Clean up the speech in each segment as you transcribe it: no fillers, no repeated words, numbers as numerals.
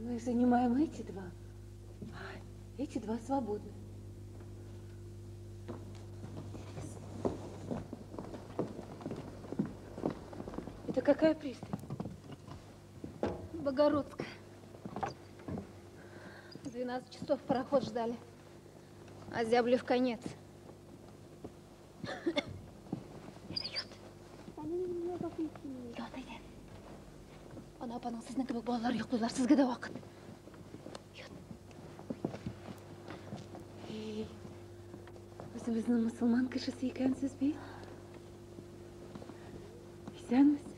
Мы занимаем эти два. Эти два свободны. Это какая пристань? Богородская. 12 часов пароход ждали. А зябли в конец. Это йод. Йод еді. Ана апаның сіздің кебек балалар ұйықтылар, сізге де уақыт. Йод. Өзіміздің мұсылман кішісі екенсіз бе? Исәнмісіз?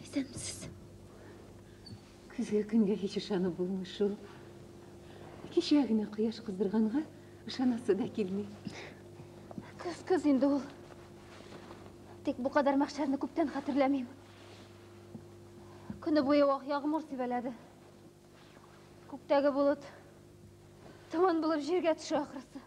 Исәнмісіз. Күзге күнге hiç ышанып булмый шул. Кеше генә кояш кыздырганга ышанасы да килмей. Көз инде ул. Тик бу кадәр мәхшәрне күптән хәтерләмим. Көне буе вак ягъмур сибәләде. Күктәге булыт томан булып җиргә төшә ахрысы.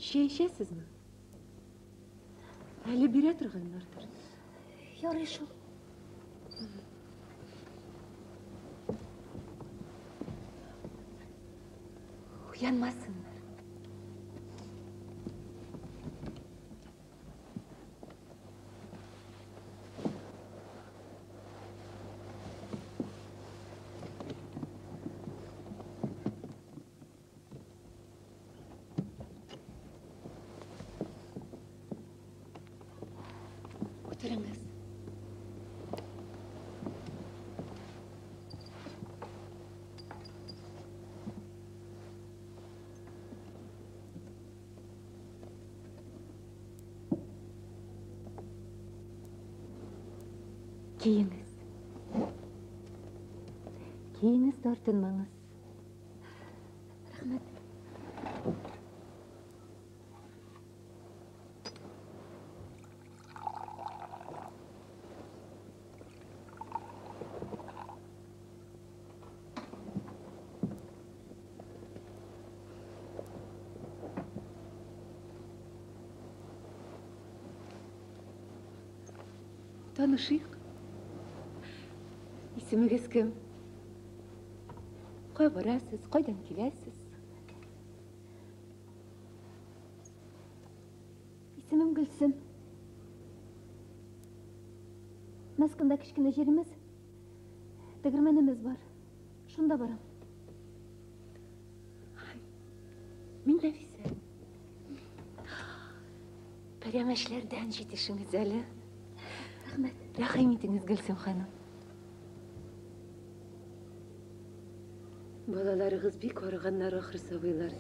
Şey içesizmi? Әлі бере тұрғанларdır. Ярый шул. Уянмасынlar. Oturunuz. Kiyiniz. Kiyiniz, tortinmаңыз. Рәхмәт. Tanışıyıq. İsminiz kim? Қай барасыз, қайдан келесіз? Исемім Гүлсім. Мәскінда кішкене жеріміз, тігірменіміз бар. Шунда барам. Мен Нәфисә. Пәрәмәшләрдән жетішіңіз әлі. Рәхмәт. Рәхим итіңіз, Гүлсім ханым. Балаларығыз бик арығаннар ахыр сабыйлар.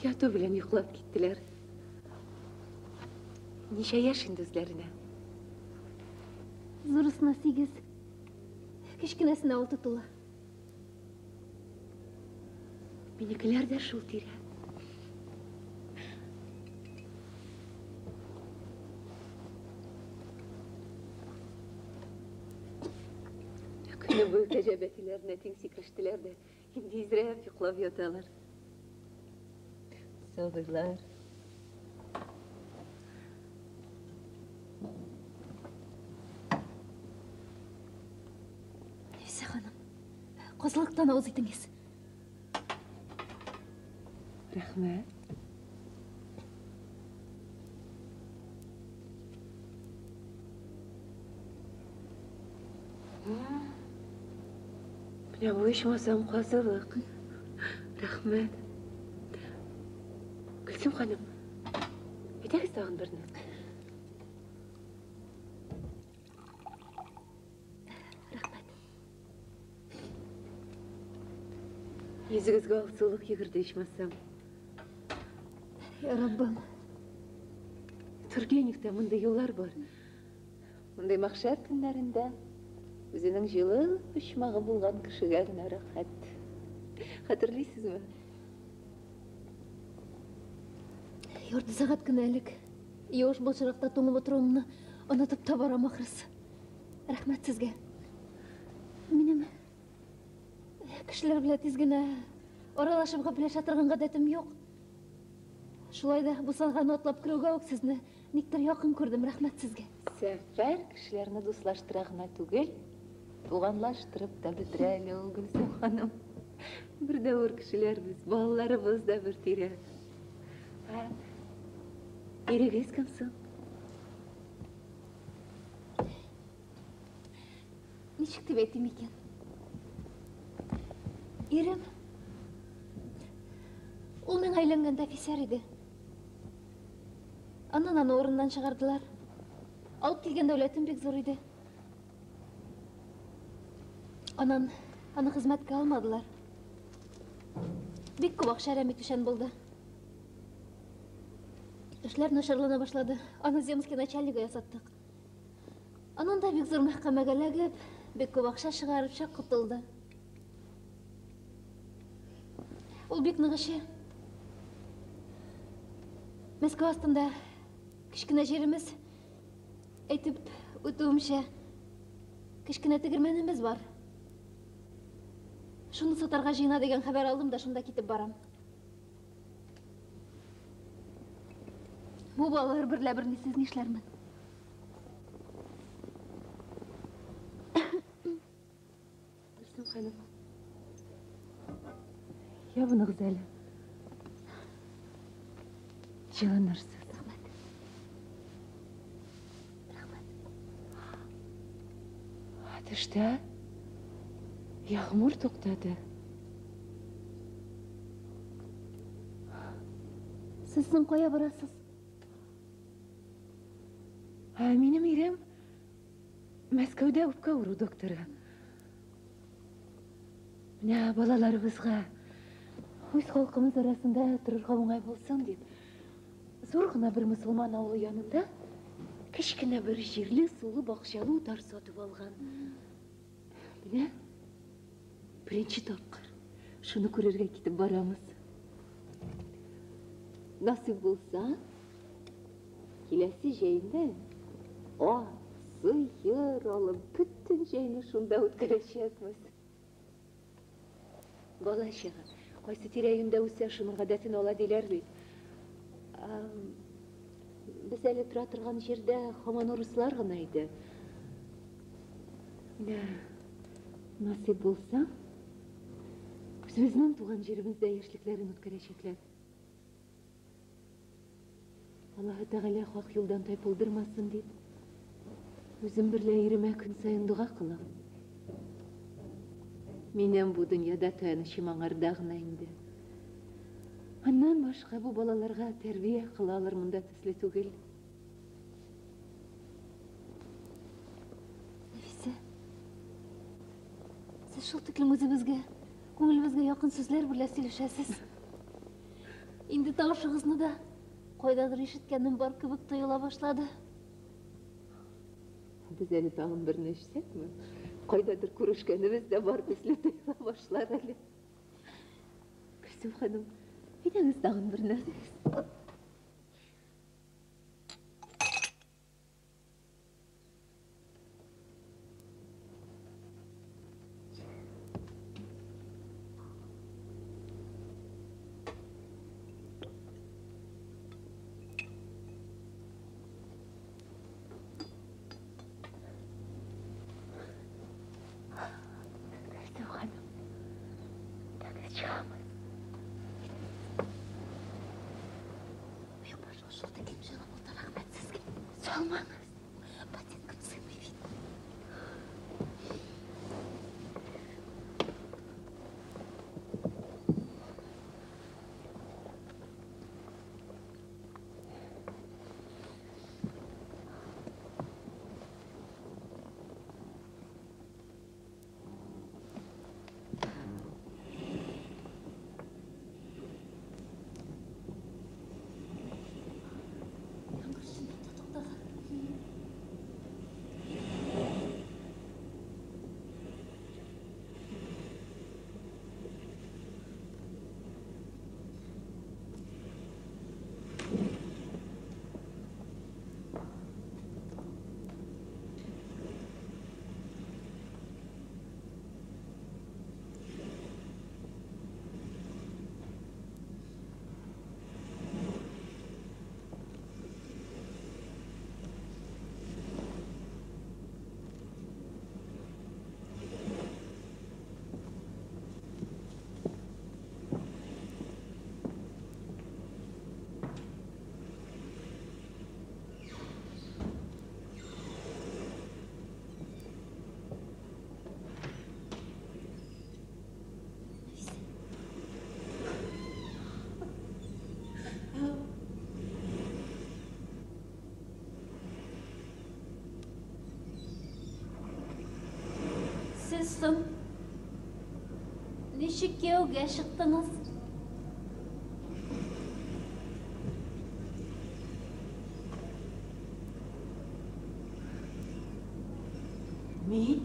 Яту белән йоклап киттеләр. Ничә яшь инде үзләренә? Зурысына 8, кішкенесіне 6 тула. Минекеләр дә шул тирә. Күні буе кәҗәбәтиләренә тең сикештеләр дә, инде изрәп йоклап яталар. Сабыйлар. Нәфисә ханым, козылыктан авыз итеңез. Рәхмәт. Менә бу ичмасам казылык. Рәхмәт. Гөлсем ханым, әйтәгез тагын берне. Рәхмәт. Йөзегезгә алсулык йөгерде ичмасам. Я Раббым. Тургеневтә мондай юллар бар. Мондай мәхшәр көннәрендә үзенең җылы почмагы булган кешегә генә рәхәт. Хәтерлисезме? Ярты сәгать кенә элек юаш былчыракта туңып утыруымны онытып та барам ахрысы. Рәхмәт сезгә. Минем кешеләр белән тиз генә Оралашып гәпләшә торган гадәтем юк. Шулай да бу салганы атлап керүгә үк сезне никтер якын күрдем. Рәхмәт сезгә. Сәфәр кешеләрне дуслаштыра гына түгел, туганлаштырып та бетерә әле ул Гөлсем ханым. Бер дәвер кешеләрбез, балаларыбыз да бер тирә. Ирегез кем соң? Ничек дип әйтим икән? Ирем. Ул миңа әйләнгәндә офицер иде. Аннан аны урыннан чыгардылар. Алып килгән дәүләтем бик зур иде. Анан аны хезмәткә алмадылар. Бик күп акча рәмит төшән булды. Эшләр начарлана башлады. Аны земский начальнигы ясаттык. Анан да бик зур мәхкәмәгә эләгеп, бик күп акча чыгарып чак котылды. Ул бик ныгышы. Мәскәү астында кичкенә җиремез, әйтеп үтүемчә, кичкенә тегермәнебез бар. Шуны сатарга җыена дигән хәбәр алдым да шунда китеп барам. Бу балалар берлә бернисез нишләрмен? Гөлсем ханым. Ябыныгыз әле. Җылынырсыз. Тышта ягъмур туктады. Сез соң кая барасыз? Минем ирем Мәскәүдә үпкә авыру докторы. Менә балаларыбызга үз халкыбыз арасында торырга уңай булсын дип, зур гына бер мөселман авылы янында кичкенә бер җирле сулы бакчалы утар сатып алган. Менә беренче тапкыр шуны күрергә китеп барамыз. Насыйп булса, киләсе җәйне сыйыр алып, бөтен җәйне шунда үткәрәчәкбез. Бала-чага, кайсы тирә-юньдә үсә, шуның гадәтен ала диләр бит. Без әле тора торган җирдә һаман урыслар гына иде. Насыйп булса, үзебезнең туган җиребездә яшьлекләрен үткәрәчәкләр. Аллаһы Тәгалә хак юлдан тайпылдырмасын дип, үзем берлә иремә көн сайын дуга кылам. Минем бу дөньяда таянычым аңарда гына инде. Аннан башка бу балаларга тәрбия кыла алырмын да төсле түгел. Нәфисә, сез шул тиклем үзебезгә, күңелебезгә якын сүзләр берлә сөйләшәсез. Инде тавышыгызны да кайдадыр ишеткәнем бар кебек тоела башлады. Без әле тагын бер нәрсәкме? Кайдадыр күрешкәнебез дә бар төсле тоела башлар әле. Гөлсем ханым, әйдәгез тагын бер нәрсә. Гөлсім, нешік күйеуге шықтыңыз? Мен?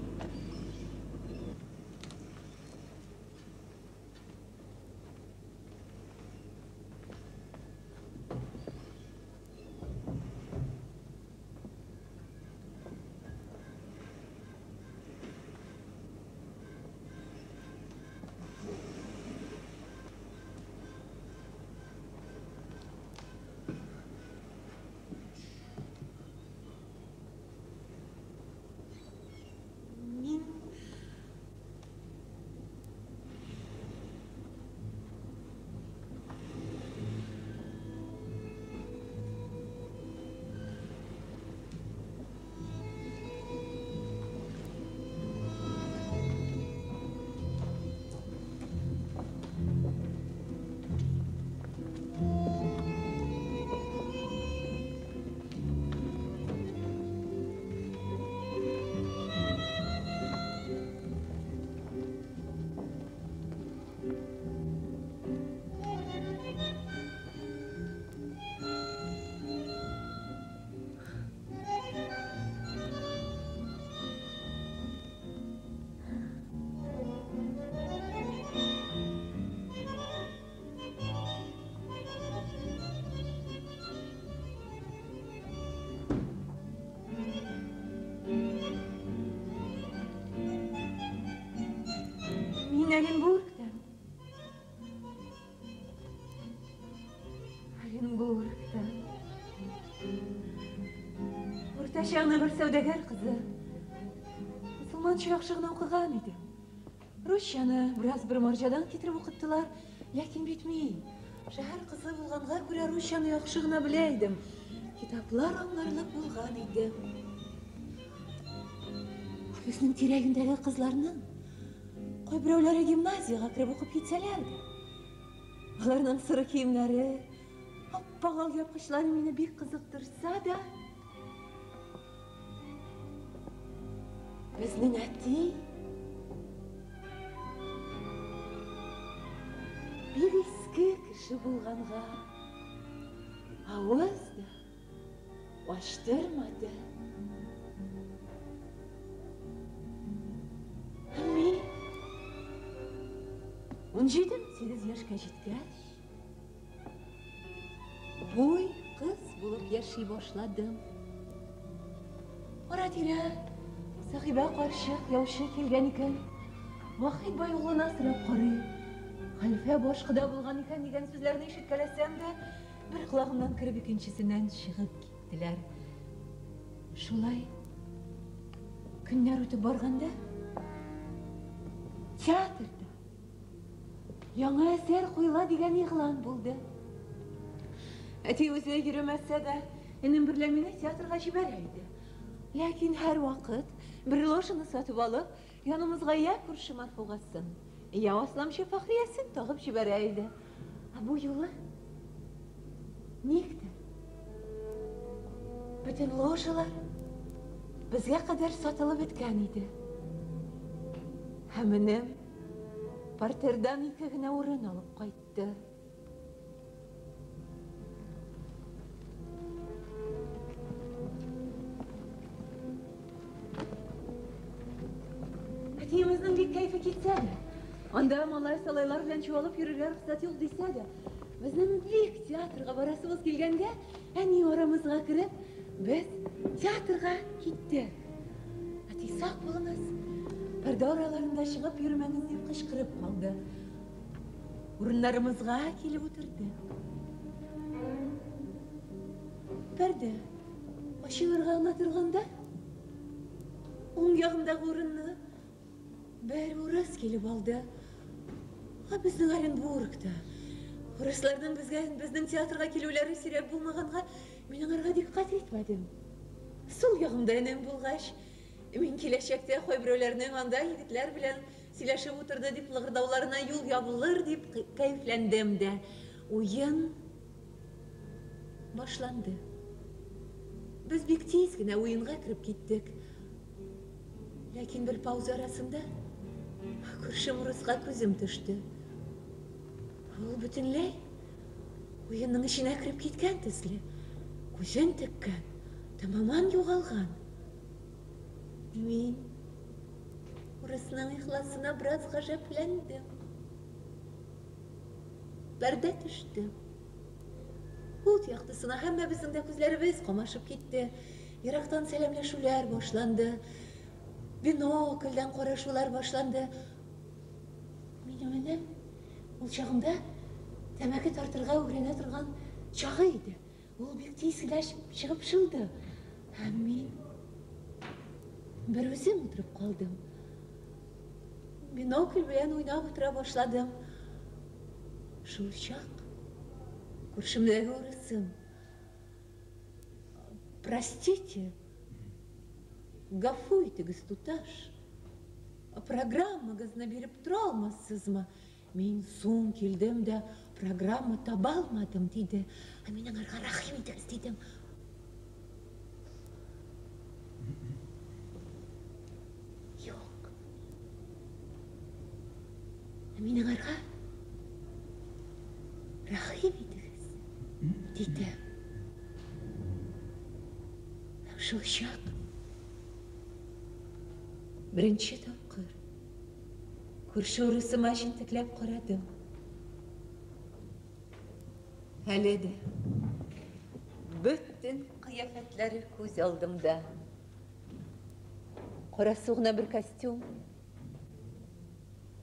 Оренбургтан. Оренбургтан. Орташаңна бір саудагер қызы. Мұсылманша яқшығына оқыған еді. Русшаны біраз бір маржадан кетіріп оқыттылар, ләкин бетмей. Шәһәр қызы болғанға күрә русшаны яқшығына білейдім. Китаплар аңларлық болған еді. Өзінің терегіндегі қызларының қой біреулері гимназияға кіріп оқып кетселер де. Оларның сыры киімдері, аппақ алгапқышлары мені бек қызықтырса да, біздің әтей бек ескі кіші болғанға ауыз да аштырмады. Мен 17-8 yaşқа жеткәч, бой қыз болып яши башладым. Ара-тирә Сахиба қаршық яушы келген екен. Вахид бай ұлына сұрап қарый. Хәлфә башқыда болған екен деген сөзләрне ишеткәләсәм дә, бір құлағымнан кіріп икенчесеннән шығып киттеләр. Шулай көннәр үтеп барганда, театрда яңа әсәр қойыла деген иғлан булды. Әти үзе йөрмәсә дә, энем берлә мине театрга җибәрә иде. Ләкин һәр вакыт bir ложаны сатып алып, янымызга я күрше Марфугасын, я Асламчы Фахриясын тагып җибәрә иде. Бу юлы никтер бөтен ложалар безгә кадәр сатылып беткән иде. Һәм энем партердан 2 генә урын алып кайтты. Әтиемезнең бик кәйфе китсә дә, анда малай салайлар белән чуалып йөрергә рөхсәт юк дисә дә, безнең бик театрга барасыбыз килгәндә, әни арамызга кереп, без театрга киттек. Әти, сак булыңыз, пәрдә араларында чыгып йөрмәгез дип кычкырып калды. Урыннарымызга килеп утырды. Пәрдә ачылырга гына торганда, уң ягымдагы урынны бер урыс килеп алды. Безнең Оренбургта урысларның безнең театрга килүләре сирәк булмаганга, мин аңарга диккәт итмәдем. Сул ягымда энем булгач, мин киләчәктә кайберәүләрнең анда егетләр белән сөйләшеп утырды дип лыгырдауларына юл ябылыр дип кайфләндем дә. Уен башланды. Без бик тиз генә уенга кирип киттек. Ләкин бер пауза арасында Күршім ұрысқа көзім түшті. Ол бүтінлей ойынның ішіне кіріп кеткен тізлі. Көзін тіккен, тамаман жоғалған. Мен ұрысының ихласына біраз ғажапландым. Бәрді түштім. Ол яқтысына әмі біздің де көзлеріміз қомашып кетті. Ирақтан сәлемлешулер башланды. Бинокльден қарашулар башланды. Менің өнім ол шағымда тәмәкі тартырға өрене тұрған шағы еді. Ол бек тейсіләшіп шығып шылды. Мен бір өзім отырып қалдым. Бинокль белән уйнап отыра башладым. Шул шақ күршемдәге урысым. Простите, гафу итегез, туташ. Программагызны биреп тора алмассызмы? Мен соң келдем дә программа таба алмадым диде. Минең арға рәхим итегез дидем. Юк. Минең арға рәхим итегез диде. Шул чак беренче тапкыр күрше урысыма җентекләп карадым. Әле дә бөтен кыяфәтләре күз алдымда. Карасы гына бер костюм,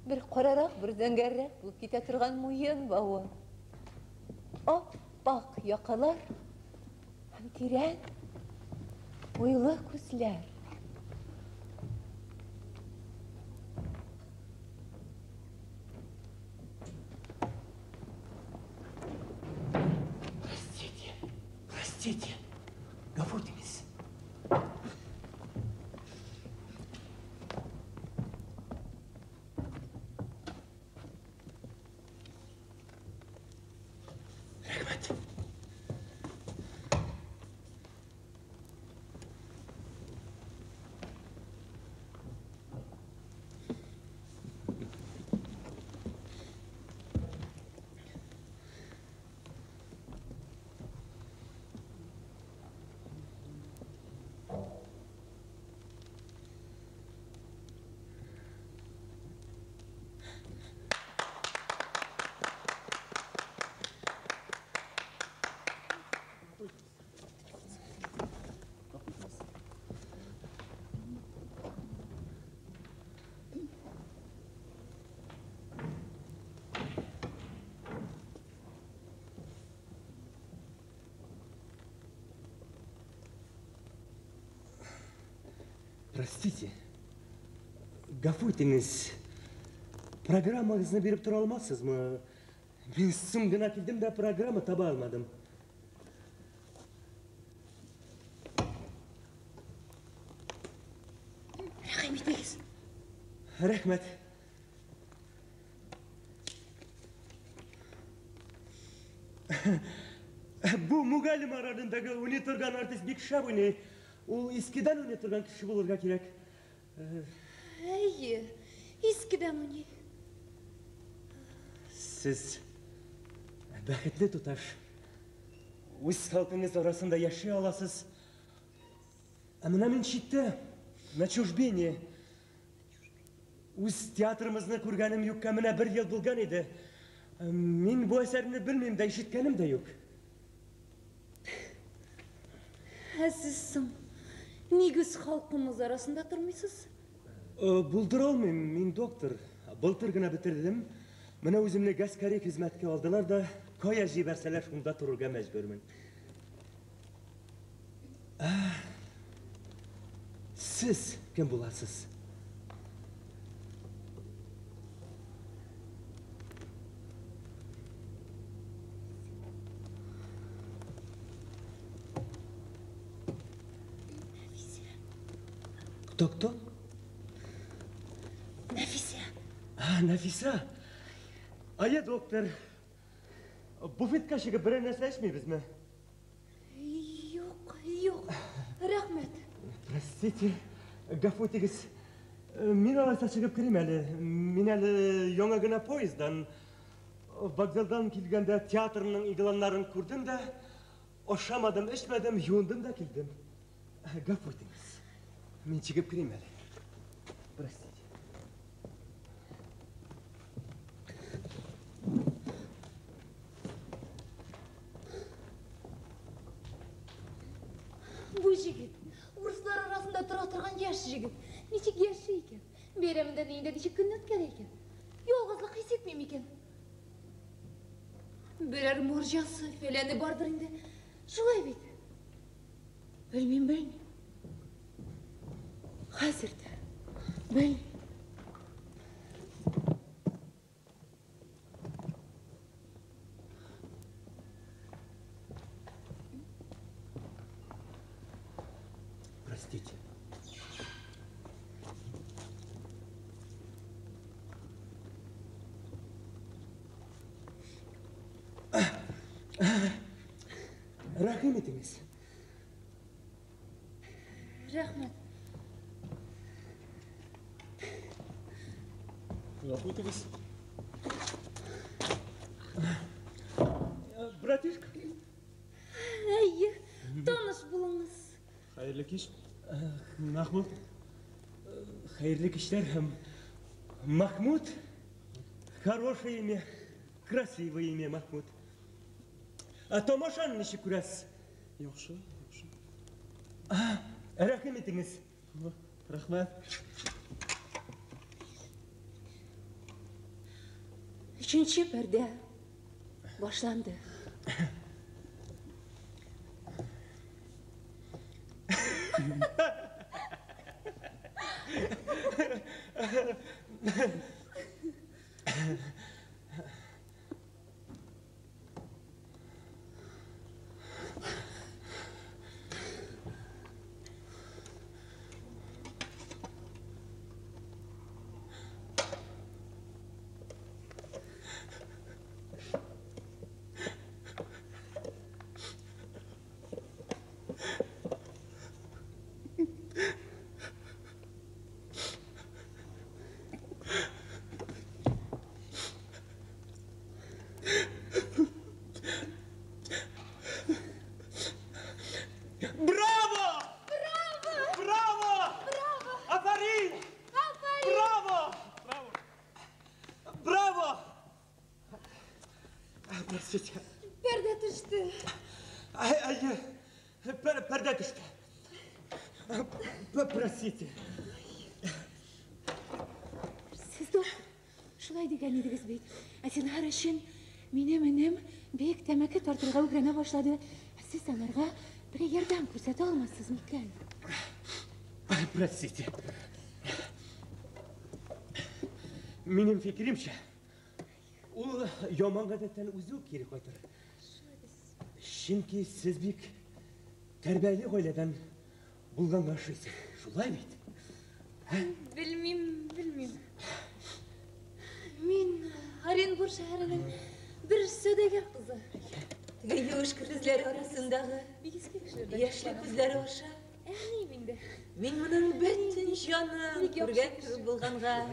бер карарак, бер зәңгәррәк булып китә торган муен бавы. Ап-ак якалар һәм тирән уйлы күзләр. Простите, гафу итегез. Рәхмәт. Простите, гафу итеңіз. Программаңызны беріп тұра алмассызмы? Мен сұм гына келдім де программа таба алмадым. Рәхим итегез. Рәхмәт. Бұл мұғалім арасындағы уйнай тұрған артист бик шәп уйнай. Ул ескіден уйнай тұрған кіші болырға керек. Әйе, ескіден уйнай. Сіз бәхетле туташ. Өз халқыңыз арасында яшай аласыз. Мына мен шетте, на чужбине. Өз театрымызны көргенім юкка мына 1 ел болған еді. Мен бұл әсәріні білмейм да, ишеткенім де юк. Сіз негіз халқымыз арасында тұрмайсыз? Бұлдыр олмайм, мен доктор. Былтыр гына бітірдім. Мына өзімне ғаскари хизметке алдылар да, қая жиберселер шунда тұрырға мәжбүрмін. Сіз кім боласыз? Кто? Нәфиса. Нәфиса? Ая, доктор, буфетқа шығып бір нәрсе ішмейміз ме? Yok, рахмет. Простите, гафу итегіз. Мен алайса шығып кірем әлі. Мен әлі яңа гына поездан, вокзалдан келгенде театрның игыланларын көрдім де, ошамадым, ішмедім, юындым да келдім. Ғафу етіңіз. Мен шығып кірем әлі. Простите. Bu жігіт, орыстар арасында тұра тұрған яш жігіт. Нешік яшы екен? Беремінде дейінде нешік күн өткен екен? Йолғызлық есетмейм екен. Бірер моржасы, фелені бардыр енді. Жылай бейді. Білмейм. Қазірді. Білмейм. Простите. Рахим етіңіз. Рахмет. Ғафу етіңіз. Братишка. Әйе, таныш болыңыз. Hayırlı kış. Mahmut. Hayırlı kışlar. Mahmut. Хорошее имя. Красивое имя, Mahmut. Томашан нешік көрәсіз? Яқшы. Рахим етіңіз. Рахмет. Үшінші пәрде башланды. Perde düştü. Perde düştü. Простите. Siz de şulay degan ediniz beyt. Sen her işin menem bek temaki tartırga öğrene başladı. Siz sanırga bir yerden kürsete olmazsınız miken? Простите. Benim fikrimce, o yaman gadetten uzun kiri koydur. Çünkü siz bir terbiyeli aileden bulgan karşıyız. Şulay mıydı? Bilmem. Min Harinbur şehrinin bir södege kızı. Yuş krizler arasındağı yaşlı kızlar olsa. Minde. Min bunun bütün canı kurget bulganğa.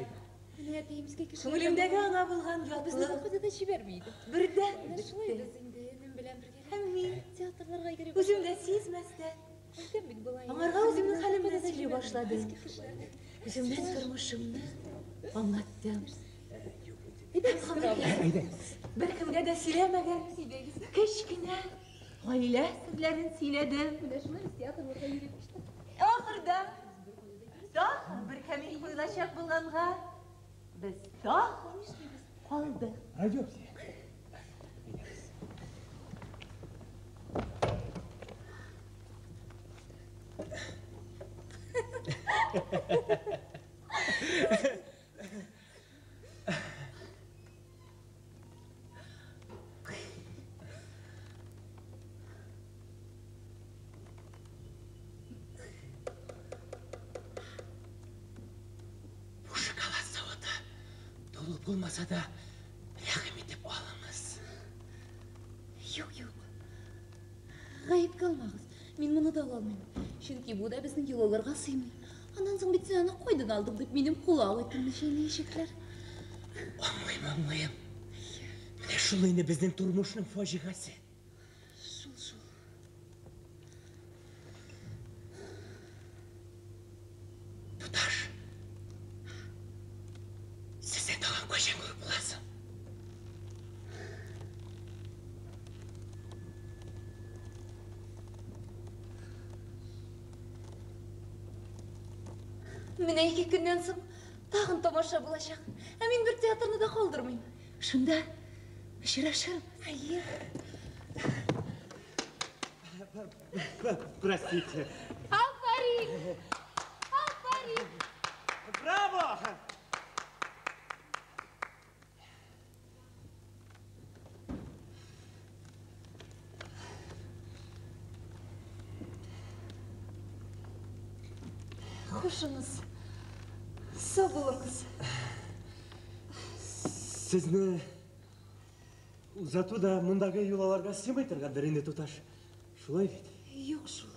Көңілімдегі аңа болған Бізді ятлы оқыды да жібермейді. бірден Шулай бітті. біз енді мен білем бірге. Һәм мин Театрларға керек. өзімді сезмәстен Айтам бит былай. аңарға өзімнің хәлімді сөйлей башлады. Өзімнің тормышымны аңлаттым. Бір кімгә дә сөйләмәгән кечкенә гаилә серләрен сөйләдем. Театрларға йөреп киштек. Ахырда тагын бер камил куелачак булганга без тагын калдык. Пойдемте. Bu şokolat zavodu dolu bulmasa da yardım edip alamaz. Yok. Ғайып қалмағыз. Мен мұны да ала алмаймын. Чөнки bu da біздің елоларға сыймай. Анан соң бит сен аны койдон алдың деп менин кулак этимди шейлешиклер. Аңлайм. Менә шул инде безнең тормышның фаҗигасы. Шул. Туташ. Сездә тагын кайчан күреп буласың? Менә 2 көннән соң тагын тамаша булачак. Ә мин бер театрны да калдырмыйм. Шунда очрашырбыз. Айе. Простите. Афарин! Браво! Хушыңыз. Сау болыңыз. Сезне узату да мындагы юлаларга сыймай торгандыр инде, Туташ. Шулай бит? Юк шул.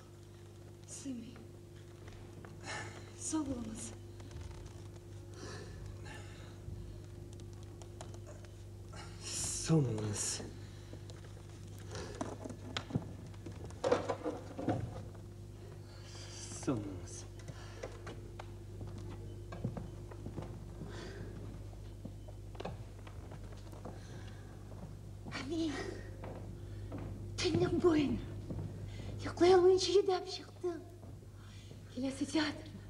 Сыймый. Сау болыңыз. Сау болыңыз. Сау болыңыз. Мен түннің бойын ұйықлай алмайынша едап шықтым. Келесі театрны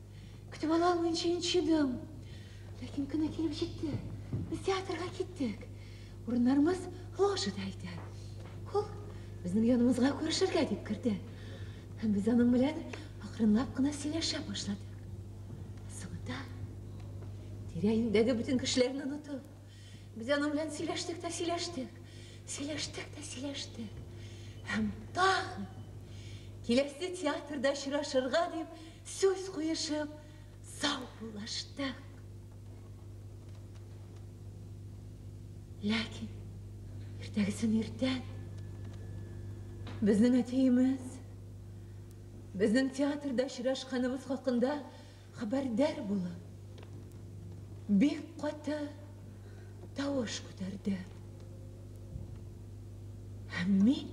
күтіп ала алмайынша шыдым. Ләкин күні келіп жетті. Біз театрға кеттік. Орындарымыз ложада еді. Ол біздің янымызға көрішірге деп кірді. Біз аның білән ақырынлап қына сөйлеше башлады. Соңында тирәйіндегі бүтін кішілерін ұнытып, біз аның білән сөйлештік та сөйлештік. Һәм тағы келесі театрда очрашырга деп сөз қойышып, сау булаштык. Ләкин иртәгесен иртән безнең әтиемез безнең театрда очрашканыбыз хакында хәбәрдар булып, бик каты тавыш күтәрде. Һәм мин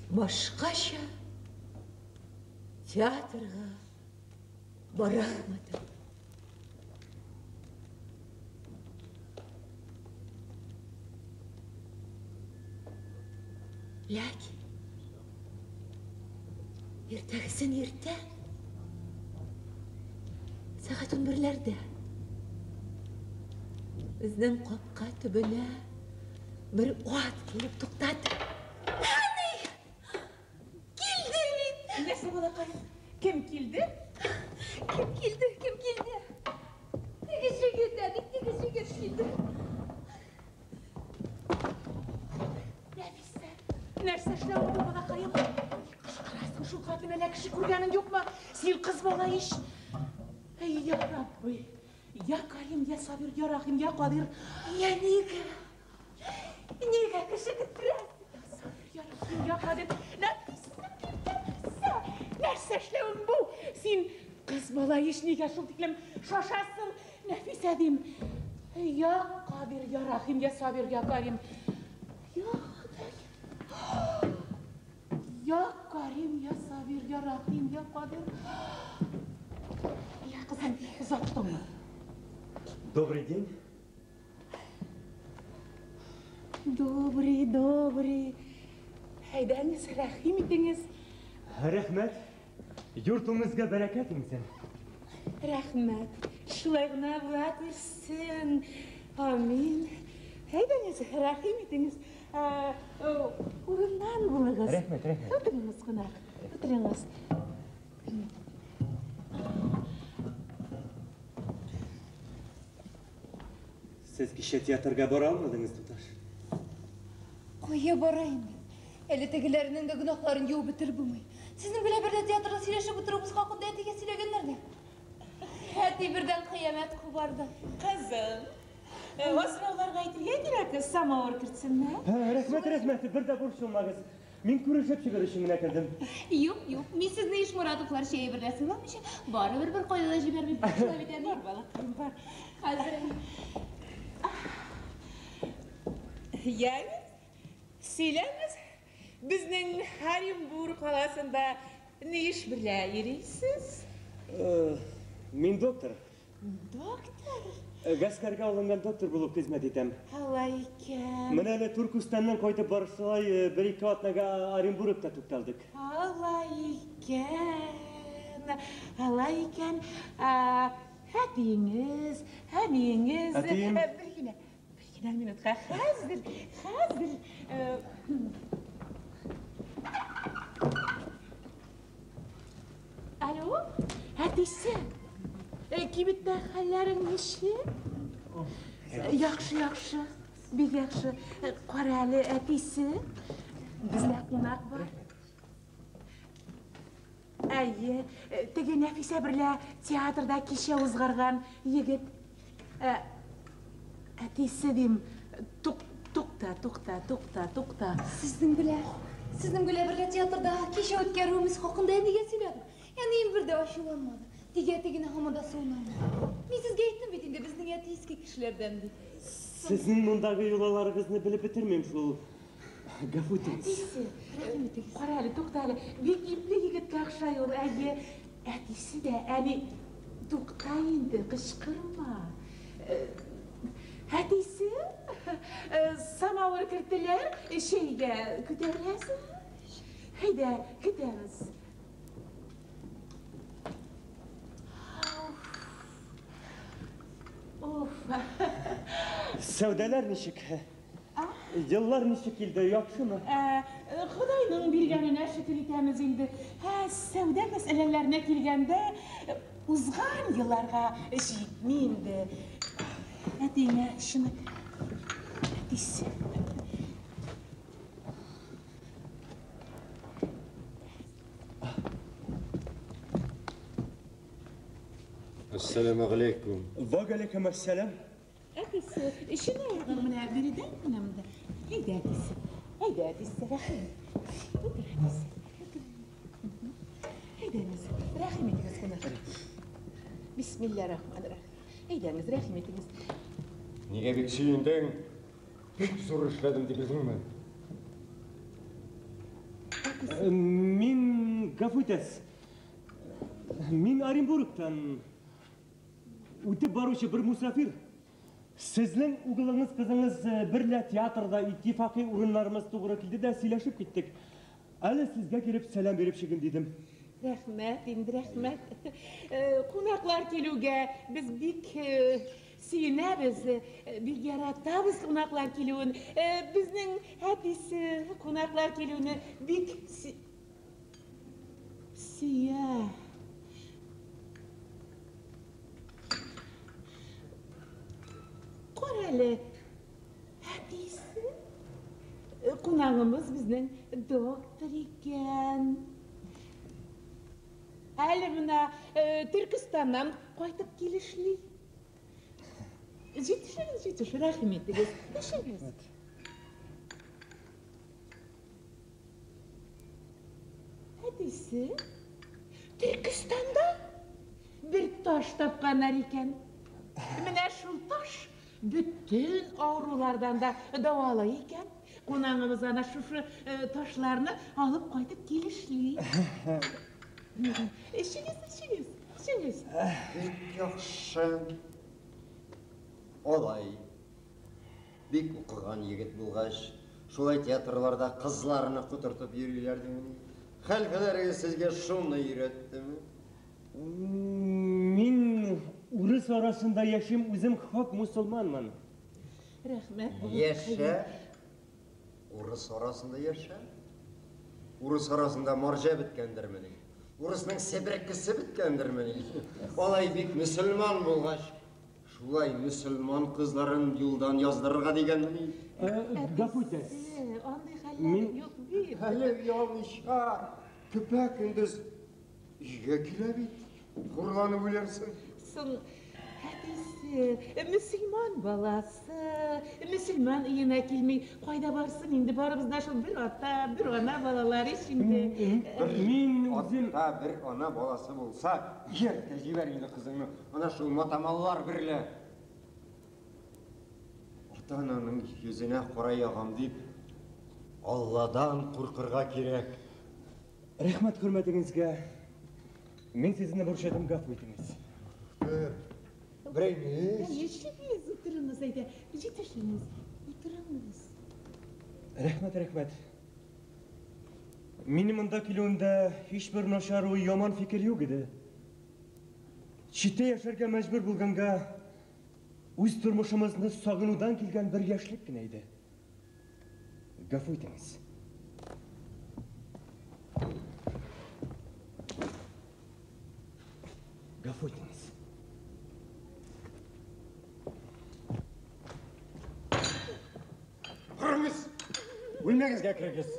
башкача театрга бара алмадым. Ләкин иртәгесен иртән сәгать 11-ләрдә безнең капка төбенә bir ot kelib to'xtadi. Keldi! Nesi balakayım? Kim kildi? Kim keldi? Tegişe geldi. Nerse işlem oldu balakayım? Kışkırasın şu kadın ele kişi kurganın yok mu? Sil kız bala iş. Ey ya Rabbi. Ya Karim, ya Sabir, ya Rahim, ya Kadir. Ya Nega kişi gittiren. Ya Sabir, ya Rahim, ya Kadir. Nerse işlem bu? Sil kız bala iş nega şul diklem şaşasın. Nefis edim. Ya Kadir, ya Rahim, ya Sabir, ya Karim. Ya Karim, ya Sabir, ya Rahim, ya Kadir. Ya kızım, uzattın mı? Добрый день. Добрый. Haydanız, Rahim ediniz. Рәхмәт. Йортыңызга бәрәкәт инсен. Rahmet. Şulayına bulat etsin. Amin. Haydanız, Rahim ediniz. Urundan bulunuz. Рәхмәт. Oturunuz konak. Oturunuz. Siz kişi tiyatrga bара алмадыңыз, Туташ? Koya barayım. Әлі тегілерінің де günahların yoğu bitir bulmayı. Sizin bile bir de tiyatroda söyleşip oturumuz hakkında etike söylegenler de. Hadi birden kıyamet kubardı. Kızım. O sınavlarga aytılgan kerak, samovar kirtsinlar. Рәхмәт. Бер дә борчылмагыз. Мен көрішіп шығарышыңына кірдім. Yok, men sizni ish murodovlar şeyi birlasizmi? Baribir bir qo'yda jibermay tashlab ketadi. Bor balaqim bor. Hozir. Yani, söylemiz, bizning Harimburg qalasında ne iş birle yürüyorsunuz? Мен доктор. Doktor. Гаскарға алынған доктор болып қызмет етем. Halayken. Мен әлі Түркістаннан қайтып барысылай бір-екі атнаға Оренбургта тоқталдық. Halayken. Hədiyiniz. Hədiyim. Bir minutqa. Hazır. Alo, hədisi. Kibitdə xəllərin işi? Yaxşı. Bir yaxşı. Qoralı hədisi. Bizdə qonaq var. Әйе, теге Нәфисә берлә театрда кичә узгарган егет. Әтисе дим, туқта. Sizning bilan birga teatrda kecha o'tkazganimiz haqida nega so'radim? Ya'ni birda ashullanmadi. Tegini hamada so'nadi. Men sizga aytdim bit, endi bizning ateistga kishilardan deb. Sizin мұндағы yolalarınızı bilip bitirmeyim şu. Гафу етіңіз. Қаралы, тоқталы. Бек иплі егет қақша ол, әйе. Әтесі де, әне, тоқта енді, қышқырма. Әтесі, самауыр кіртілер, şeyde көтерілесің. Haydi, көтеріз. Сәудәләр ничек? Yıllar nişik ilde yakşı mı? Xudayның bilgənine şükür etəmiz indi. Səvdə məsələlərinə kilgəndə uzğan yıllarga жетмейді. Әдейіне шыны әдейсі. Assalamu alaikum. Wa alaikum assalam. Әдейсі, шыны ағын мұна біріден мұнамды. Әйді әдейсі, рахим. Өтір әдейсі. Әйдіңіз, рахим етіңіз қонақыр. Bismillahirrahmanirrahim. Әйдіңіз, рахим етіңіз. Неге бек сүйінден бек зор işledim de bilдің mi? Min гафу етесіз. Min Оренбургтан өтіп барушы бір мұсафир. Sizin uğulunuz kızınız birle teatrda ittifaki ürünlerimiz doğru kildi de sileşip gittik. Әлі sizge girip selam verip çıkın dedim. Рәхмәт, енді рәхмәт. Қонақлар келуге біз бик сүйінәбіз, бик яратабыз қонақлар келуін. Біздің әдісі қонақлар келуіні бик сүйә. Qorəli, hədisi, qonağımız bizdən doktor ekan. Əli buna Türkistandan qaytıb gelişli. Жетіш, рахим етіңіз. Ішіңіз. Hədisi, Türkistanda bir taş tapqanlar ekan. Менә шул таш bütün ауруlardan da davalay ekan. Qonağımız ana şu taşlarını alıp qaytıb gelişli. İşiniz. Bek yaxşı. Olay. Bek okugan yigit bulgaç. Şolay teatrlarda kızlarını kuturtup yürüylerdi. Halkaları sizge şunu öğretti mi? Min Urus arasında yaşayım, özüm hak musulmanman. Rəhmət. Yaşa. Urus arasında yaşa. Urus arasında marja bitkendir meni. Urus'nun sebrekkisi bitkendir meni. Olay bek Müslüman bulgaç. Şulay Müslüman kızların yoldan yazdırırga degen meni. Гафу етесіз. Onday halleri yok bir. Hele yanlış ha. Köpek gündüz işe kilebit. Kurlanı bilersin. Son Müslüman balası, Müslüman iyine kilmeyi koyda varsın indi barımız nasıl bir ata, bir ana balalar içinde. Min özüm Hatta bir ana balası bolsa, yer teciver indi kızını, ana şu matamallar birle. Ata-ananın yüzüne kora yağam deyip, Allah'dan korkırga kerek. Rahmat hürmetinizge. Men sizinle buruşadım gaf etiniz. Bireyimiz. Yeşiliyiz, oturunuz ayda, jitişiniz, oturunuz. Rahmat. Mening munda kelganda hech bir noshar va yomon fikr yo'q edi. Chetda yasharga majbur bo'lganga o'z turmushimizni sog'inuvdan kelgan bir yoshlikgina edi. G'afur etingiz. G'afur etingiz. Qurыңыз! O'lmagizga kirgiz.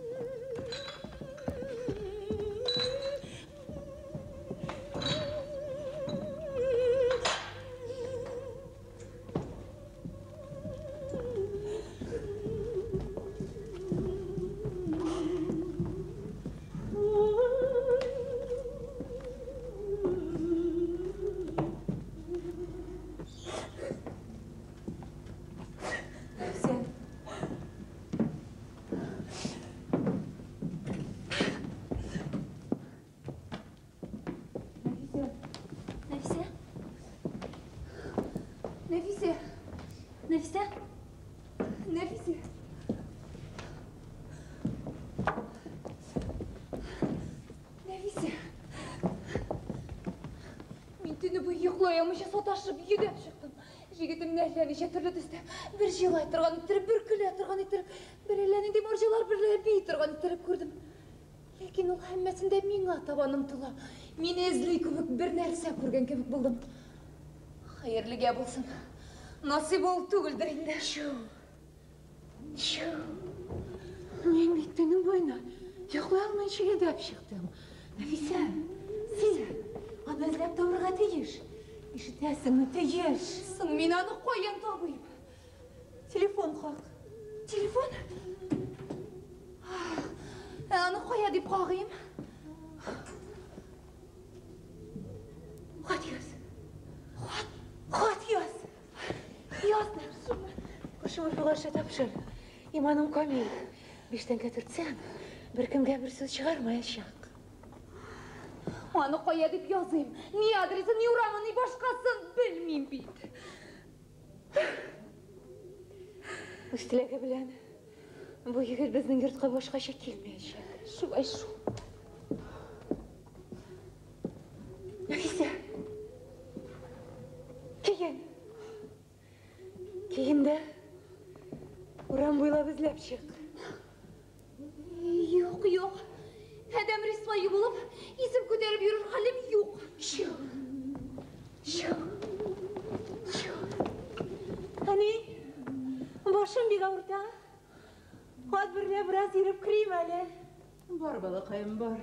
Nefise. Мен түні бойы ұйқылаямыша саташып едеп шықтым. Жігітім нәләнеше түрлі түсті. Bir жылай тұрған еттіріп, bir күлі тұрған еттіріп, bir әләнінде маржалар бір бей тұрған еттіріп көрдім. Лекен ол әммәсінде меңа табаным тұла. Мен әзілей көбік бір нәрсе көрген көбік болдым. Хайырлыға болсын. Nasip ol түгілдір енді. Şu. Мен биттінің бойына ұйқылай алмайынша едеп шықтым. Nefise, siz аны ізлеп табырға тейеш. Ишітесіңі тейеш. Сын мен аны қойын табайым. Телефон қақ. Telefon? Аны қоя деп қағайым. Хат яз. Хат яз. Yazdım. Kuşumu fılaşa tapşır. İmanım komil. Beşten getirtsem, bir kimge bir söz çıkarmayacak. Onu koy edip yazayım. Ni adresi, ni uğramı, ni başkasını bilmeyeyim bit. Üstülege bilen, bu yigit bizden yurtga başkaça kelmeyecek. Şulay şu. Nefise. Keyin de uğram boylab izlep çık. Yok. Hedem risvayı bulup isim ko'tarib yurur halim yok. Şu. Hani başım bir ağırta. Hadi birine biraz yürüp kırayım hele. Бар балақайым, бар.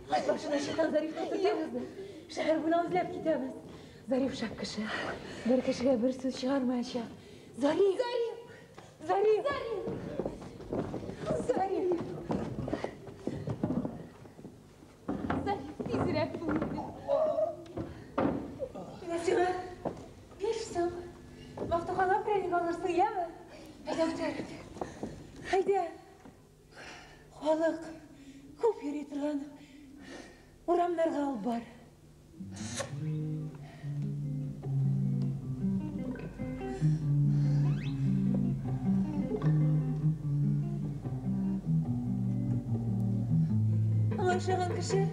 Hadi başına şeytan Zarif tutuyoruz da. Şehir buna izlep gidemez. Zarif şak kişi. Bir kişiye bir söz çıkarmayacak. Zarif. Tezirek bulundu. Nesine? Geçsin. Vakti kalan prenik alırsın ya mı? Haydi muhtarım. Haydi. Halık. Köp yeri turgan. Uramlarga alып бар. Yaşayan kişi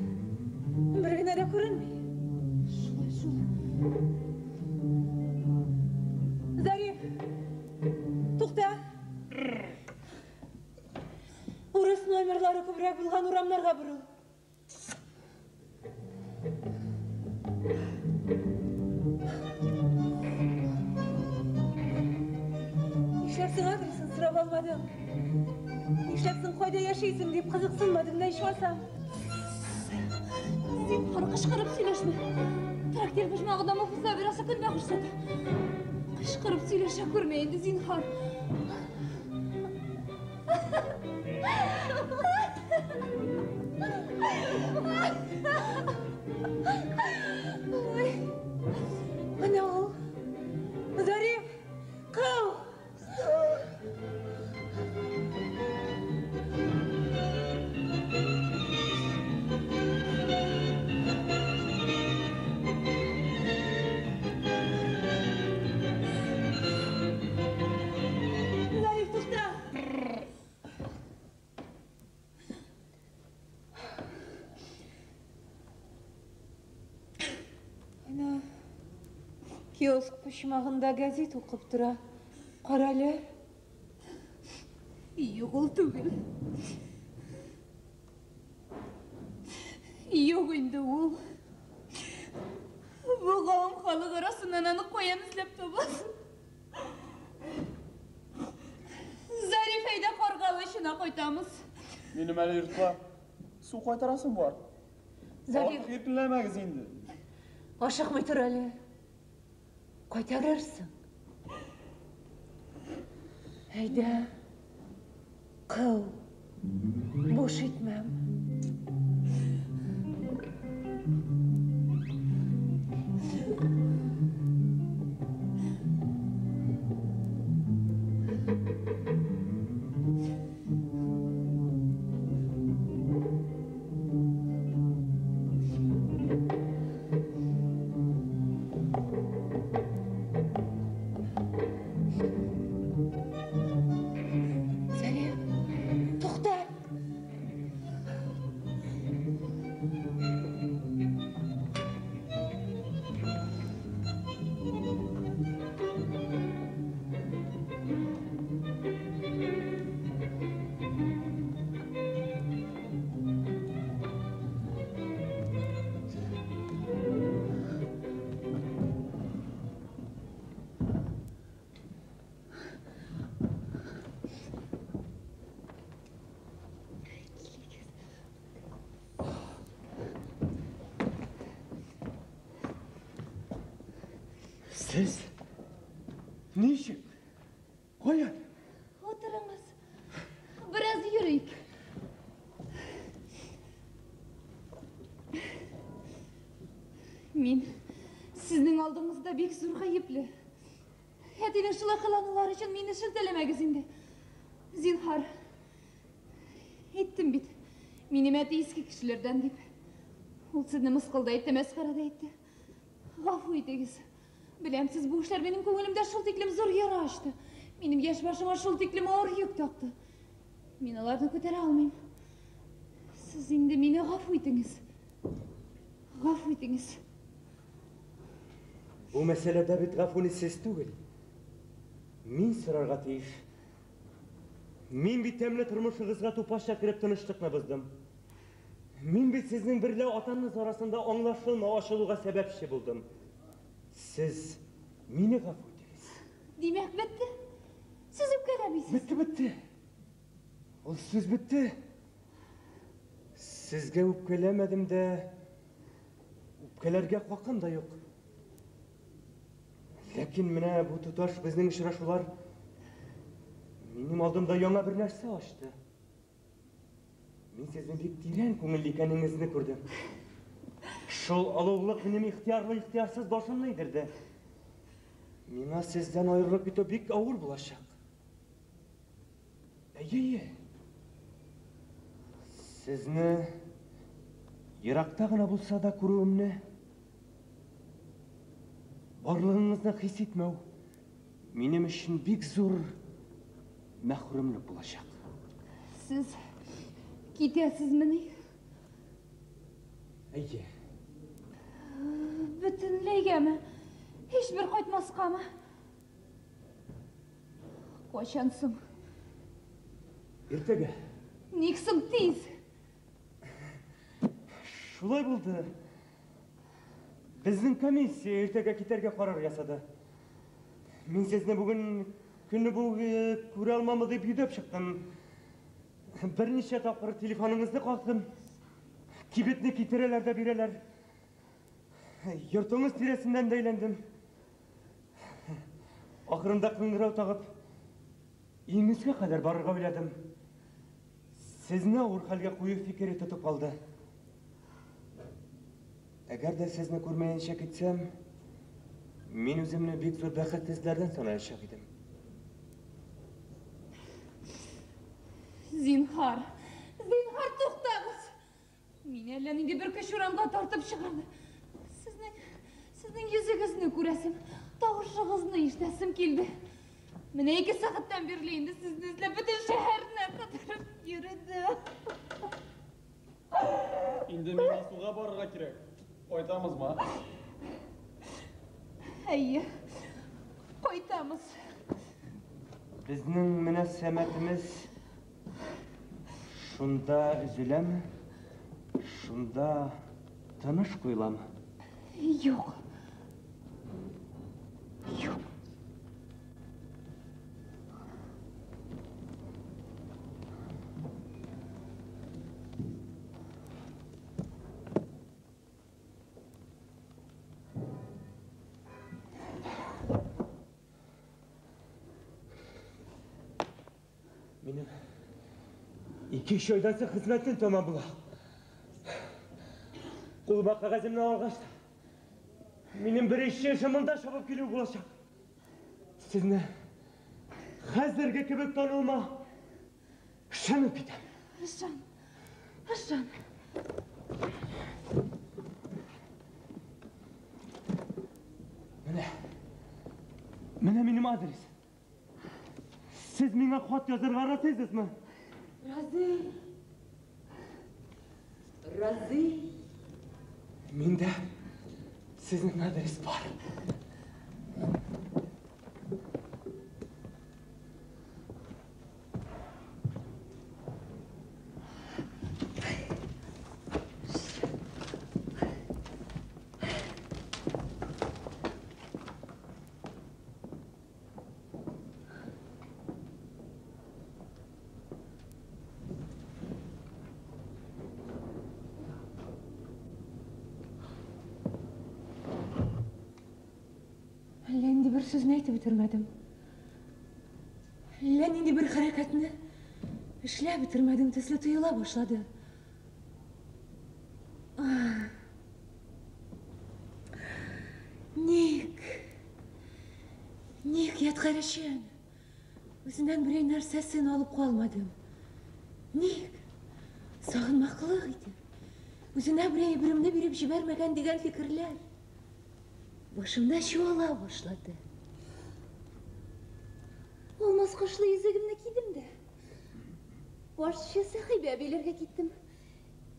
birine de görünmüyor. Zarif, to'xta. Urus nomerlari ko'proq bilgan uramlarga buril. Ishlabsin adresini so'rab olmadim. Ishlabsin qo'yda yashaysin deb qiziqsinmadim, ne ish olsam. Sen qışqırıp söyleşme. Трактир кышмағыда мұфызда бірасы күнме құрсады. Қышқырып сөйлеше көрмейінді зинхар. Ой, ана ол. Зариф, қау. Зариф, тұқта. Ана, киоск пышмағында газет оқып тұра. Қаралы. Үйіғыл түгіл. Үйіғ енді ол. Бұғауым халық арасынан аны қоян ізлеп табасын. Зариф әйді қорғалы ішіне қойтамыз. Benim әлі yurtқа su қайтарасың бар. Зариф, Еркінлемәгіз енді. Ашықмай тұр әлі. Қайтарарсың. Әйді, қыл, бош етмәм. Зариф, тұқта. Siz? Nişik? Koyun. Отырыңыз. Біраз жүрейік. Мен сіздің алдыңызда бек зор ғайыплы. Әтенің шылы қыланулар үшін мені шілтелемәгіз енді. Зинхар. Еттім бит. Менің әті ескі кішілерден деп. Ол сізді мысқылда етті, мәсқарада етті. Ғафу етегіз. Білем, сіз бұл ішлер менің көңілімде шылтеклім зор яра ашты. Менің еш башыма шылтеклім ауыр юк тақты. Мен оларды көтере алмайым. Сіз енді мені ғафу етіңіз. Ғафу етіңіз. Bu meselede bir gafuni siz değil. Min sırarga teyir. Min bir temli turmuşuğuzga tupaşa kirip tanıştıkna bizdim. Min bir sizin birle atanınız arasında anlaşılma aşılığa sebepçi buldum. Siz meni gafu ediniz. Demek bitti. Siz öpkelemeysiz. Bitti. O söz bitti. Sizge öpkelemedim de öpkelerge hakkım da yok. Lakin mine bu tutaş bizning uchrashuvlar mening oldimda yana bir narsa ochdi. Men sizning bek teran ko'ngilli ekaningizni ko'rdim. Shul ulug'liq mening ixtiyorli ixtiyorsiz boshimni yedirdi. Menga sizdan ayrilib ketib bek og'ir bo'lacak. Ey. Sizni yiroqdagina bo'lsa da ko'ruvimni Varlığınızda his etmeu, benim için bek zor mahrumluk olacak. Siz ketesizmini? Eye. Bütünleyge mi? Hiçbir qaytmasqa mı? Qaçansın? Ertege. Neksin tez? Şulay buldu. Bizning komissiya ertaga keterga qaror yasadı. Men sizni bugun kunni bu ko'ra olmamni deb yudib chiqdim. Bir necha taqir telefoningizni qoqdim. Kibetni kitirelarda berelar. Yurtыңыз тиресинден de eğlendim. Ақырында қыңғырау тағып, үйіңізге қадар барырға ойладым. Сізні ауыр халге қою фикері тұтып қалды. Әгер де сізні көрмейінше кетсем, мен өзімні бек зор бақытсіздерден санайшақ едім. Zinhar to'xtag'iz. Meni allaningga bir kishi uramga tortib chiqardi. Sizning yuzingizni ko'rasim, tovushing'izni eshitasim keldi. Mana 2 soatdan beri endi sizni izlab butun shaharni qidirib yurdim. Endi men suvga borishga kerak. Qaytamizmi? Hayır, qaytamiz. Bizning munosabatimiz şunda üzülem, şunda tanış koyulam. Yo'q. Yo'q. Benim 2 iş aydan sonra hizmetin tamam bula. Kuluma kağızımdan alğaçta. Benim bir iş yaşamında şabap geliyor bulaşak. Sizni hazırga kebek tanıma. Şanıp gidem. Hasan. Mene benim adres. Siz bana xat yazır arasıysınızmı? Razı. Mende sizin adres var. Endi bir so'zni aytib bitirmadim. Endi bir harakatni ishlab bitirmadim, tasla tuyula boshladi. Ник yatqarishim. O'zidan biror narsasini olib qolmadim. Nik sog'inmoqlik edi. O'zina biror birimni berib jibarmagan degan fikrlar boshimda shuvala boshladi. Olmaz qo'shli yuzagimni kiydim-da. Boshchi sahibi abilarga ketdim.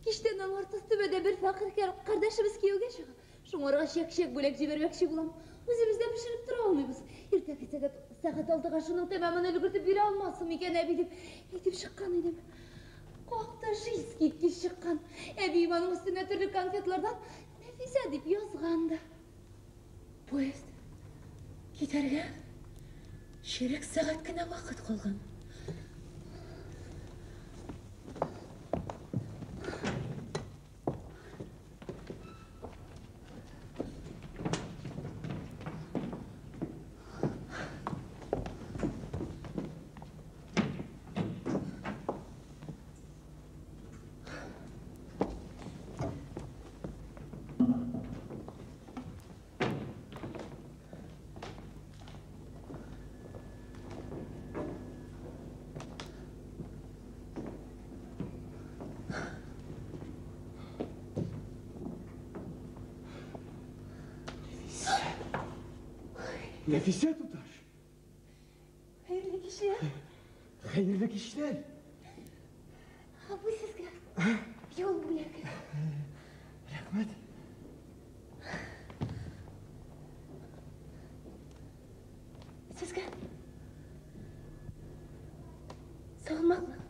Kishdan ortiqda bir faqir qardoshimiz kuyovga chiqib, shumarga shak-shak bo'lak jibarmoqchi bo'lam. O'zimizda pishirib tura olmaymiz. Erta kechada soat 6ga shuning tamomini ulgurtib bera olmasam ekan abi deb aytib chiqqan edim. Qoqda jiskitga chiqqan. Abi mening ustuna turli konfetlardan Nafisa deb yozgandi. Poyezd ketarga shirik soatgina vaqt qolgan. Nefise tutar. Hayırlı kişiler. Hayırlı kişiler. Ha bu sizga. Yol bu yerga. Rahmet. Sizga. Sog'inmoqlik.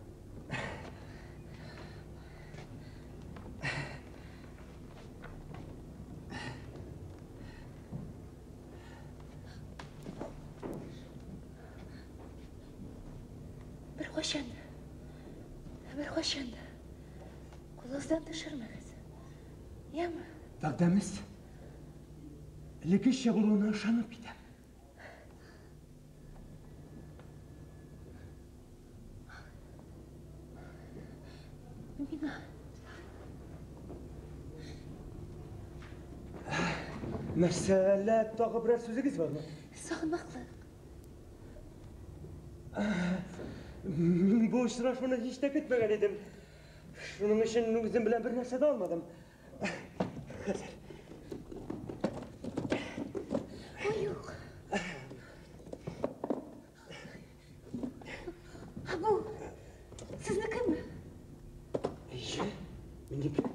Bir hoşanda. Kulağızdan düşürmez. Yama. Takdemiz. Лекеше болуына ышанып кетем. Мәселе тағы бірер сөзіңіз бар ма? Сағынмақлы. Мен бұл ұшырашуына еш те кетмеген едім. Шының үшін өзім білен бір нәрсе де алмадым. Қазір. Ой, жоқ. Бұл, сізнікі ме? Ие, менікі.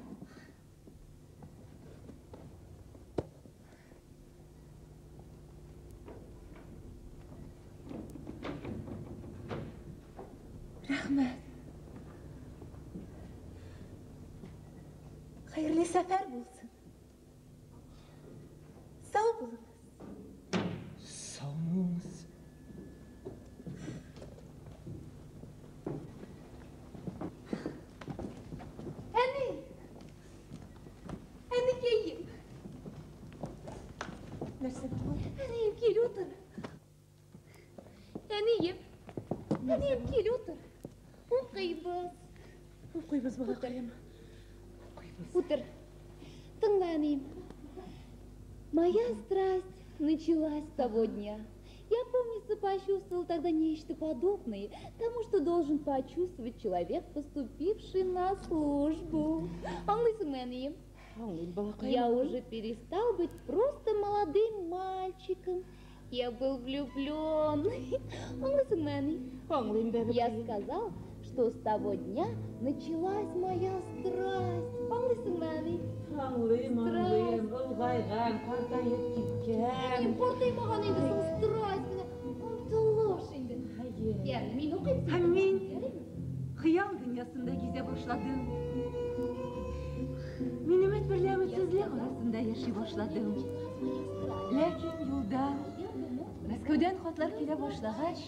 Рахмет. Hayırlı sefer bulsun. Sağ olunuz. Sağ olunuz. Anne geleyim. Нәрсе бар? Annem gel otur. Annem gel otur. Okuyuz. Оқойбыз балақайым. Утро. Тыңланим. Моя страсть началась с того дня. Я, помнится, почувствовал тогда нечто подобное тому, что должен почувствовать человек, поступивший на службу. Аңлайсың, Аңлайм, балақайым. я уже перестал быть просто молодым мальчиком. Я был влюблен. Аңлайсың, Аңлайм, бәбі. я сказал, что с того дня началась моя страсть. Аңлайсың, Аңлайм, ұлғайған, қартайып кеткен. Мен қортаймаған енді сол страсть міне ұмтылыш енді. Яғни мен оқимын. Һәм мин хыял дөньясында гизә башладым. Мин өмет берлән өметсезлек арасында яши башладым. Ләкин юлда Мәскәүдән хатлар килә башлагач,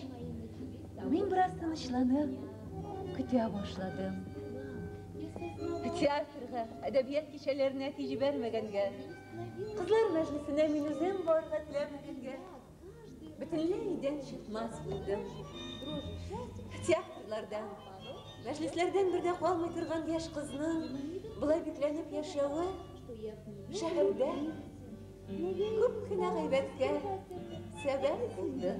мин бераз тынычланып көтә башладым. Театрга, әдәбият кичәләренә тиҗ бәрмәгәнгә, кызлар мәҗлесенә мин үзем барырга теләмәгәнгә, бөтенләй өйдән чыкмас булдым. Театрлардан, мәҗлесләрдән бердә калмый торган яшь кызның болай бикләнеп яшәве шәһәрдә күп кенә гайбәткә сәбәп булды.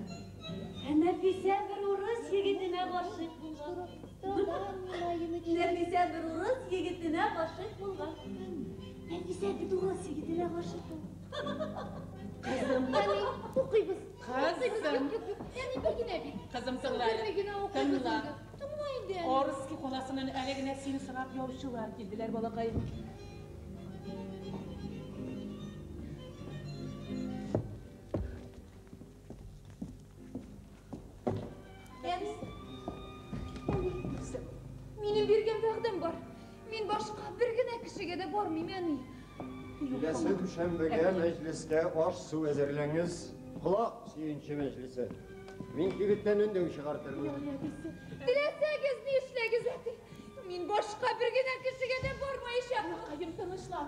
Нәфисә бер урыс егетенә гашыйк булган. Нәфисә бер урыс егетенә гашыйк булган. Нәфисә бер урыс егетенә гашыйк булган. Кызым, Укыйбыз. Кызым. Яни бер генә бит. Кызым, тыңлайық. Бер генә укыйбыз. Тыңла. Тыңла инде. Орыски қоласының әлегіне сені сұрап яушылар келділер, балақайым. Минем биргән вәгъдәм бар. Мин башка бер генә кешегә дә бармыйм, әни. Киләсе дүшәмбегә мәҗлескә аш-су әзерләңез. Колак сөенче мәҗлесе. Мин кибеттән өндәү чыгартырмын. Теләсәгез ни эшләгез, әти. Мин башка бер генә кешегә дә бармаячак. Балақайым, тынышла.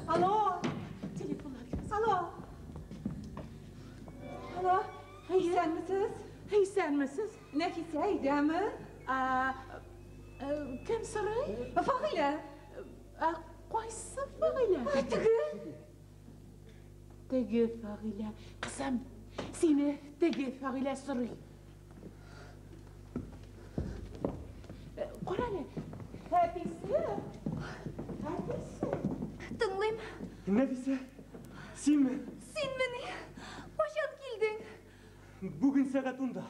Алло! Телефонlar gelsin. Алло! Исәнмесез? Нәфисә әйдәме? Кем сарай? Фагыйлә. Qayсы Фагыйлә? Теге Фагыйлә. Кызым, сені теге Фагыйлә сорый. Қара әле. Әписе. Тыңлыйм. Нәфисә, сенме? Син менә кайчан килдең? Бүгін сағат 10-да.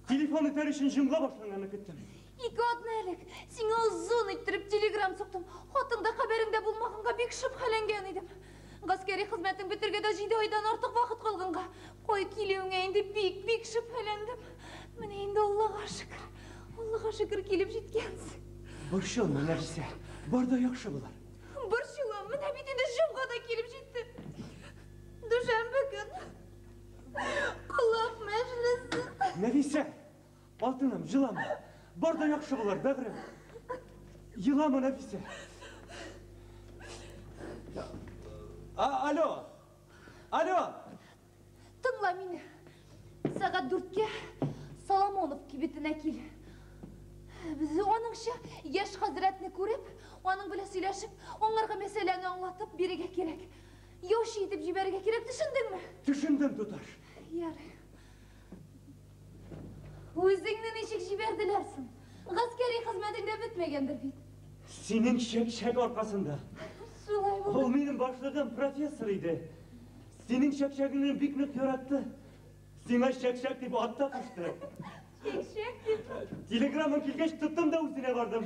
Телефон итәр өчен җымга башланганны көттем. Ике атна элек сиңа озын иттереп телеграм соктым. Хатыңда хәбәреңдә булмаганга бик шөбһәләнгән идем. Гаскәри хезмәтен бетергәндә 7 айдан артык вакыт калганга, кай килүеңә инде бик шөбһәләндем. Менә инде Аллага шөкер килеп җиткәнсең. Борчылма, Нәфисә. Бар да яхшы булар. Борчылам, менә бит инде җомга да килеп җитте. Дүшәмбе көн. Колак мәҗлесе. Нәфисә, алтыным, жылама. Бар да яхшы булар, бәгърем. Елама, Нәфисә. Alo. Alo. Тыңла мине. Сағат 4-ке Соломонов кибетіне кел. Біз оныңша еш хазіретіні көріп, оның біле сөйлешіп, онларға мәселені аңлатып береге керек. Yoshi етіп жіберге керек, түсіндің ме? Düşündüm tutar. Яры. Өзіңні нешік жіберділерсің? Ғаскери қызметіңде бітмегендір бейт. Senin şek arkasında. Şulay O болды. benim başladığım profesörüydü. Senin şekşekini piknik yarattı. Sana şekşek deyip atta kıştı. Шек-шек деп. Telegramın kilgeç tuttum da üzerine vardım.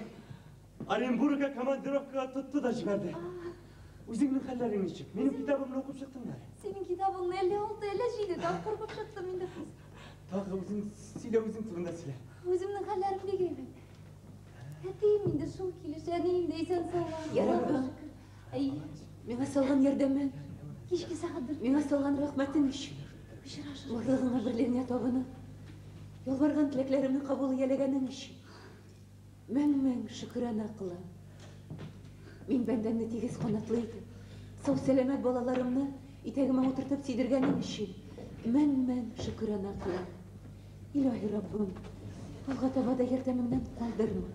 Оренбург'a komandirovkaga tuttu da жіберді. Өзіңнің халlerin нешік? Benim kitabımını okup çıktın da. Senin kitabın 56, 57, daha korkup çıktım мен de kız. Tағы өзің сөйле, өзің турында сөйле. Өзімнің халlerim de gelmedi. Әтейім мен де шул келіш, әнейім де esen салған. Ярабым. Әй, Миңа салған ярдәмен, кешке сағадыр. миңа салған рәхмәтен өчен, барлыгыңа берлегеңә табынып, ялварган теләкләремне кабул ияләгәнең өчен. Мең шөкранә кылам. Мин бәндәмне тигез канатлы итеп, сау сәламәт балаларымны итәгемә утыртып сидергәнең өчен. Мең шөкранә кылам. Илаһи Раббым, алга таба да ярдәмеңнән калдырма.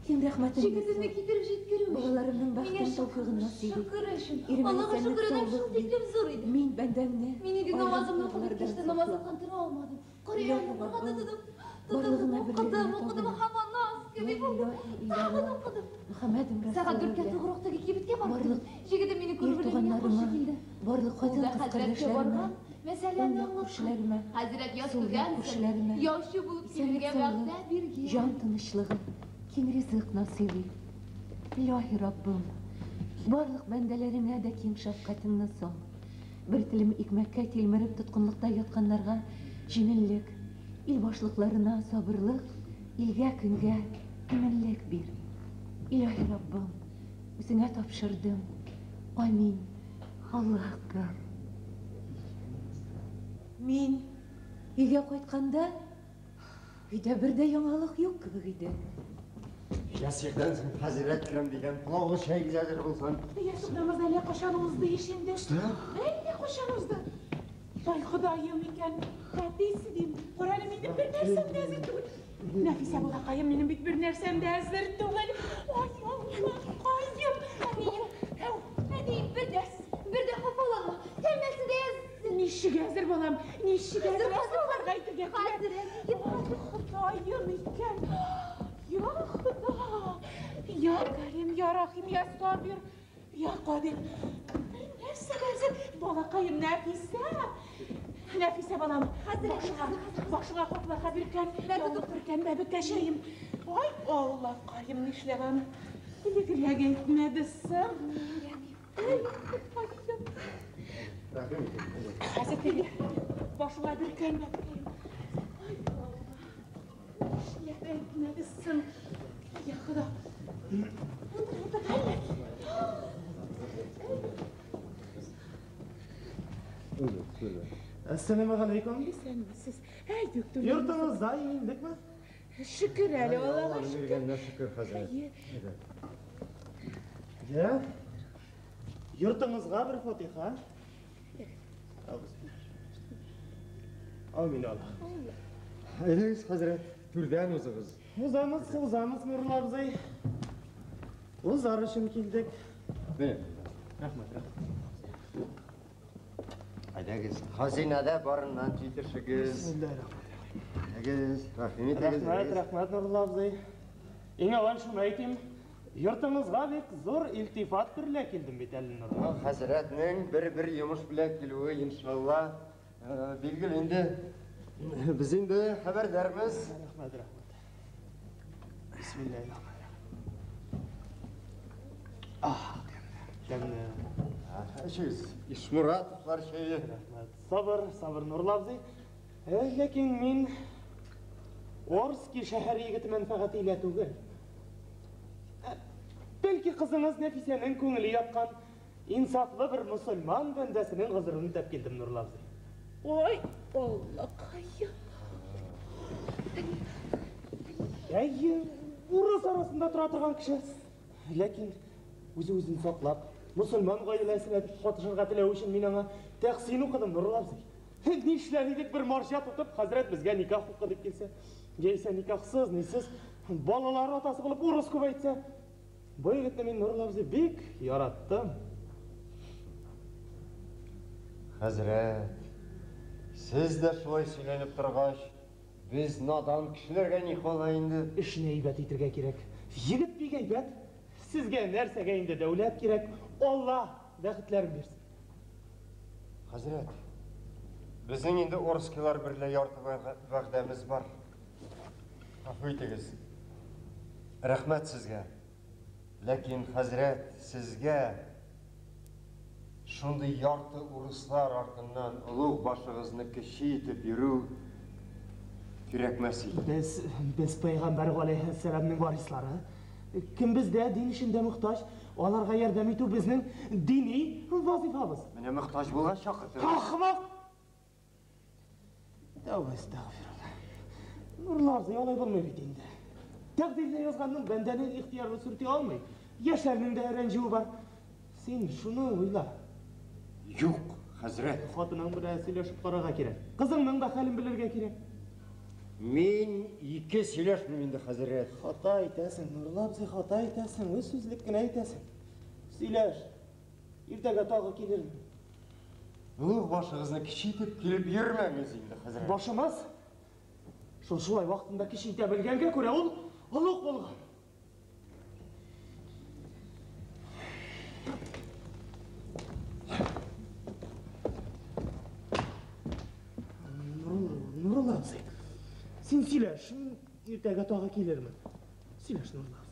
Кем рәхмәтен Жігітімді кетіріп жеткеру үшін. балаларымның бәхтен тауфигын насип ит. Шүкір үшін. Ирема Аллаға сәнлек шүкір edem, саулык шул бир. теклем зор еді. Мин бәндәмне Мен үйде намазымды оқып айлы кешті, саклап. намазымнан тұра алмадым. Құрияны құрғанды тұдым. Барлығына Оқыдым, бірлігіне оқыдым, табынып. хаман наз кеме болды. Тағын оқыдым. Мұхаммедім Сағат 4-ке Расулуллах. тұғырықтығы кебітке бардым. Барлық Жігітім мені Ел көріп біліміне туғандарыма, қошы келді. барлық қатын Ол да қыз Хазіретке қардашларыма, барған, мәселені Өлмек аңлатқан. күршілеріме, Хазірет яз Сулдық күргенсің, күршілеріме, яушы болып исәнлік келуге саулық, вәғдә берген. жан тынычлығы, кең ризық насип ит. Илаһи Раббым, барлық бәндәләреңә дә киң шәфкатеңне сал. Бер телем икмәккә тилмереп тоткынлыкта ятканнарга җиңеллек, ил башлыкларына сабырлык, илгә көнгә иминлек бир. Илаһи Раббым, үзеңә тапшырдым. Амин. Аллаһ акбар. Мин өйгә кайтканда өйдә бер дә яңалык юк кебек иде. Gerçekten Hazret Kiram degen kulağı şey güzeldir bulsan. Yaşıklarımız ne koşanımızdı işinde. Ne koşanımızdı? Ay Xudayım iken, katisi diyeyim. Kur'an'ım inip bir nersem de ezir tuğul. Nefise bu kakayım benim bir nersem de ezir tuğul. Ay Allah kayım. Ne diyeyim bir de hopalanma. Temesi de yazsın. Nişi gezir balam, nişi gezir. Hazır, Hazır. Xudayım iken. Ya Xuda, ya Kerim, ya Rahim, ya Sabir, ya Kadir. Nefse gezir, balakayım Nefise. Nefise balam, başına koklarga birken, yolukturken bebekleşeyim. Ay Allah kayım nişleğim. Bilgiye gitmedisem. Ay kayım. Hazreti, başına birken bebekleşeyim. Ay Allah. Nişleğe gitmedisem. Ya Xuda. Otur, hayır. Assalamu alaikum. Siz, hey doktor. Yurtunuzda iyiydik mi? Şükür hele Allah'a Allah'ın şükür. vergenine şükür Hazret. Ya. Yurtunuzga bir fatiha. Amin Allah. Eyleyiz Hazret, türden uzağız. Uzamız Nurullah Bey. Uzar için kildik. Benim. Rahmet. Haydagiz, hazinede barından tüytürşügüz. Bismillahirrahmanirrahim. Haydagiz, rahimi tegiziriz. Rahmet Nurullah Bey. Eң avval şunu aytayım. Yurtumuzga bek zor iltifat birle keldim bit elin Nurullah. Hazretning bir yumuş bilen kelüvi inşallah. Bilgil indi. Bizim de haberdarımız. Rahmet. Bismillahirrahmanirrahim. Ah, kendine. Şuyuz, İşmuratovlar şeyi. Rahmet. Sabır Nurullah Bey. Lekin min Orski şehir yigiti menfaatiyle tugul. Belki kızınız Nefise'nin köngülü yapkan insaflı bir Müslüman bendesinin kızırını tep geldim Nurullah Bey. Oy Allah kayım. Urus arasında tura turgan kişi. Lekin özü-özünü soqlap, Musulman gailesine katışırga tileu için min ana tahsin okudum Nurul abzey. Nişleriydik bir marşa tutup Hazret bizge nikah okuduk gelse. Geyse nikahsız, nisiz, balalar atası kılıp urus kobaytsa. Bu yigitni men Nurul abzey bek yarattım. Hazret, siz de şulay söylenip turgaç, biz nadan kişilerge nikah endi. İşine iybet itirge kerek. Yigit bek iybet. Sizge nersege endi devlet kerek. Allah vakitlerin bersin. Hazret, bizim endi orskilar birle yartı vaqtimiz var. Affu etiniz. Rahmet sizge. Lakin Hazret, sizge şunday yartı uruslar артынан ulug' başıгызны kişi etip yürü kerakmas edi. Biz Peygamber aleyhisselamның varislari. Kim bizde din işinde muhtaç, onlarga yardım etu bizning dini vazifamiz. Mene muhtaç bolan şakıtır. Ahmak! Tövbe estağfirullah. Nurlar ziyalay bulmayı dinde. Takdirde yazganın bendenin ihtiyarını sürtüye almayı. Yaşlarının da erenciği var. Sen şunu uyla. Yok, Hazret. Hatının bir esileşip karaga kerek. Kızının da halin bilirge kerek. Men iki söyleşmem endi Hazret. Hata aytasan, Nurul abzi hata aytasan, öz sözlükini aytasan. Söyleş. Ertaga tagı gelirim. Ulug' başıгызны kişi etip kelip yürmemiz endi Hazret. Başımaz. Şulay vaqtında kişi ite bilgenge ko'ra ol ulug' bo'lgan. Nurul abzi. Sen söyleş. Ertaga tagı gelirim. Söyleş Nurul abzi.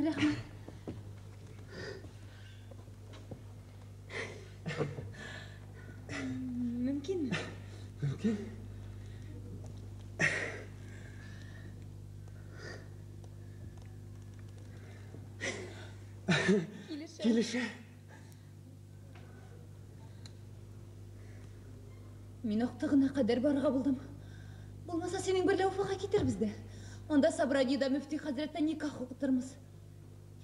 Rahmat. Mümkünmü? Mümkün. Kelişe. Мен оқтығына қадар барға болдым. Болмаса сенің бірлі уфаға кетер бізді. Онда Сабранида мүфти хазіретті никах оқытырмыз.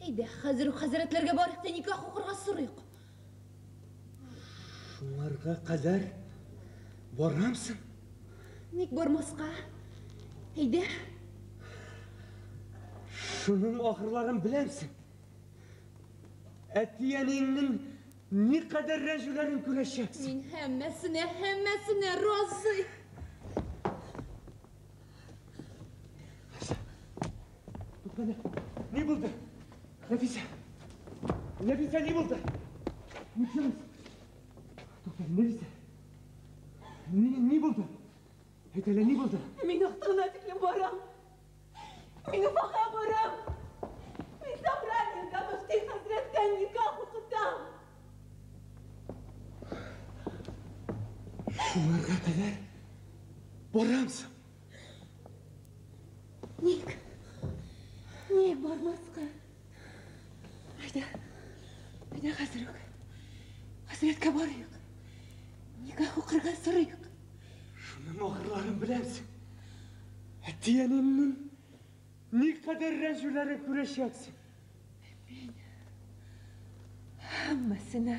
Eyde, hazır hazretlerge barıqta nikah okurga sırıyıq. Şunlarga kadar varamsın. Ник barmasqa? Eyde. Şunun ahırların bilemsin. Etiyeninin ne kadar rejülerin güreşeceksin. Min hemmesine razı. Dur bana. Ne buldu? Nefise. Nefise ne buldu? Mükemmel. Dur bana Nefise. Ne buldu? Hedele ne buldu? Min oqtığına tiklim baram. Min ufaqa baram. Min Sabraniyada müfti hazretten nikah okudum. Şunlarga kadar varamsın. Ник barmasqa? Hayda hazırıq. Hazretke barıyıq. Nikah okurga sırıyıq. Şunun ahırların bilemsin. Etiyeninin ne kadar rejülerin güreşeceksin. Hammasına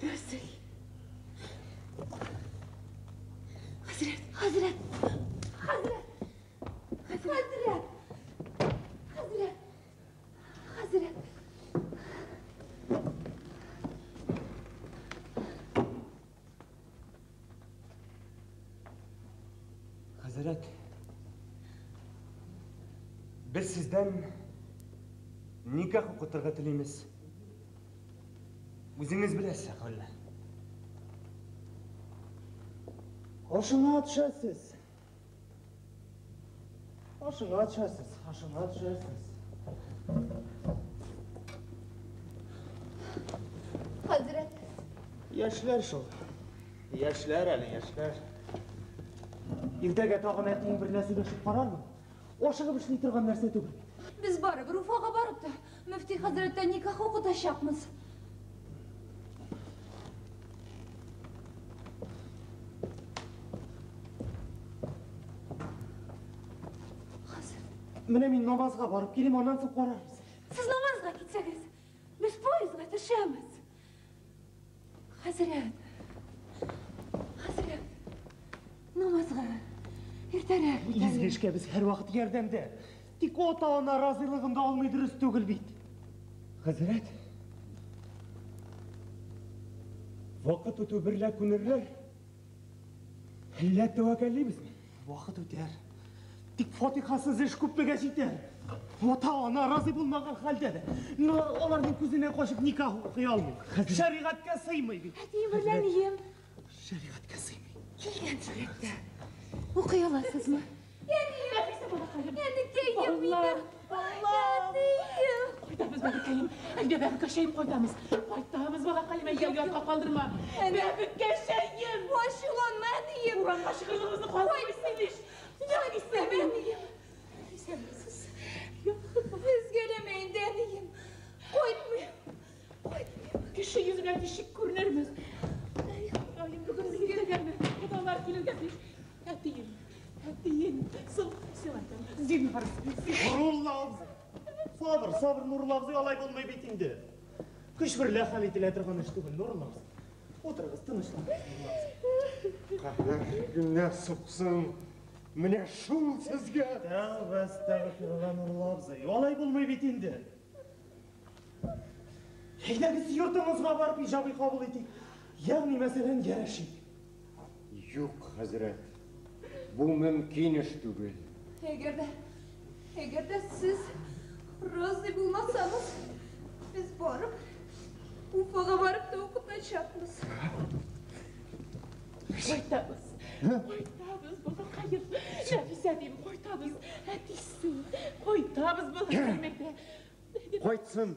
razı. Hazret. Hazret, biz sizden nikah okuturga tileymiz. O'zingiz bilasiz aqalli. Ошыңа düşəsiz. Ошыңа düşəsiz, ошыңа düşəsiz. Hazret. Yaşlar şol. Yaşlar әлі, yaşlar. Иртәгә тагын әтиң бер нәрсә сөйләшеп карармы? Ашыгып эшли торган нәрсә түгел. Biz baribir Ufaga barıp da Müftü Hazret'ten nikah okutacakmız. Менә мин намазга барып килим, аннан соң карарбыз. Siz namazga gitseniz, biz poyizga düşemiz. Hazret. Hazret. Namazga. Erterak Bu izgi işke biz her vakit yerdemde. Tik ota-ana razılığında almayı dürüst түгел bit. Hazret. Vakit ötü birle kunurlar. Hillet tevakkalliymiz mi? Vakit öter. Tik fatihasız iş küpmege jiter. Ota-ana razı bulmagan halde de. Onların közüne koşup nikah okuy almay. Şeriatga sığmay bit. Hadi birleneyim. Şeriatga sığmay. Kelgen surette. Okuy alasızmı? Yani deyim yine. Allah! Koydamız balakayım. Evde ben kaşayım koydamız. Koydamız balakayım. Engel yolda kaldırma. Ben kaşayım. Boş ulan ben diyeyim. Ulan kaşıklarınızı koymışsınız. Çok istemeyim. İstemezsiniz. Siz gelemeyin deneyim. Koymayayım. Koymayayım. Kişi yüzüne dişik görünürmüz. Ayım bugün siz de gelme. Odalar kilim gelmiş. Hatiyin. Hatiyin. Sıvaydım. Zil var. Nurullah abzı. Sabır, sabır Nurullah abzı alay bulmay bitindi. Kış bir lehal etilə тұрған iş түгел Nurullah abzı. Отырыңыз, тыныштан. Kahve günne sıksın. Mine şul sizge. Tövbe estağfirullah Nurullah abzı. Alay bulmay bitindi. Heyde biz yurtımızga barıp icabı kabul etik. Yani meselen gereşik. Yok Hazret. Bu mümkün iş değil. Eğer de siz razı bulmazsanız biz varıp Ufaga varıp da okutacakmız. Koydamız. Koydamız balakayım. Nefise diyeyim koydamız. Hatisin. Koydamız balakayım. Koytsun.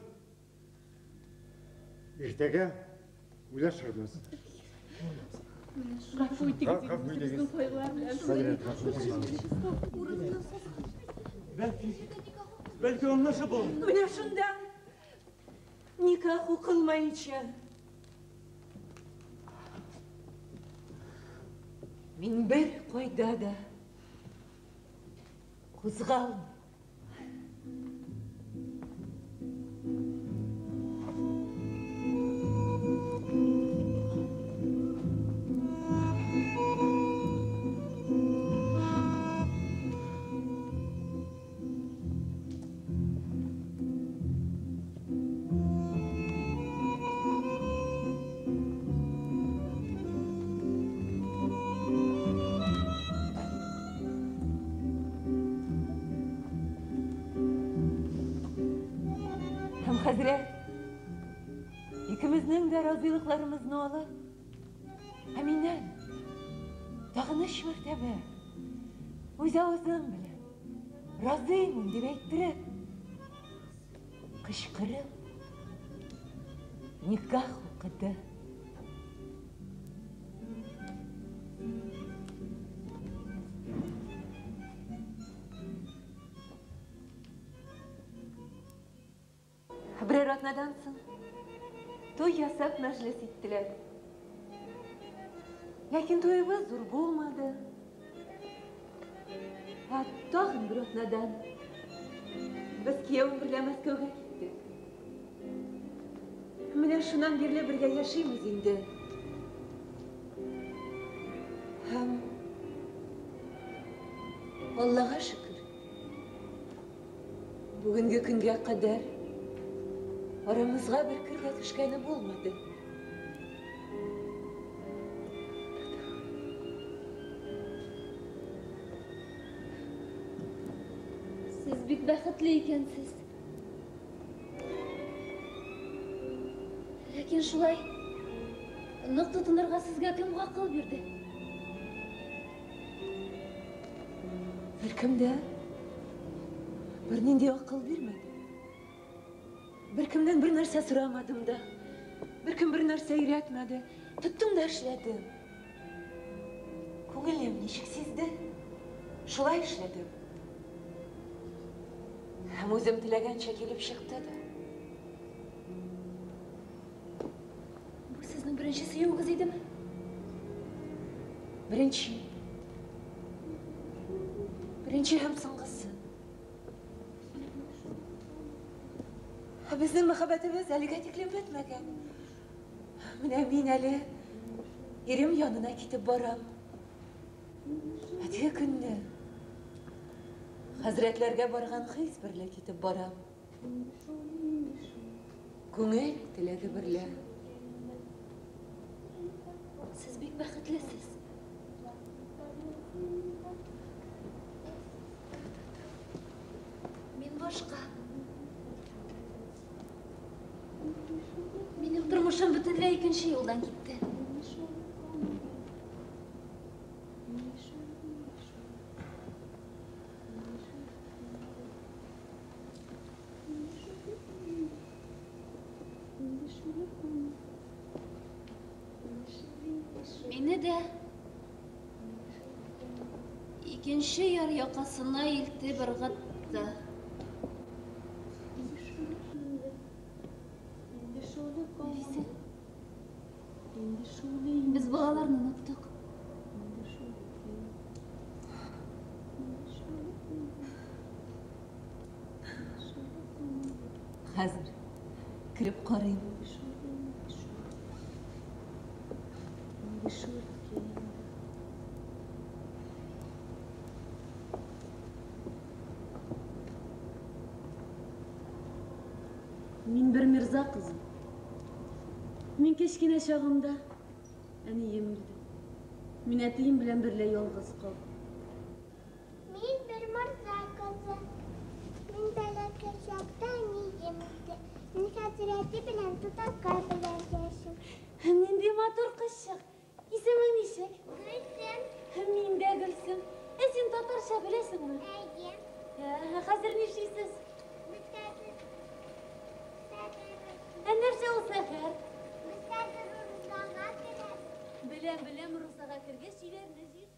İrtege ulaşırmız. Gafı Gafı Hazret Belki anlaşıp olur. Mine şundan nikah okılmayınca min bir koyda da kuzgalım. Hazret, ikimizning de razılıklarımız ne olur? Eminen, dağınış mertebe, o'z-o'zim bilan razıyım deb ayttirib, qishqirib, nikah o'qidi. Bir ratnadan so'ng to'y yasab majlis etdilar. Lekin to'yimiz zo'r bo'lmadi. Va tag'in bir ratnadan biz kuyovim birga Moskvaga ketdik. Mana shundan beri birga yashaymiz endi. Ham Allohga shukr. Bugungi kunga qadar aramızga bir kirga tushgani bo'lmadi. Siz bek baxtli ekansiz. Lekin shulay nuqta tunirga sizga kim aql berdi? Berkim de birninde akıl vermedi. Berkimden bir narsa soramadım da. Berkim bir narsa öğretmedi. Tuttum da işledim. Ko'nglim neshiksizdi. Shulay ishladim. Ham o'zim tilagancha kelib chiqdi da. Bu sizning birinchi suyovingiz edimi? Birinchi ham so'nggisi. Bizning muhabbatimiz haliga taklif etmagan. Mana men hali erim yonina ketib boram. Hadi kunni hazratlarga borgan his birla ketib boram. Ko'ngil tilagi birla. Siz bek baxtlisiz. Men boshqa. Mening turmushim butunlay ikkinchi yo'ldan ketdi. Meni de ikkinchi yer yoqasini iltib irg'itdi. Biz bolalarni unutdik. Hozir kirib qarayim. Men bir mirza qizim. Men kichkina chog'imda aniyim edi. Men atayim bilan birga yolg'iz qoldim. Men bir mirza qizim. Men dalada chog'da aniyim edi. Men hazrati bilan tutaqay bilan yashim. Mende motor qishiq. Isming nechik? Gulsum. Menda Gulsum. Sen totarsha bilasizmi? Ayim. Hozir nechisiz? Nercha u safar? Bilam ruxsaga kirgach uylarni jil.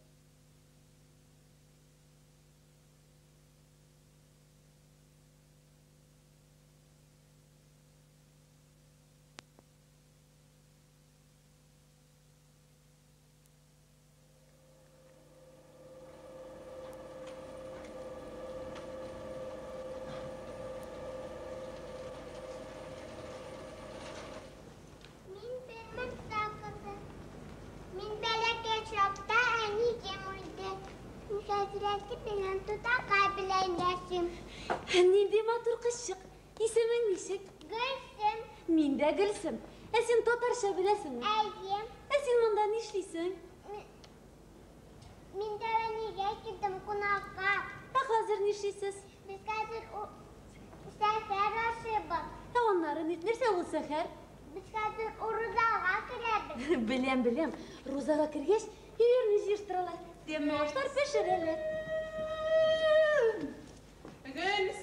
Hazreti bilan tutaqay bilan yashim. Nende motor qishiq. Isming nechik? Gulsum. Menda Gulsum. Sen totarsha bilasizmi? Ayim. Sen bunda ne ishlaysan? Men davaniga ketdim qo'noqqa. Hozir ne ishlaysiz? Biz hozir safar oshibmiz. Onları nersa u safar? Biz hozir ro'zaga kiramiz. Bilam. Ro'zaga kirgach, uylarni yig'ishtiradilar. Demni oshlar pishiradilar. Gülsüm.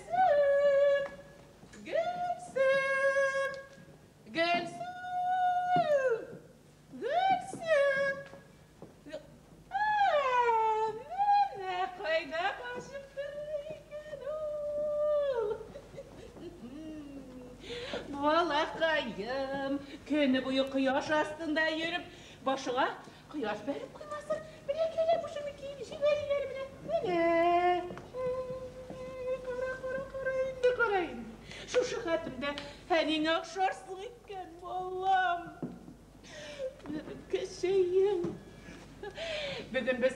Ne koyda kaşıktır ol. Balakayım, günü boyu kıyaş astında yürüp başına kıyaş verip kıymasın. Bilekele bu şimdi giymişi verilir bile. Bile. Kara indi. Şu şıkatımda henin akşarsın iken vallahi. Köşeyim. Bugün biz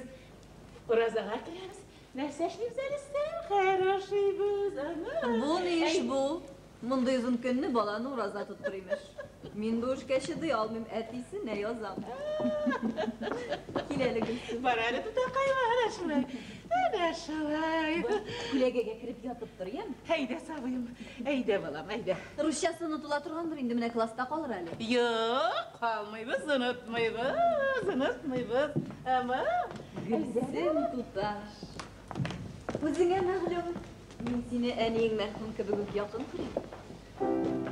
Urazağa kiremiz. Nerse işleyimiz sen karışıyız ana. Bu ne iş bu? Munda yüzün künni balanı uraza tutturuymuş. Min bu işe şıdı almayayım etiysi ne yazam. Hileli Gülsüm. Barayla tutakay var şulay. Ana şulay. Kulegege kirip yatıp durayım. Heyde sabıyım. Heyde balam heyde. Rusçası unutula turgandır indi mine klasta kalır hali. Yok kalmayız unutmayız. Ama Gülsüm tutar. Өзіңе мәғлім, мен сені әнең мәрхум кебек якын күрем.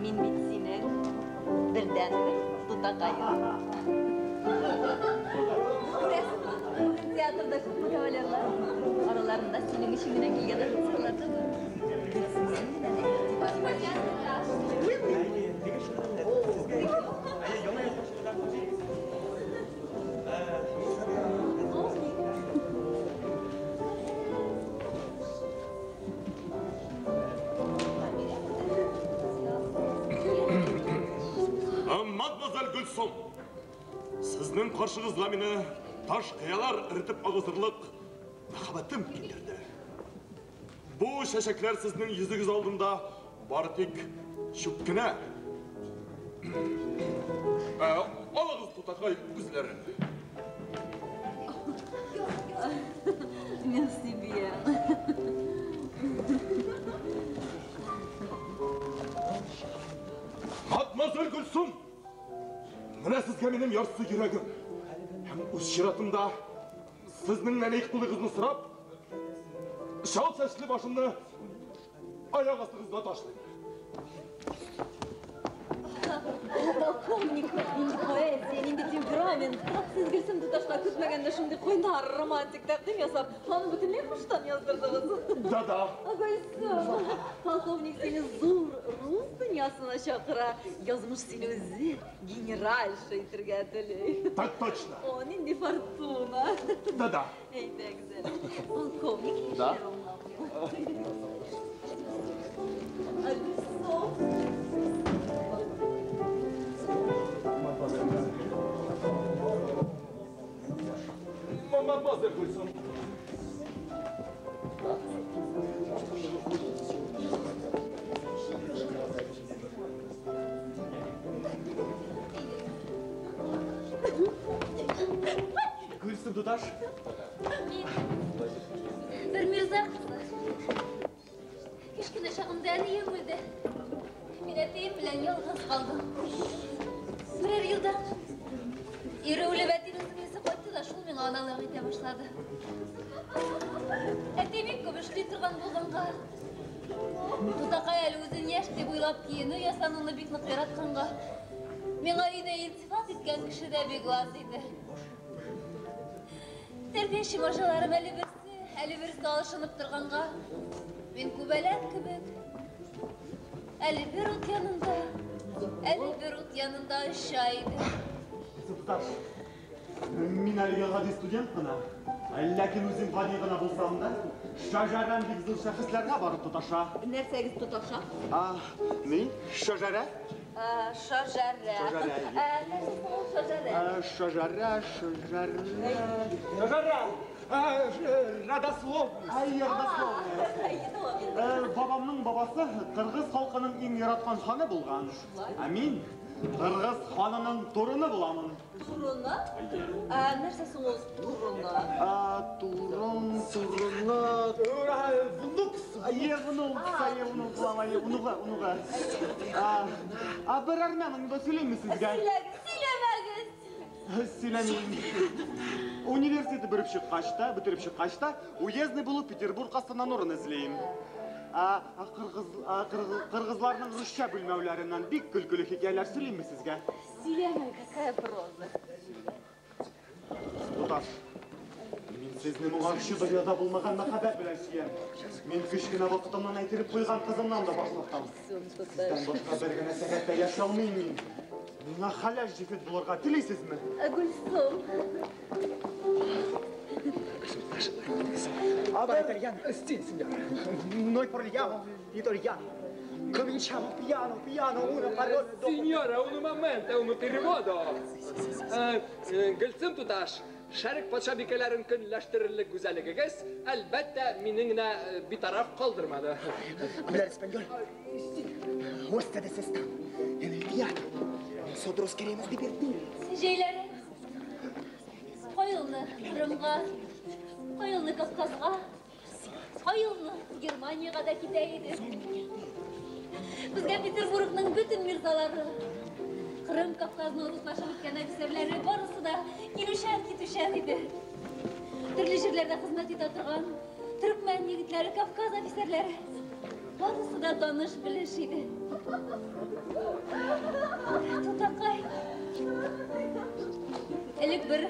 Мен бит сенің бірден бір тұтақайым. Көресің, бүгін театрда көпті кавалерлар. Араларында сенің ішіңнен келген артистлар да бар. Мадмуазель Гүлсім, сіздің қаршыңызға мені таш қиялар іртіп ағызырлық махаббатым келдірді. Бұл шәшеклер сіздің yüzігіз алдында бары тек шүпкіне. Алыңыз тұтақай күзлерін. Merci bien. Мадмуазель Гүлсім, міне сізге менің ярсы жүрегім. Hem өз ширатымда сіздің мәлейқтілігізді сұрап, шал сәшілі башымды аяқ астыңызға ташлайым. Полковник, инде поэзия, инде темперамент. Сіз Гүлсім тұташқа күтмегенде шынды қойнар романтик тәқдим ясап, оны бүтінлей құштан яздырдыңыз. Да. Гүлсім, полковник сені зор рус дүниясына шақыра, yazmış seni өзі генеральша етірге тілей. Так точно. Он инде фортуна. Да. Эй, так güzel. Полковник, Да. Мадмуазель Гүлсім. Gülsüm Dudaş. Bir mirza kızı. Kişkine şağımda anıyım öldü. Ben eteyim bilen yalnız kaldım. Birer yıldan iri ulebetinin esi koydu da şul meni analığı ete başladı. Eteyim kömüşlü turgan bulganға. Tutaqay әлі өзін яште бойлап киіні ясануны бик нық яратқанға. Меңа үйіне илтифат еткен кіші де бек лаз еді. Тәрбиеші машаларым әлі бірісі алышынып тұрғанға. Мен көбәләк кебек. Әлі бір от янында ұшайды. Сыпташ, мен әліге ғади студент қына. Ләкин өзім ғади ғына болсам да, шажаран бекзіл шәхіслерге барып тұташа. Нәрсәгіз тұташа? Не? Шажара? Шажара. Нәрсәсің ол шажара? Шажара. Родословность. Родословность. Babamның бабасы Қырғыз халқының ең яратқан ханы болған. Мен Қырғыз ханының турыны боламын. Турыны? Нәрсәсің ол турыны? Внук. Бір армяның да сөйлеймін сізге. Сөйлемәгіз. Сөйлемеймін. Университеті бітіріп шыққашта, уездный болып Петербург Астанадан орын іздеймін. Қырғызларның русша білмеулерінен бик күлкілі хикаялар сөйлеймін сізге. Сөйлемәй, какая проза. Тұташ, мен сіздің оған шыдырияда болмаған махаббат білән сүйем. Мен кішкене вақытымнан әйтіріп қойған қызымнан да башлықтам. Сізден басқа бір генә сәғатта яшай алмаймын. Миңа халал жефет булырга теләйсезме? Гүлсім. Italiano, sì, signora. Noi parliamo italiano. Cominciamo piano, una parola dopo. Signora, un momento, un переводу. Gülsüm Tudaş, Şerik Paşa bikelerin künleştirillik güzelliğiniz elbette miningine bir taraf kaldırmadı. Hablar español. Ustedes están en el teatro. Nosotros queremos divertirnos. Şeyleri, koyulunu Kırım'a, koyulunu Kafkas'a, koyulunu Germaniyaga da gideydi. Bizge Peterburg'ның bütün mirzaları, Kırım Kafkas'ın Ruslaşıp gitken ofisерleri barısı da kilüşen kitüşen idi. Türlü yerlerde hizmet ete turgan Türkmen yigitleri, Kafkaz ofisерleri. Barысы da tanış biliş idi. Tutakay. Elek bir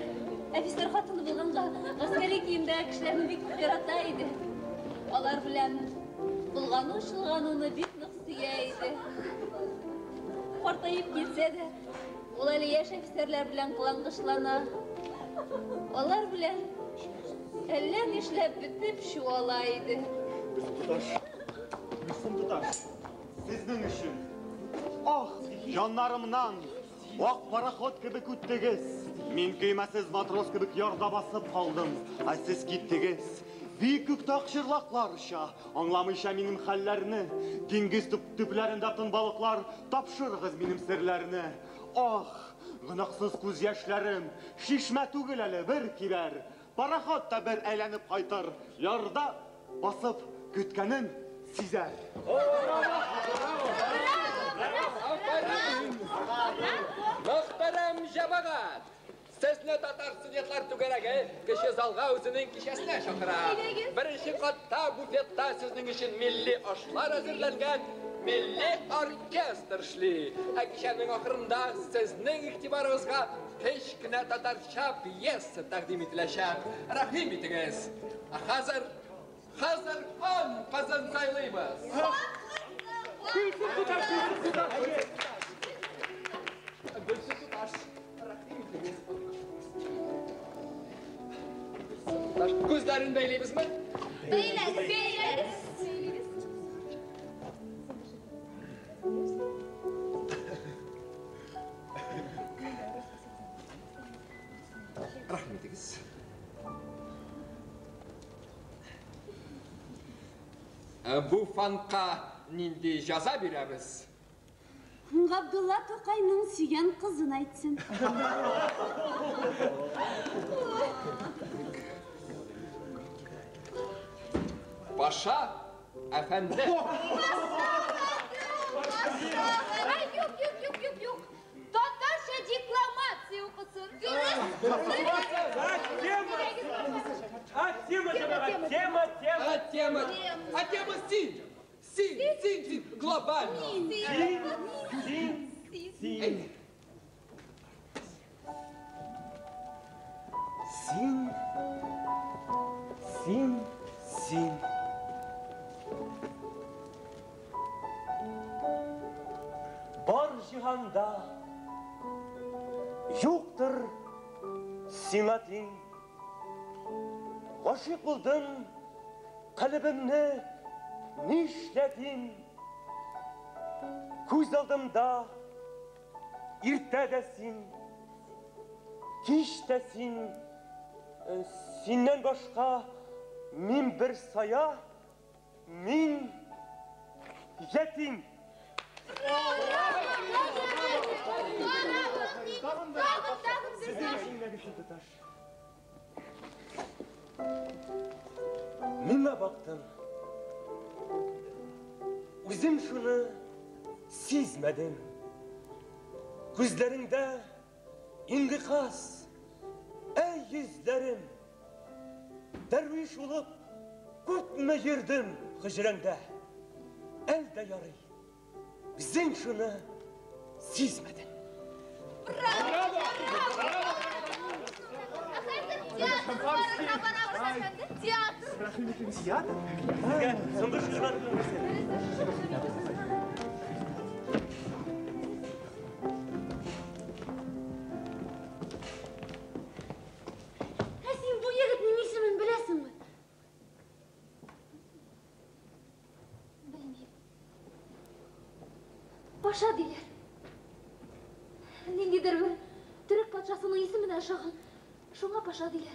ofisер xatını bulğanға askeri kiyimdəki kişilərini bik yarata idi. Onlar bilen bulğanı-şılğanını bik nıqsiyə idi. Ortayıp gitse de, olayla yaş ofisерler bilen kılangışlana. Onlar bilen ellen işlep bitip şu olaydı. Gülsüm Tutaş, sizin için. Ah, canlarımdan, vak paraxot gibi küttiniz. Min kıymesiz matros gibi yarda basıp kaldım. Ay siz gittiniz. Büyük takşırlaklar işe, anlamışa benim hallerini. Dengiz tüplerinde tın balıklar, tapşırığız benim sırlarını. Ah, gınıksız göz yaşlarım, şişme tügüleli bir kiber. Paraxot da bir eğlenip kaytar, yarda basıp kütkenin sizer. Muhterem cemaat, sizni Tatar Sudetlar tügerege kişi zalga özünün kişesine şakıra. Birinci katta bufetta sizin için milli aşlar hazırlangan milli orkestr işli. Akişenin ahırında sizin itibarınızga teşkine Tatarcha piyesi takdim edilecek. Rahim etiniz. Hazır on kazan sayılıyız. Gülsün Tutaş. Gözlerini beyleyiz mi? Beyleriz. Rahmetiniz. Bu fanqa nindi jaza beremiz. Abdullah Tokay'ın süyen kızını aytsın. Paşa, efendi. Ay yok. Tatarça diplomatsi okusun. Тема син, глобально. Sin. Бар cihanda yoktur simatin. Aşık buldum kalbimni nişletin. Göz aldımda irtedesin, kiştesin. Senden başka min bir saya, min yetim. Mime baktım. Üzüm şunu sezmedim. Gözlerinde indikas. Ey yüzlerim. Derviş olup kutma girdim hicrende. Elde yarı. Bizim şunu sezmedim. Bravo! Tiyatr? Sonunda şuradan Sen bu yigitning ismini bilasizmi? Bilmeyim. Paşa diler. Nengidir bir Türk paçasının ismini aşağın. Şuna paşa diler.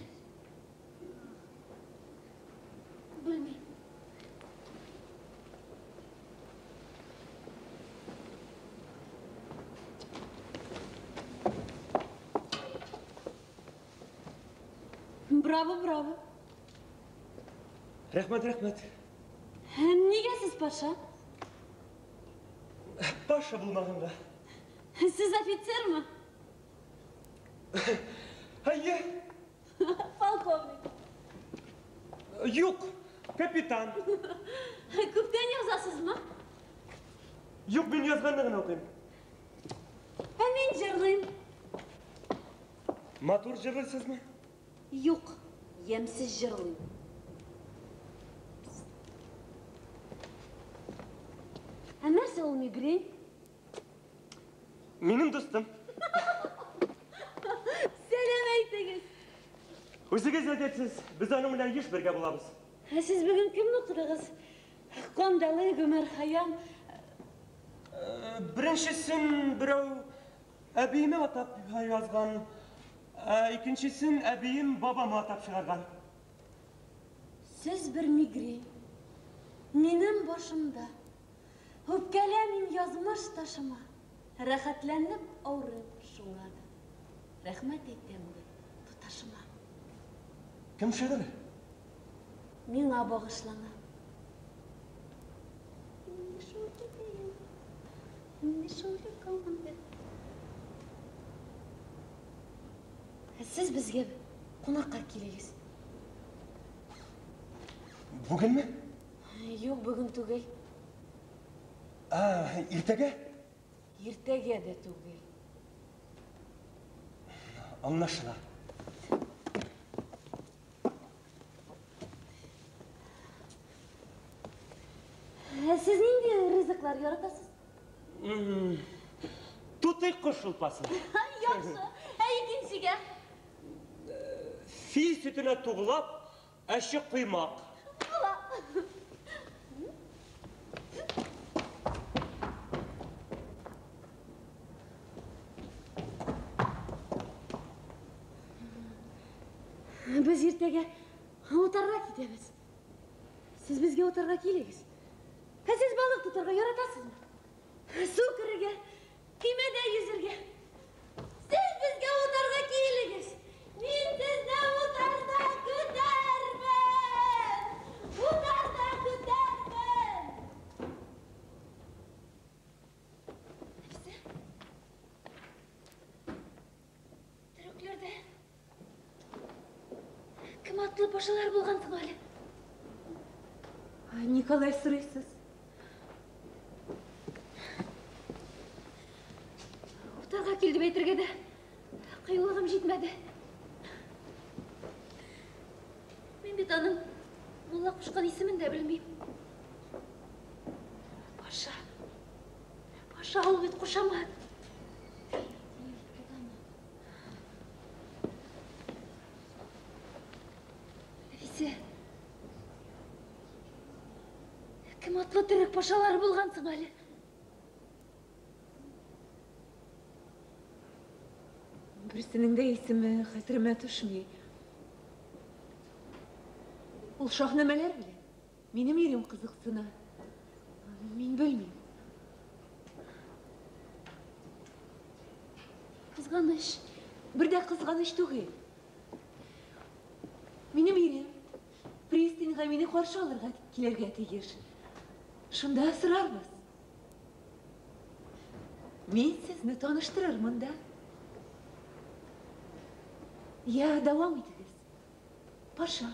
Bilmeyim. Bravo. Rahmet. Nega siz paşa? Paşa bulmağında. Siz ofitser mi? Hayır. Polkovnik. Yok. Капитан. Көптен язасыз мı? Yok, ben yazganlığını okuyayım. Мен жырлайм. Motor jırlısız mı? Yok, емсіз жырлайм. Нәрсе ол мигрень? Benim dostum. Сәлем әйтегіз. Өзіңіз әдетсіз, біз оның білән еш бірге боламыз. Сіз бүгін кімні оқыдыңыз? Қондалы, Гүмір Хайам. Біріншісін біреу әбейіме атап жазған, екіншісін әбейім бабама атап шығарған. Сіз бір мигрень. Менің башымда. Өпкәләмин язмыш ташыма. Рәхәтләніп ауырып шуңады. Рәхмәт әйтәм туташыма. Кім шағыры? Миңа бағышлана. Сіз бізге қонаққа келегіз. Бүгін ме? Жоқ, бүгін түгел. Ертеге? Ертеге де түгел. Anlaşılan. Siz neydi rızıklar yaratasız? Tutik kuş şulpası. Yaxşı. İkinciге? Fil sütüne tuğulap, əşi kuymak. Ola. Biz ертеге отарға кетеміз. Сіз бізге отарға келегіз. Сіз балық тұтарға яратасыз мы? Су кіріге, кемеде yüзірге. Сіз бізге отарға келегіз. Мен сізді отарда күтәрмін. Отарда күтәрмін. Нәпсі? Түріклерді кім атлы пашалар болғансың әлі? Николай сұрайсыз. Отарға келді бәйтірге де қиылығым жетмәді. Мен бет аның молла құшқан есімін де білмейм. Паша. Паша ал бет құшама. Нәфисе. Кім атлы түрік пашалары болғансың әлі? Бірісінің де есімі қатырыма түшмей. Ол шахнамәлер біле. Менің ерем қызықсына. Мен бөлмейм. Қызғаныш. Бірде қызғаныш түгел. Менің ерем пристаньға мені қаршы алырға келерге тегер. Шында сұрармыз. Мен сізні таныштырырмын да. Я давам етігіз. Паша,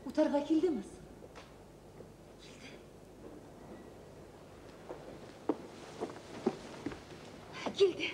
отарға келдіміз. Келді.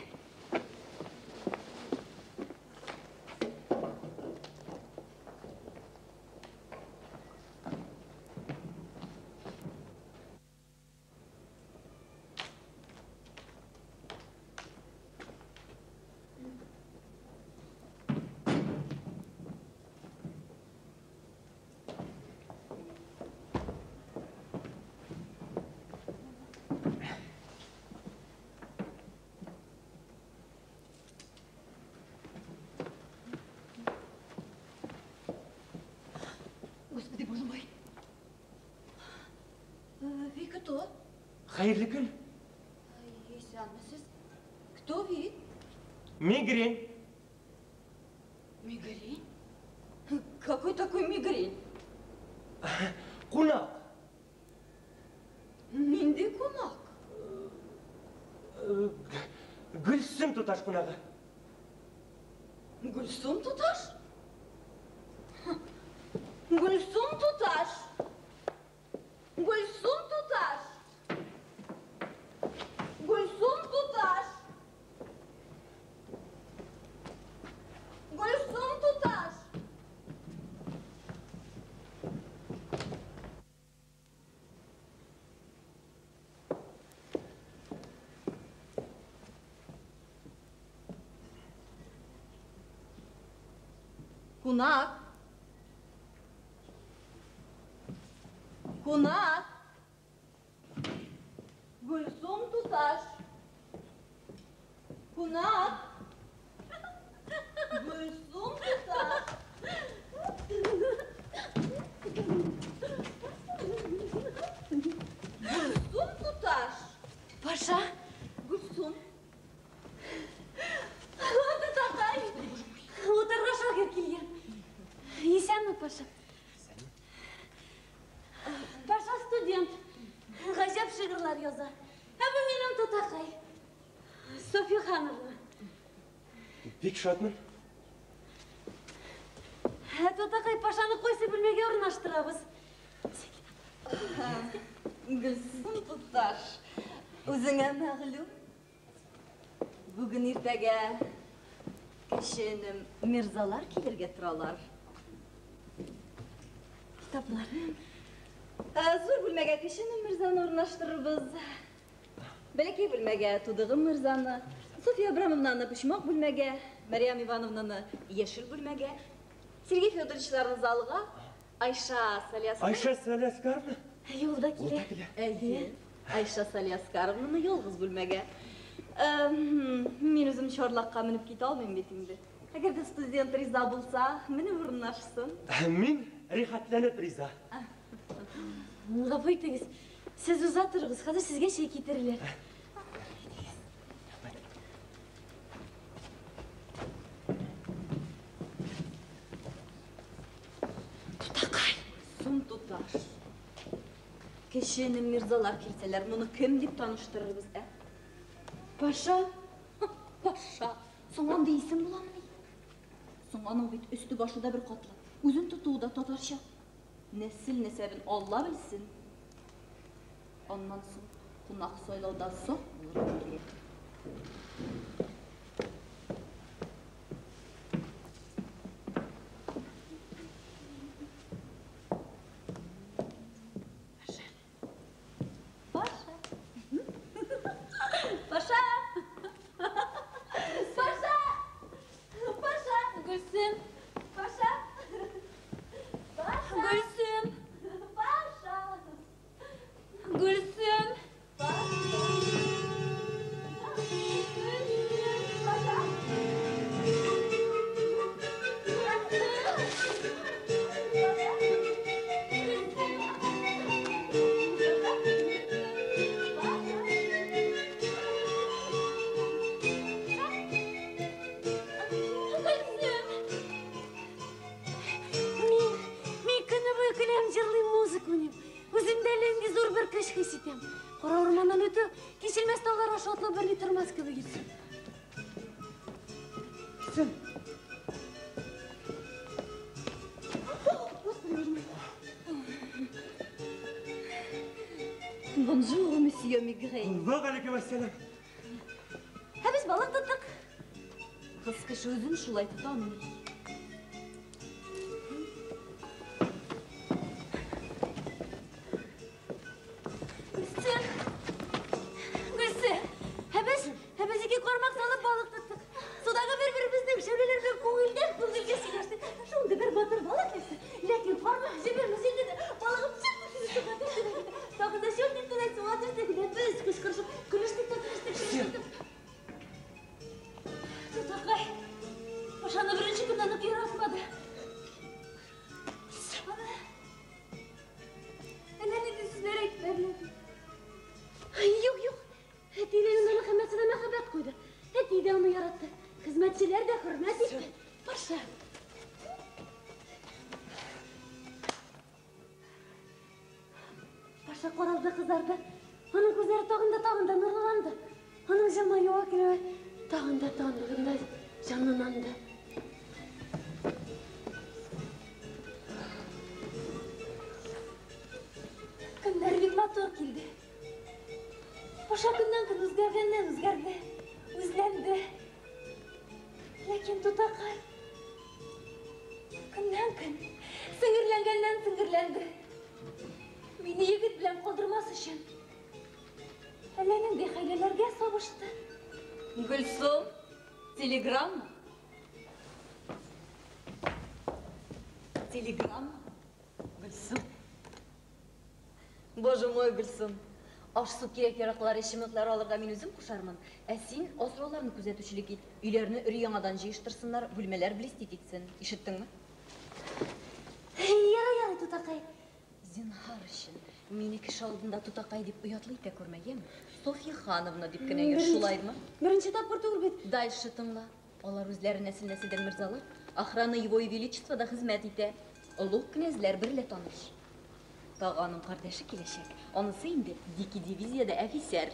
Господи, боже мой. Вы кто? Hayırlı gün. Есенмісіз? Кто вы? Мигрень. Мигрень? Какой такой мигрень? Kunak. Менде қонақ. Gülsüm tutaş kunağı. Гүлсім тұташ? Гүлсім тұташ? Кунак. Кунак. Гульсум туташ. Кунак. Гульсум туташ. Гульсум туташ. Паша. Гульсум. Тутакай. Отырғаша келген. Есенмі, Паша? Паша студент. Ғажап шығырлар яза. Әбі менің Тутакай. София Хановна. Бек шатмын. Тутакай, Пашаны қойсы білмеге орнаштырабыз. Гүлсім Туташ. Өзіңе мәғылу. Бүгін ертеге кешенім мирзалар келерге тұралар. Kitaplar. Zor bilmege kişinin Mirza'nı ornaştırırız. Belki bilmege Tudığım Mirza'nı, Sofya Abramovna'nı pişmak bilmege, Meryem Ivanovna'nı yeşil bilmege, Sergey Fyodorovich'ların zalığa, Ayşa Salyaskar. Ayşa Salyaskar mı? Yolda kile. Ayşa Salyaskarovna'nı yolğuz bilmege. Men özüm şorlaqqa minip kete almayım betimde. Eğer de student riza bulsa, meni vurnaşsın. Min rihatlanıp riza. Ғафу етіңіз, сіз ұзатырғыз, қазір сізге шей кетірілер. Тутакай. Сұм Туташ. Кешені мирзалар келселер, мұны кім деп таныштырырбыз, ә? Паша. Паша. Соңан дейсің бұламын. Соңаның бет үсті башыда бір қатлы. Өзін тұтуы да татарша. Nesil nesebin Allah bilsin. Ondan sonra kunak soylauda sok olur. Paşa. Paşa. Paşa. Paşa. Gülsüm. Paşa. Gülsüm. Paşa. Gülsüm. Хиситем. Қора орманнан өті, кешілмес талдар ашатлы бір литр маскалы кетсін. Sen. Bonjour, monsieur Migré. Wa aleykum assalam. Biz balık tuttuk. Kız kış özün şulay tutamıyor. Biz iki kormak salıp balık tuttuk. Sudağı birbirimizden şevlelerden koğulden kılgırca sigarsın. Şimdi bir batır balık etti. Lakin kormak şeberimiz elde de balığım çıkmış. Takıda şöyle gittiler suat üstüne biz kışkırışıp kırıştık da kırıştık. Tutakay. Paşanı birinci günden yaratmadı. Elini düzüzlere eklerler. Yok. Hediyenin ona hizmetine mehabet koydu. Hediye de onu yarattı. Hizmetçiler de hürmet etti. Paşa. Paşa koralda kızardı. Onun gözleri tağında nurlandı. Onun jılmayı o kere tağında canlanandı. Günler bir motor geldi. Paşa günden gün özgerdi. Üzlendi. Lakin Tutakay günden gün sinirlendi. Beni yigit bilen kaldırmaz için elinin haylelerge savuştu. Gülsüm, telegram mı? Телеграмма? Гүлсім. Боже мой, Гүлсім. Аш-су керек-яраклар, эшемеклер алырга мен өзім кушармын. Ә син осрауларны күзәтүчелек ит. Үйләрне өр-яңадан җыештырсыннар, бүлмәләр блестит итсен. Ишеттеңме? Ярый, тутакай. Зинһар өчен. Мине кеше алдында тутакай дип уятлый итә күрмәгәм. Софья Хановна дип кенә йөр, шулаймы? Беренче тапкыр түгел бит. Дальше тыңла. Алар үзләре нәсел-нәселдән мирзалар. Охрана его величествода хезмәт итә. Олуг князьләр берлә таныш. Тағаның кардәше киләчәк. Анысы инде Дики дивизияда офицер.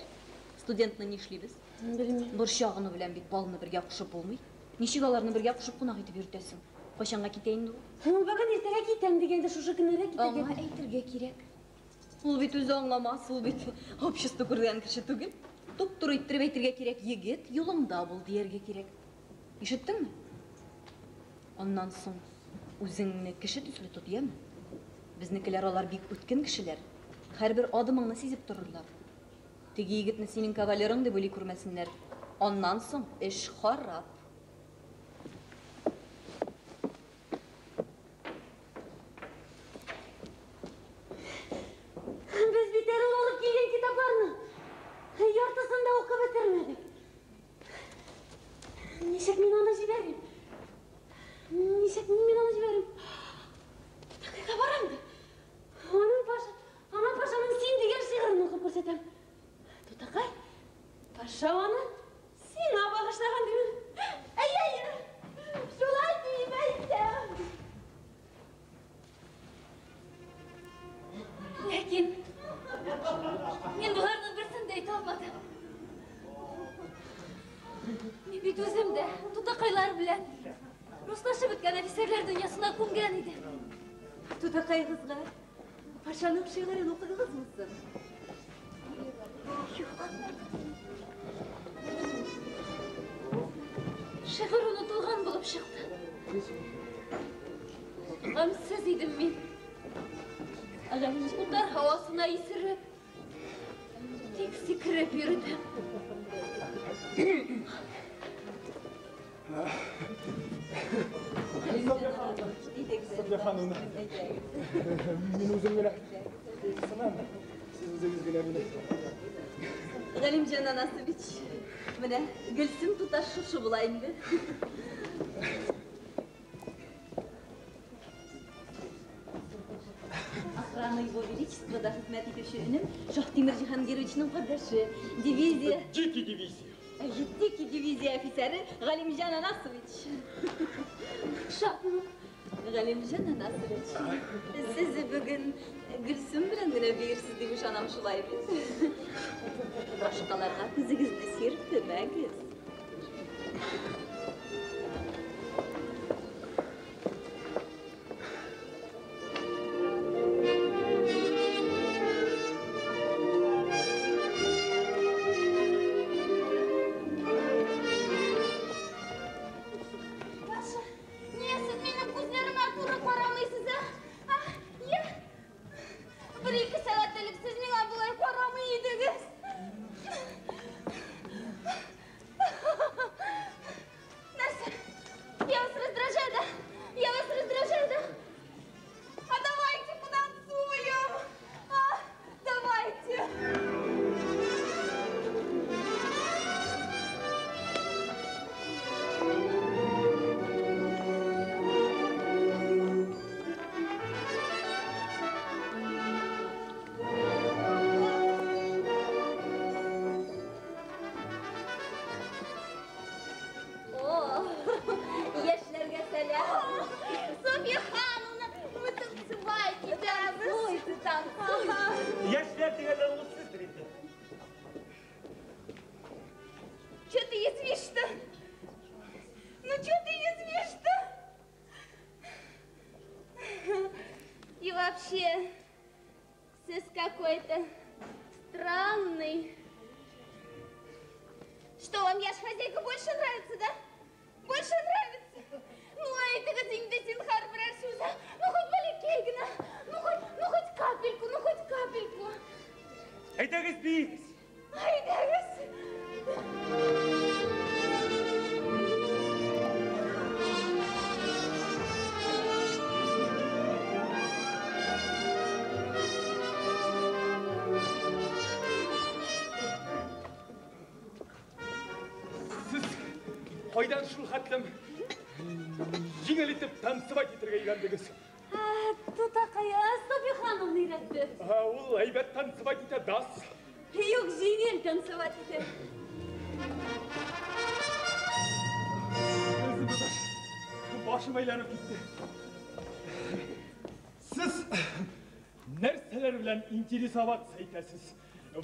Студентны нишлибез? Белмим. Борчагыны белән бит балны бергә кушып булмый. Ничек аларны бергә кушып кунак итеп йөртәсең? Качанга китә инде ул? Ул бүген иртәгә китәм дигәндә шушы көннәргә китә. Аңа әйтергә кирәк. Ул бит үзе аңламас, ул бит общество күргән кеше түгел. Туп-туры иттереп әйтергә кирәк, егет, юлыңда бул дияргә кирәк. Ишеттеңме? Аннан соң үзеңне кеше төсле тот, яме? Безнекеләр алар бик үткен кешеләр. Һәрбер адымыңны сизеп торырлар. Теге егетне синең кавалерың дип уйлый күрмәсеннәр. Аннан соң эш харап. Без бит әрі алып килгән китапларны яртысын да укып бетермәдек. Ничек мин аны җибәрим? Ничек мин аны җибәрим? Такайга барам да. Анын пашаның син дигән шигырын укып күрсәтәм. Тутакай, паша аны сиңа багышлаган димин. Шулай дип әйтәм. Ләкин мен буларның берсен дә әйтә алмадым. Мин бит үзем дә тутакайлар белән руслашып беткән офицерлар дөньясына күнгән идем. Тутакай кызга пашаның шигырын укыдыгызмы соң? Шигырь онытылган булып чыкты. Гамсыз идем мин. Утар havasına isirip tek sikrep yürüdüm. Sophia Hanım'la. Min uzun bile. Sana siz üzeriniz gelebilir. Galimcan Anasıviç, mene Gülsüm tutaş şuşu bulayım bir. Охрана его величества хезмәт итүче Шахтимир Җиһангировичның кардәше, дивизия. Дики дивизия. Дики дивизия офицеры Галимҗан Анасович. Шахтимир Галимҗан Анасович. Сез бүген Гөлсем белән генә бирсез дип ышанам шулай бит. Башкаларга күзегезне сиртмәгез. Какой-то странный. Что вам, я ж хозяйка, больше нравится, да? Больше нравится? Ну, а это где-нибудь Зинхар Брашуза. Ну, хоть маленький, ну, хоть капельку, ну, хоть капельку. Әйдәгез бейгіз. Әйдәгез. Қойдан шул хатлым. Жеңілетіп танцевать етірге егендігіз. Тутақай, Софья ханым үйретті. Ол әйбәт танцевать ете дас. Yok, жеңіл танцевать ете. Başım aylanıp gitti. Siz нәрселер bilen интересоваться етесіз?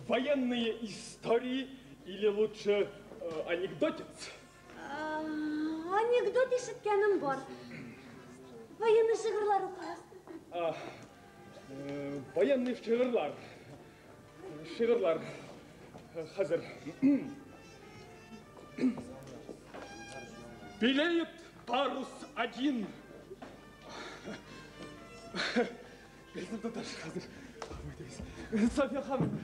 Военные истории или лучше анекдотец? Анекдот ишіткенім бар. Военный шығырлар оқығыз. Военный шығырлар. Шығырлар. Hazır. Белеет парус один. Bizim tutaş hazır. Софья ханым.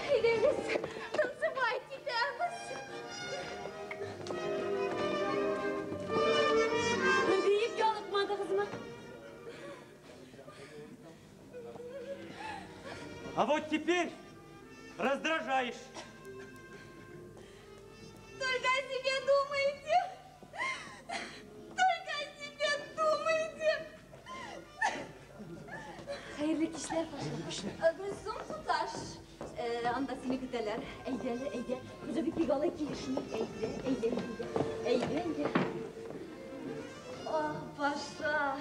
Hayırlıs, танцевать етеміз. Büyük yolukmadığız mı? А вот теперь раздражаешь. Только о себе думаете. Только о себе думаете. Hayırlı kişiler paşa. Gülsüm tutaş. Anda seni gideler. Eyde. Bize bir pigala kilişini. Eyde. Ah paşa.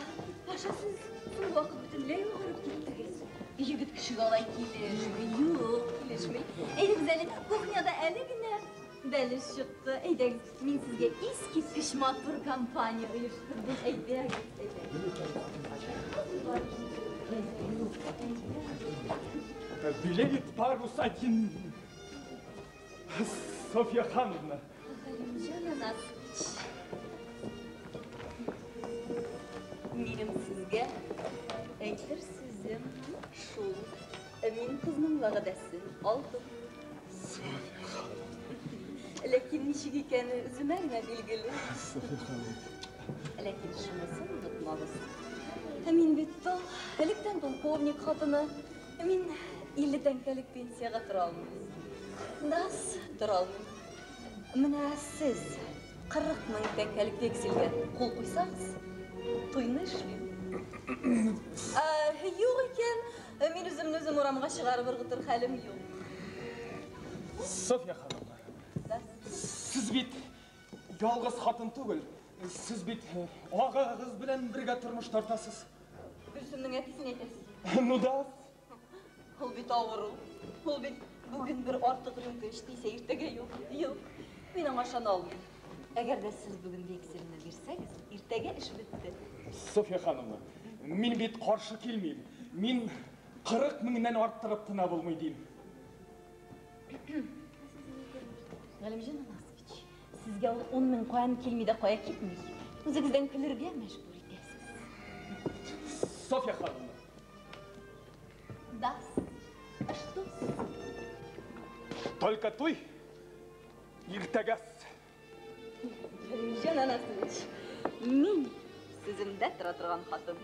Paşa siz bu vakit bütünleyi uğrayıp gittiniz. Yigit kişi galay kilişmeyi. Eyde güzelim, kuhnyada 50 güne deliş çıktı. Eyde, min sizge eski pişmatır kampanya uyuşturdum. Eyde. Белеет парус один. Софья Хановна. Benim sizge eytir sizim şul. Min kızımın vağdasın aldım. Lakin nişik ikeni üzümerine bilgili. Lakin şunasın unutmalısın. Min bitti. Elikten polkovnik hatını. Min 50 tenkelik pensiyaga tura almayız. Das tura almayım. Mine siz 40 ming tenkelik vekselga qo'l qo'ysangiz, to'yni ishlayman. Yo'q ekan, men o'zimni oramga chiqarib irg'itir halim yo'q. Софья ханым. Siz bit yalğız xатын түгел. Siz bit ağa kız bilen birge turmuş tortasız. Gülsüm'ün etisini etesiz. Ну да. Ol bit ağırıl. Ol bit bugün bir artık rünkü iştiyse ertege yok. Yok. Men aşan almayayım. Eğer de siz bugün vekselini verseniz, ertege iş bitti. Софья ханымна, мен бит қаршы келмеймін. Мен 40 мыңнан арттырып тына болмай деймін. Галимжан Анасович, sizge 10 min koyan kelmeyde koya gitmeyin. O'zingizdan kulirga majbur etasiz. Софья ханымна. Das. Что? Только той ertagaz. Галимжан Анасович, мен sizimde tura turgan xатын.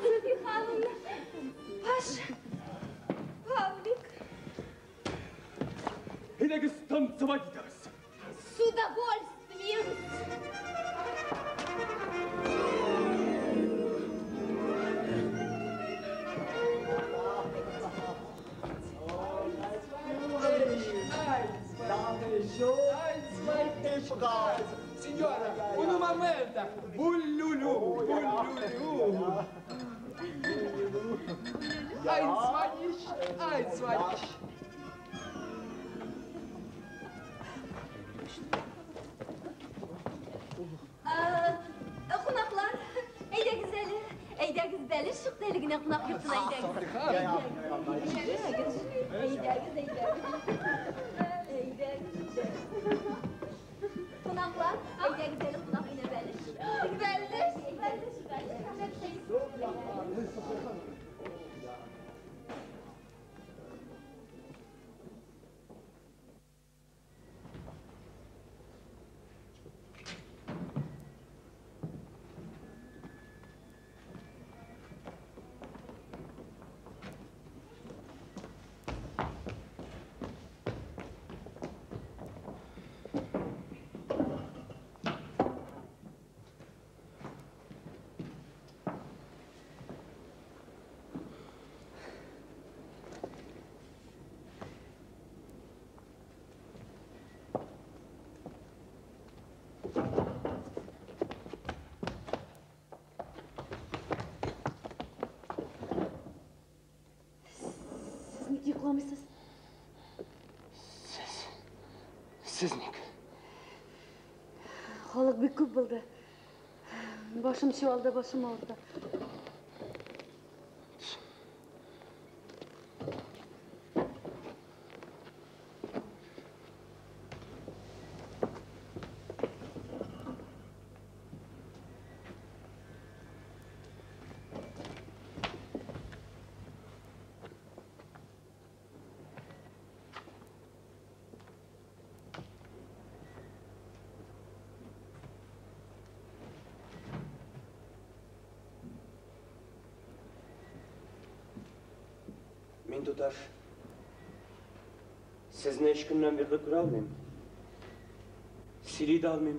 Sofiya xanımna. Paşa. Pavlik. Hedegіз танцевать етеміз. С удовольствием. Signora, un momento. Bullulu. Eins, zwei. Qonaqlar, eydəgiz dəli şıq dəliginə qonaq yurtuna eydəgiz. Qonaqlar, eydəgiz dəli qonaq inə bəliş. Bəliş. Siz ник yıkılamısınız? Siz nik? Халық бек көп болды. Başım çuvalda, başım ağrıdı. Мен тұташ, сізні ешкімнен берді көре алмайым. Сөйлей де алмайым.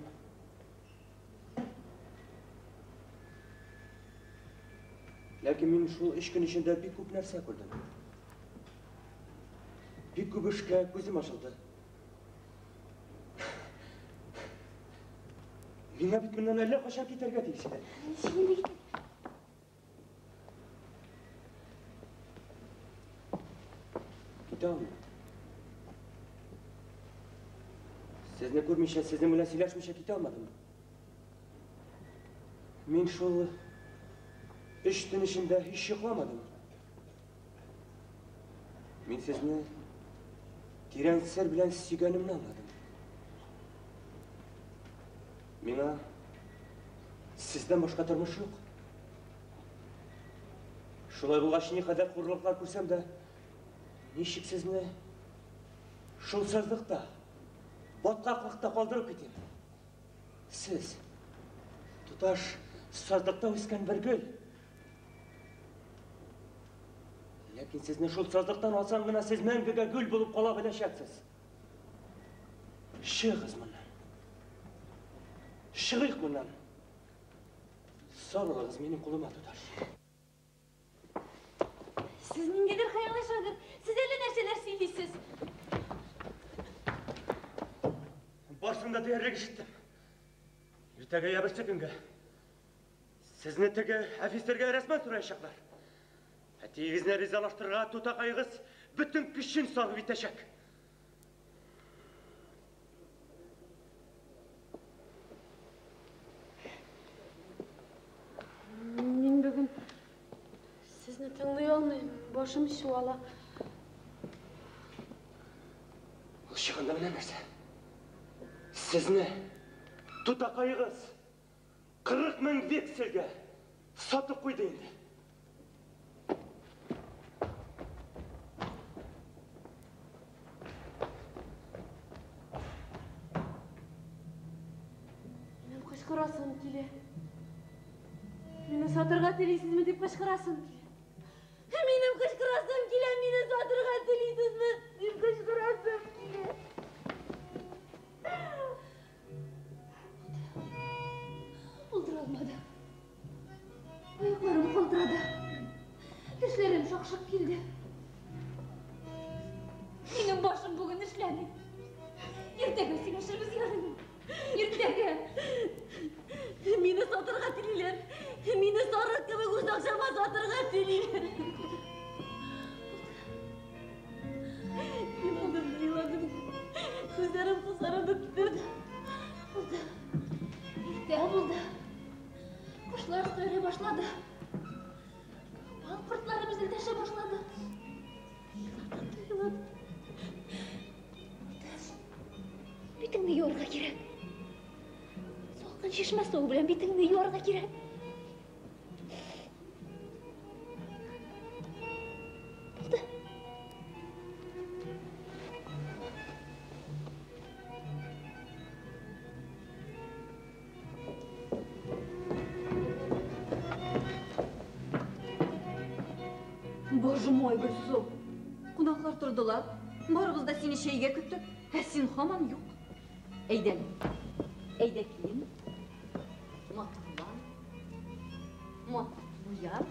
Ләкин мен шул үш күн ішінде бик көп нәрсе көрдім. Бик көп ішке көзім ашылды. Меңа бит менен әллә қашан кетерге тиіс еді. Кете алмайым. Сізні көрмейше, сіздің белән сөйләшмейше кете алмадым. Мен шул үш түн ішінде hiç йоқламадым. Мен сізні тирән сер белән сөйгәнемне аңладым. Миңа сездән башка тормыш юк. Шулай булгач, никадәр хурлыклар күрсәм дә, ничек сезне шул саздыкта, баткаклыкта калдырып китим. Сез туташ саздыкта үскән бер гөл. Ләкин сезне шул саздыктан алсаң гына, сез мәңгегә гөл булып кала беләчәксез. Чыгыз моннан. Чыгыйк моннан. Сарылыгыз минем кулыма, туташ. Siz nimedir hayallaşadır? Siz elle нәрселер сөйлейсіз. Başında değerli işittim. Ertege yabırçı günge. Sizni tege hafizlerge resmen sorayacaklar. Hatiğizne rizalaştırığa tutakayığız bütün kışın sahibi bitecek. Мен бүгін сізні тыңдай алмаймын. Başım şuvala. Ол шығында міне нәрсе. Сізні тұтақайығыз 40 мың вексельге сатып қойды енді. Менің қышқырасым келе. Мені сатырға телейсіз ме деп қышқырасым келе. Менің қышқырасым келе, мені сатырға телейсіз ме деп қышқырасым келе. Oldur olmadı. Ayaklarım kıldıradı. Dişlerim şakşak geldi. Benim başım bugün işlendi. Ertege sigaşırız yarın. Ertege. Meni satırga teliler. Meni sarık gibi göz akşama satırga teliler. Yıladım. Gözlerim kızarıp bitirdi. İhtiyar buldu. Kuşlar söyle başladı. Bal kurtlarımız ilteşe başladı. Yıladım. Bitingni yorga kerak. Soğukun şişme soğuğu bilen bitingni yorga kerak. Buldu. Боже мой, Гүлсу! Кунақлар тұрдылар. Барыбыз да сені шейге күттік. Сен хаман жоқ. Әйдән. Әйдә кейін. Матқылан. Матқылан.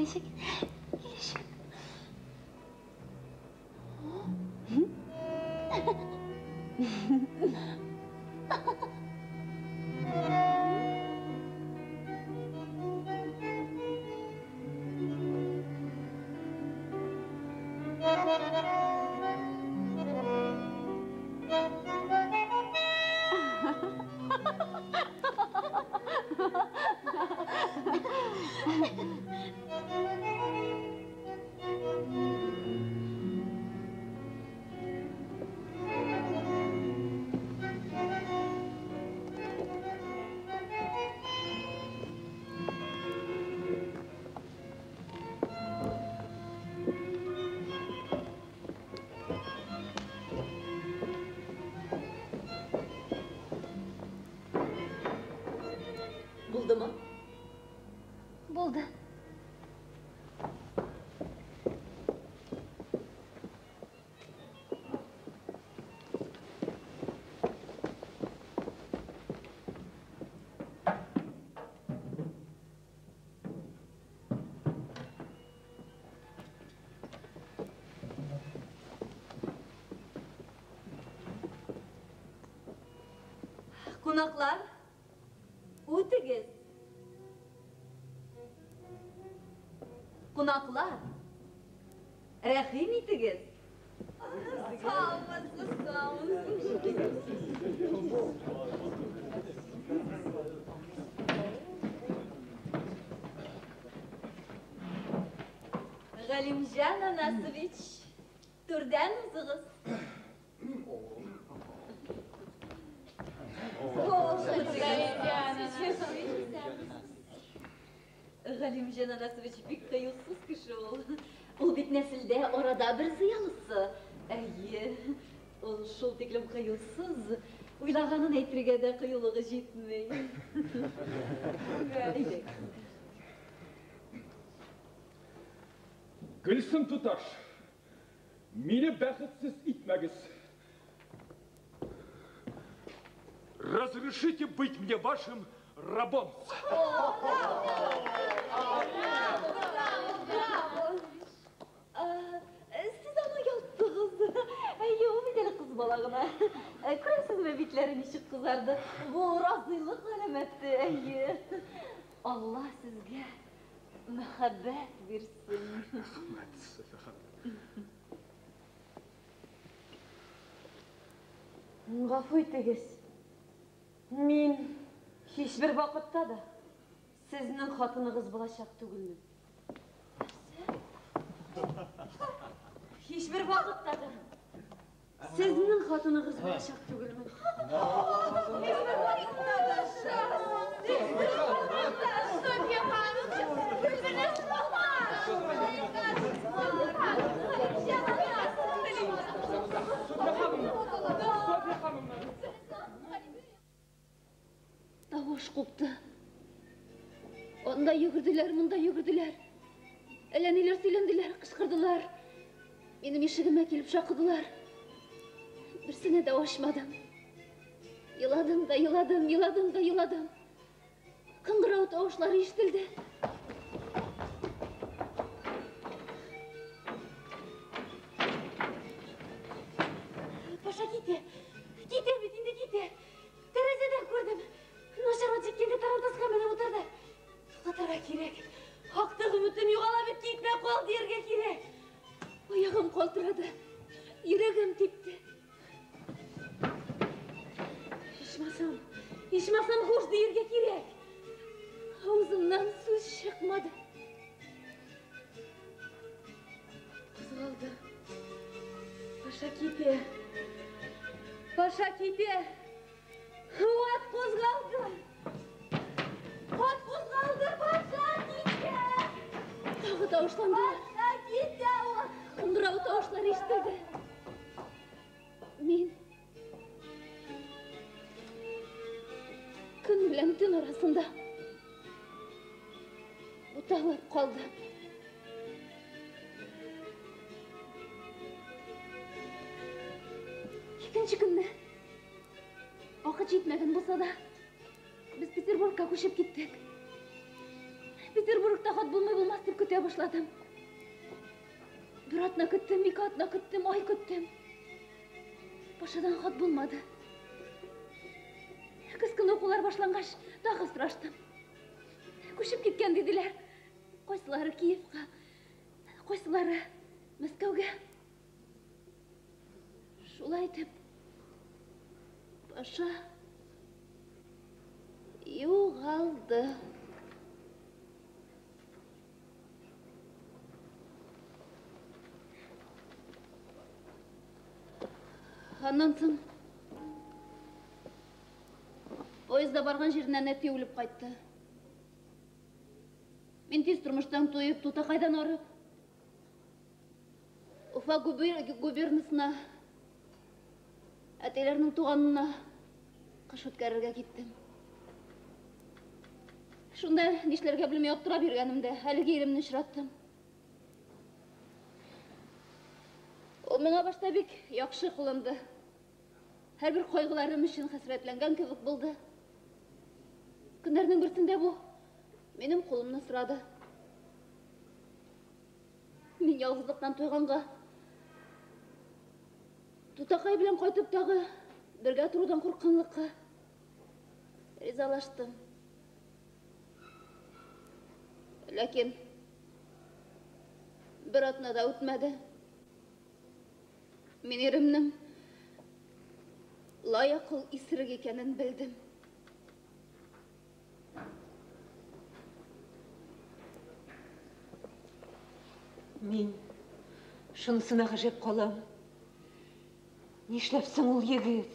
келешек. Келешек. Buldu mu? Buldu. Konaklar, o'tiriz. Konaklar, rahim etigiz. Sağ olun, sağ olun. Galimjan Anasovich, turdan o'zig'iz. Galimjan Anasovich pek kayıtsız kişi ol. Ol bit nesilde orada bir ziyalısı. Ayy, ol şol teklem kayıtsız. Uylağanın etrige de kıyılığı jetmey. Gülsüm tutar. Meni бақытсыз итмәгіз. Разрешите быть мне вашим рабом. Siz ama yaptınız. Yok bir tane kız balağına. Kurasız bebeklerin işi kızardı. Bu razıylık alametti. Allah sizge muhabbet versin. Ғафу етіңіз. Мен ешбір вақытта да сіздің қатыныңыз болашақ түгілмін. Ешбір вақытта да сіздің қатыныңыз болашақ түгілмін. Ешбір вақытта да Софья ханым, гүлбініз Тавыш қопты. Онда жүгірділер, мұнда жүгірділер. Әләнелер сөйленділер, қышқырдылар. Менің ешігіме келіп шақыдылар. Бірсіне де ашмадым. Йыладым да йыладым, йыладым да йыладым. Қыңғырау тауышлары естілді. Паша, кете. Кете, бетінде кете. Терезеден көрдім. Нашар жеткенде тарантасқа менен отырды. Қатарға керек. Хақтық үмітім юғалап кетпей қол дерге керек. Аяғым қолтырады. Жүрегім тепті. Ешмасам хош дерге керек. Аузымнан сөз шықмады. Қызғалды. Паша, кете. Паша, кете. От қозғалды. От қозғалды, Паша, кете. Тағы тауышланды. Паша, кете. Қыңғырау тауышлар естілді. Мен күн білән түн арасында бұталап қалды. Екінші күнді Вақыт жетмеген болса да, біз Петербургқа көшіп кеттік. Петербургта хат bulmay bulmaz деп көте башладым. Bir atına küttüm, iki atına küttüm, ay küttüm. Paşadan хат bulmadı. Kız gün okular başlangaç, daha sıraştım. Көшіп кеткен dediler. Қойсылары Киевқа, қойсылары Мәскәуге. Шулай деп, Паша юғалды. Андан соң поезда барған жерінен әте өліп қайтты. Мен тез тұрмыштан тойып, Тутақайдан арып, Уфа губернасына, әтелерінің туғанына қыш өткәрерге кеттім. Шунда нишләргә белмей аптырап йөргәнемдә, әлеге иремне очраттым. Ул миңа башта бик яхшы кылынды. Һәрбер кайгыларым өчен хәсрәтләнгән кебек булды. Көннәрнең берсендә бу минем кулымны сорады. Мин ялгызлыктан туйганга, Тутакай белән кайтып тагы бергә торудан куркканлыкка ризалаштым. Ләкин бер атна да үтмәде. Мин иремнең лаякыл исерек икәнен белдем. Мин шунысына ғажап қалам. Нишләпсең ул егет?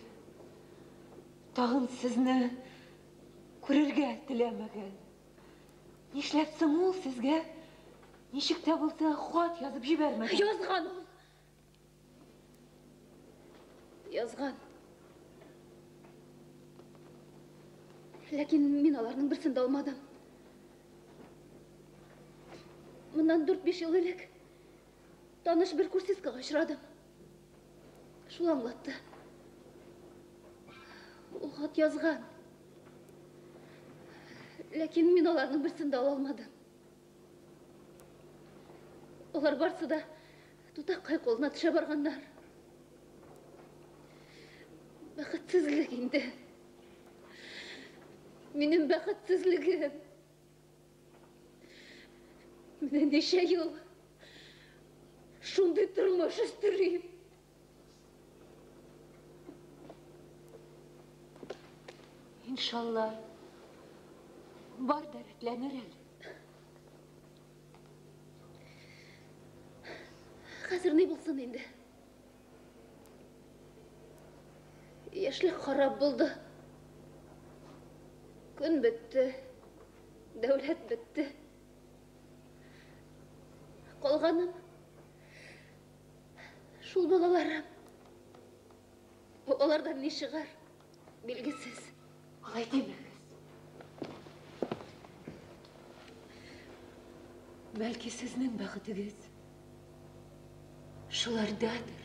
Тағын сезне күрергә теләмәгән. Нишләпсең ул сезгә ничек тә булса хат язып җибәрмәгән? Язган ул. Язган. Ләкин мин аларның берсен дә алмадым. Моннан 4-5 ел элек таныш бер курсисткага очрадым. Шул аңлатты. Ул хат язган. Ләкин мин аларның берсен дә ала алмадым. Олар барсы да Тутакай колына төшә барганнар. Бәхетсезлек инде. Минем бәхетсезлегем. Менә ничә ел шундый тормыш өстерим. Иншалла, бар да рәтләнер әле. Хәзер ни булсын инде? Яшьлек харап булды. Көн бетте, дәүләт бетте. Калганым шул балаларым. Алардан ни чыгар? Билгесез. Алай демәгез. Бәлки сезнең бәхетегез шулардадыр.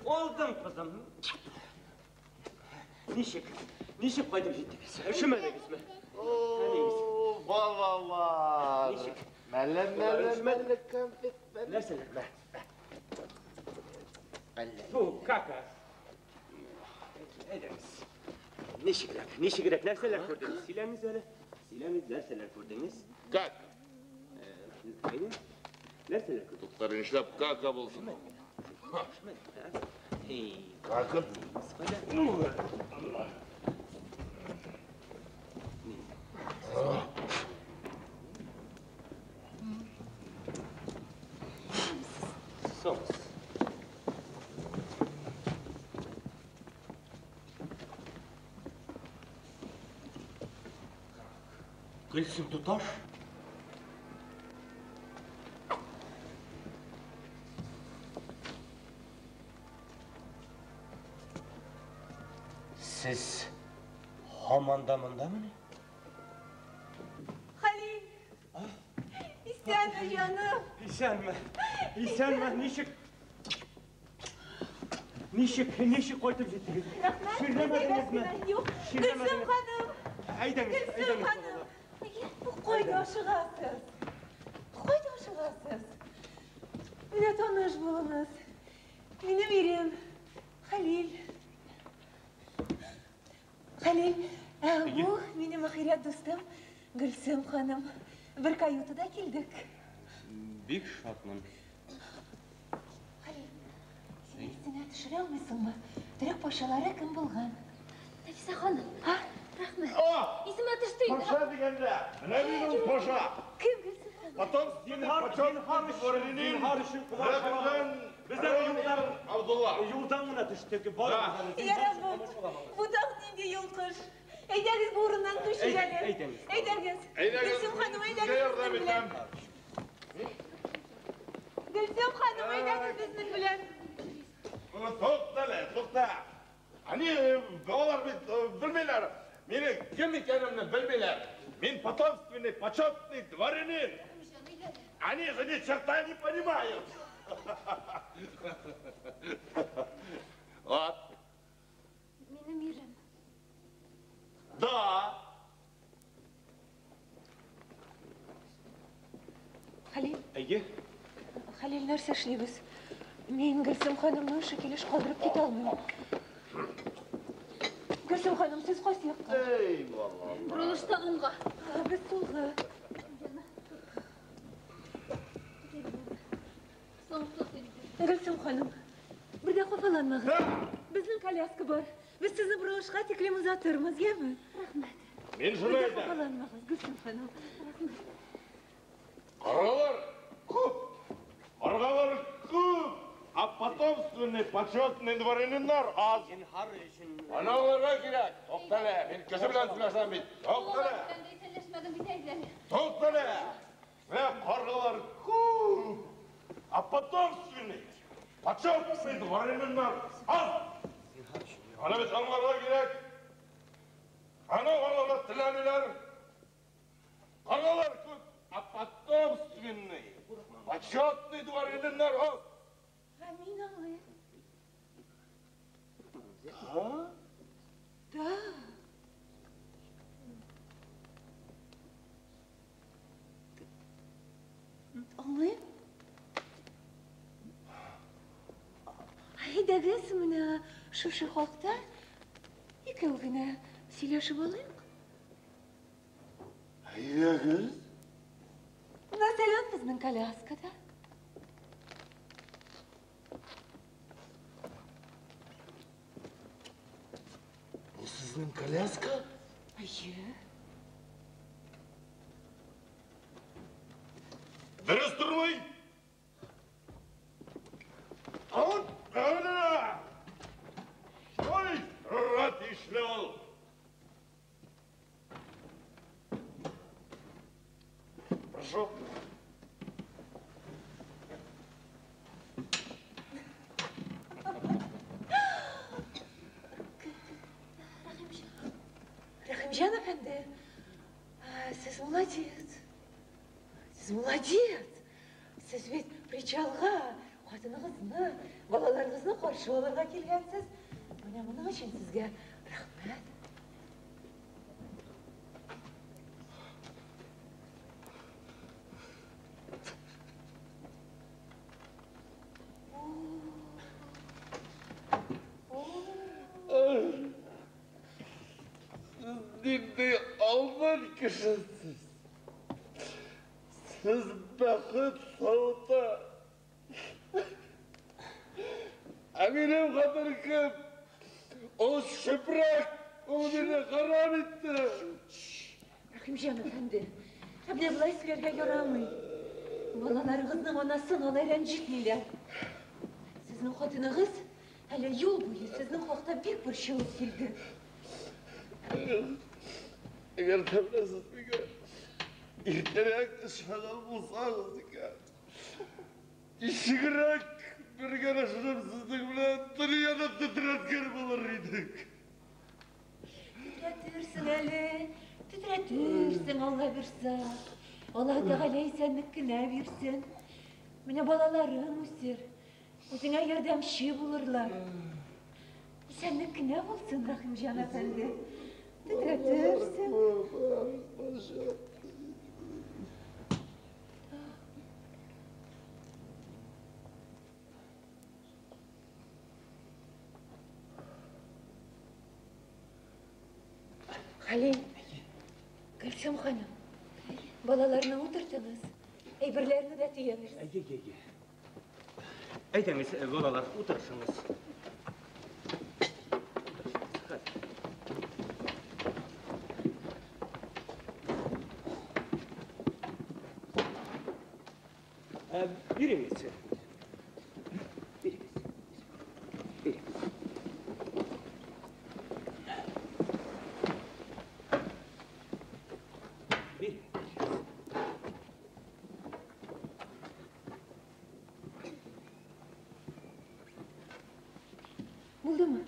Oldum kızım. Nişik koydum jittiniz? Üşümediniz mi? Balalar. Nişik. Melle konfet. Nerseler? Bu kaka. Ediniz. Nişigrek nerseler kurdunuz? Silemiz öyle. Silemiz nerseler kurdunuz? Как? Aynen. Nerseler kurdunuz? Doktorun işlep kaka bulsun. Kalkın. Somos. Gülsüm tutar. Siz hamandamında mı ne? Halil. İstenme canım. İsenme, nişik koydum jittiniz. Şirlemediniz mi? Yok. Gülsüm hanım. Aydınız. Gülsüm hanım. Bu koydu aşığasız. Mine tanış bulunuz. Benim erim. Halil. Bu benim ahiret dostum. Gülsüm hanım. Bir kayutuda geldik. Büyük şartman. Halil, sen esine düşüre almışsın mı? Direkt paşalara kim bulgan? Nefise hanım. Ha, rahmet. İsime düştüydü. Paşa degende. Ne bileyim paşa. Kim Gülsüm hanım? Потом bizden Abdullah. Yoldan mı düştük? Yaramam. Bu da neydi yolkuş? Eyderiz burundan kuşu gelir. Eyderiz. Gülsüm hanım eyderiz bizden bilen. Gülsüm hanım eyderiz bizden bilen. To'xta. Hani bolalar bilmeyler. Meni kim ekanimni bilmeyler. Men потомственный, почетный дворянин. Они же ни черта не понимают. Вот. Benim yerim. Да. Halil, İyi. Halil нәрсе эшлибез? Мен Гөлсем ханымны шикелеш калдырып китә алмыйм. Гөлсем ханым, сез кайсы якка? Eyvallah. Buruluşta onga. Без сулгы. Sonuçta seni. Гөлсем ханым, бер дә хафаланмагыз. Безнең коляска бар. Без сезне бурылышка тиклем узатырбыз, яме? Рахмет. Men Бер shuni дә aytaman. хафаланмагыз, Гөлсем ханым. Qarg'alar ko'p. Qarg'alar ko'p. А потомственный, почетный дворянинlar az. Analarga kerak. To'xtala. Men ko'zi bilan so'rasam bit. To'xtala. Ben de esenleşmedim bir teyzeni. To'xtala. Va qarg'alar ko'p. А потомственный, почетный дворянинlar az. Ana biz analarga kerak. Ana oğlanlar tilamilar. Qarg'alar ko'p. А потомственный, почетный дворянинlar az. Амин ağay. Ha? Da. Anlayın. Haydagız mına şu halkta ikkovgina сөйләшеп алыйк. Haydagız? Мәсәлән, безнең коляскада. Bu sizin kolyaska? Әйе. Dürüst durmayın. Alın, önüne. Oy, rahat işle ol. Прошу. Рахимжан әфәнде, сез молодец. Сез молодец. Сез бит причалга Қатыныңызны, балаларыңызны қаршы алырға келгенсіз. Міне мұның үшін сізге рахмет. Nindey Alman kişisiz. Siz bakın sağda. Eminim kadar ki o şıprak o beni karar etti. Rahimcan efendi, abine bulay sizlerge yoramay. Balalarınızın anasını olay rencitmeyler. Sizin katınız hele yol boyu sizin hakta bir şey sildi. Eğer temresiz bir gün İhtirak dışarıdan bulsanız ki İşiğirak bir görüşürüm sizin bile dünyada titretken buluryduk. Titretirsin Ali, titretirsin Allah birse. Allah Teala senlikine versin. Mine balalarım üsür. Özüne yardımcı bulurlar. Senlikine olsun Rahimcan efendi. Titretirsin. Halil, Gülsüm hanım, balalarına oturtunuz, eyberlerini de tüyeniz. Aytыңыз, балалар, отырышыңыз. Biriniz. Buldu mu?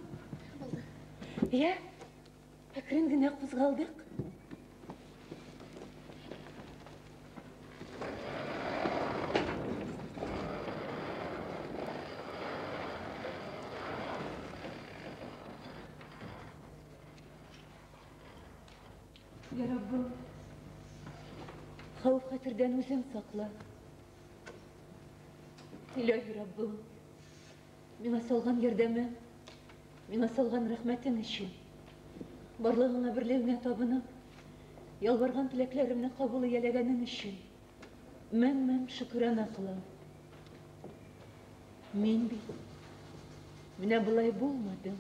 Buldu. Ya, akırın güne kuzgaldık. Ya Rabbim, havf hatırdan özüm sakla. İlahi Rabbim, bana salgan yardımı, bana salgan rahmetin için, barlığına birliğine tabınıp, yalvargan tileklerimni kabul eylegenin için, men şükrana kılam. Men bit, mine bulay bulmadım.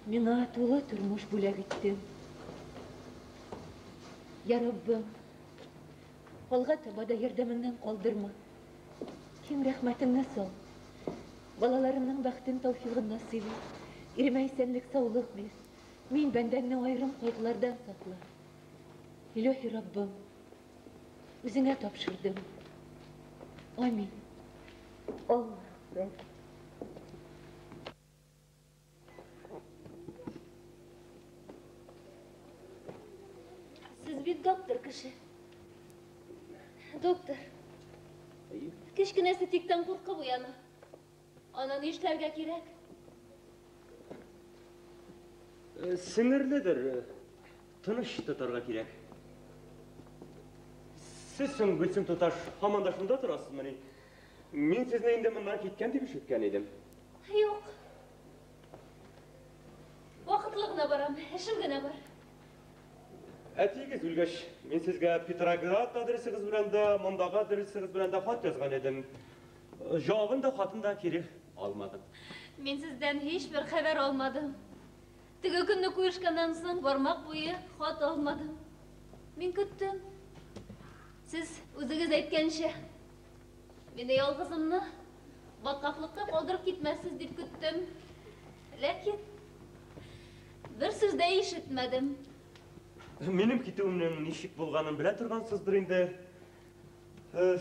Mena tuğla turmuş bula gittim. Ya Rabbim, olga tabada yardımından kaldırma. Kim rahmetinle sal. Balalarımның бәхтен тауфигын насip et. Ирime исәнлек, саулык бир. Мин бәндәңне айрым кайгылардан сакла. Илаһи Раббым, үзеңә тапшырдым. Амин. Аллаһ әкбәр. Siz bir doktor kişi. Doktor. Kichkinasi tikdan qo'rqib uyani. Anani ishlarga kerak. Sinirlidir, tыныш tutarga kerak. Siz so'ng Gülsüm tutash hamanda shunda turasiz meni. Men sizni endi bundan ketgan deb eshitgan edim. Yo'q. Vaqtliqna boram, ishimgina bor. Әтегіз үлгеш, мен сізге Петроград адресіңіз білән де, мұндағы адресіңіз білән де хат жазған едім. Жауабын да хатын да керек алмадым. Men sizden hiçbir haber almadım. Tüge günü koyuşkandan soň barmak boyu hat almadım. Men küttüm. Siz özünüz aytgancha meni yolg'izimni batqaqlikqa qoldirib ketmasiz deb küttüm. Lekin bir so'z da eshitmadim. Менің кетуімнің нешік болғанын біле тұрғансыздар енді.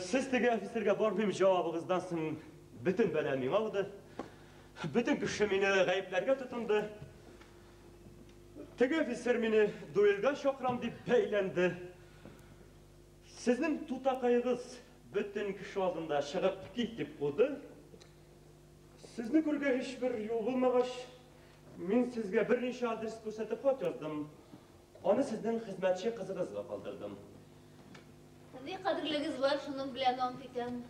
Сіз теге офицерге бармайм жауабыңыздан соң бүтін бәләмең ауды. Бүтін күші мені ғайыпларға тұтынды. Теге офицер мені дуэльға шақырам деп бәйленді. Сіздің тұтақайығыз bütün kişi aldığında шығып кетіп қойды. Сізді көрген ешбір жол болмағаш, мен сізге бірнеше адрес көрсетіп хат жаздым. Оны сіздің хизметші қызыңызға қалдырдым. Ne qadrligiz var, şunun bilen ant eken.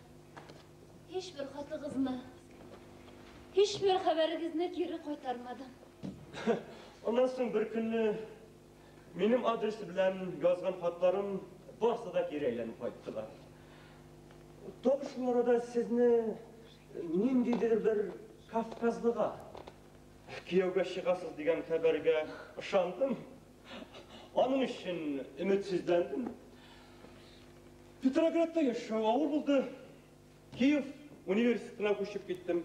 Hiçbir xatınızını, hiçbir xaberingizni geri qaytarmadım. Ondan soң bir күні benim adresi bilen yazgan hatlarım barsa da geri aylanıp qayttılar. Tabi şu arada sizni nendeydir bir Kafkazlığa kuyovga шығасыз degan xabarga ishondim. Onun için ümitsizlendim. Petrogradda yaşıyor, ağır buldu. Kiev Üniversitesi'ne koşup gittim.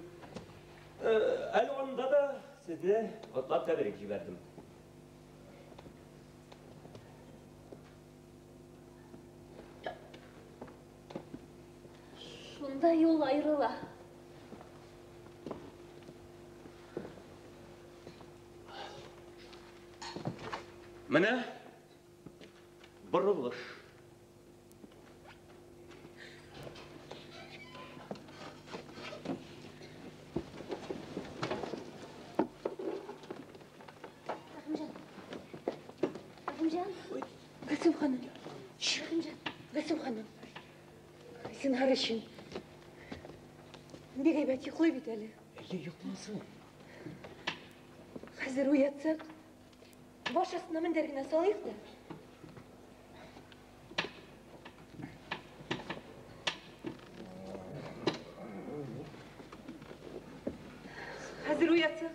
Elvan'da da sizni atlap tebrik verdim. Şunda yol ayrıla. Mene bırılış. Rahimcan. Gülsüm Hanım. Rahimcan. Gülsüm Hanım. Sen harışın. Bir gaybat yıkılıyor bir tane. Yıkmasın. Hazır uyatsak. Başasına mindergine salayık da. Hazır uyatsak.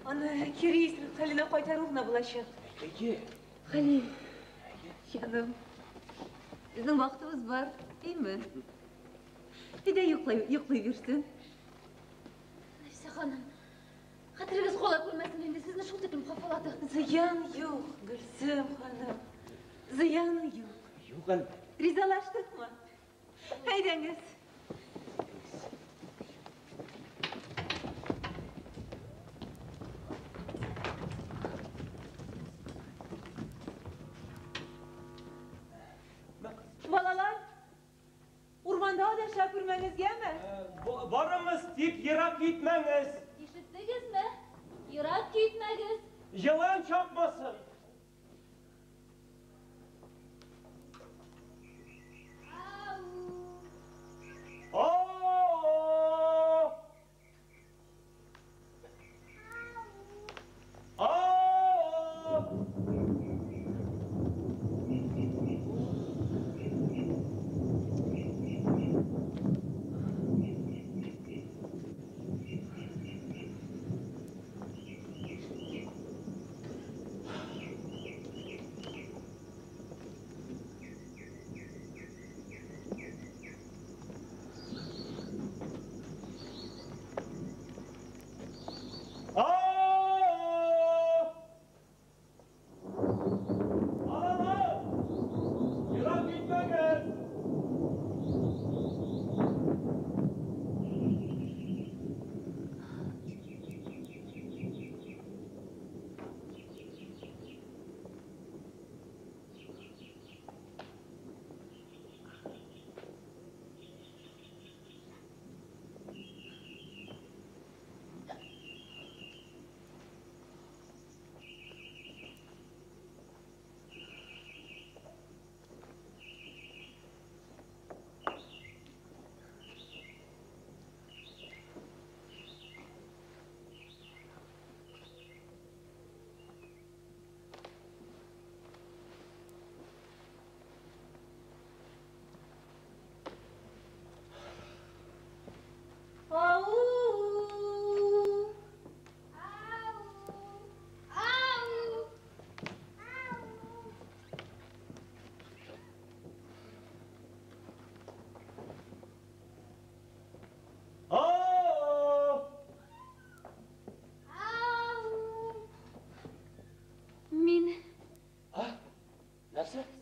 Ana keriyesini haline qaytarığına bulaşak. Peki. Halil. Canım. Bizim vaktimiz var, değil mi? Bir de yuklayıversin. Neyse hanım. Hatırınız kolay koymasın endi, sizni şul tekim kafaladı. Ziyan yok Gülsüm hanım. Ziyanı yok. Yok hanım. Rizalaştık mı? Haydaniz. Balalar, urmanda adamlar görmeniz gelme. Varımız deyip yırak gitmeniz. İşittiniz mi? Yırak gitmeniz. Yalan çarpmasın.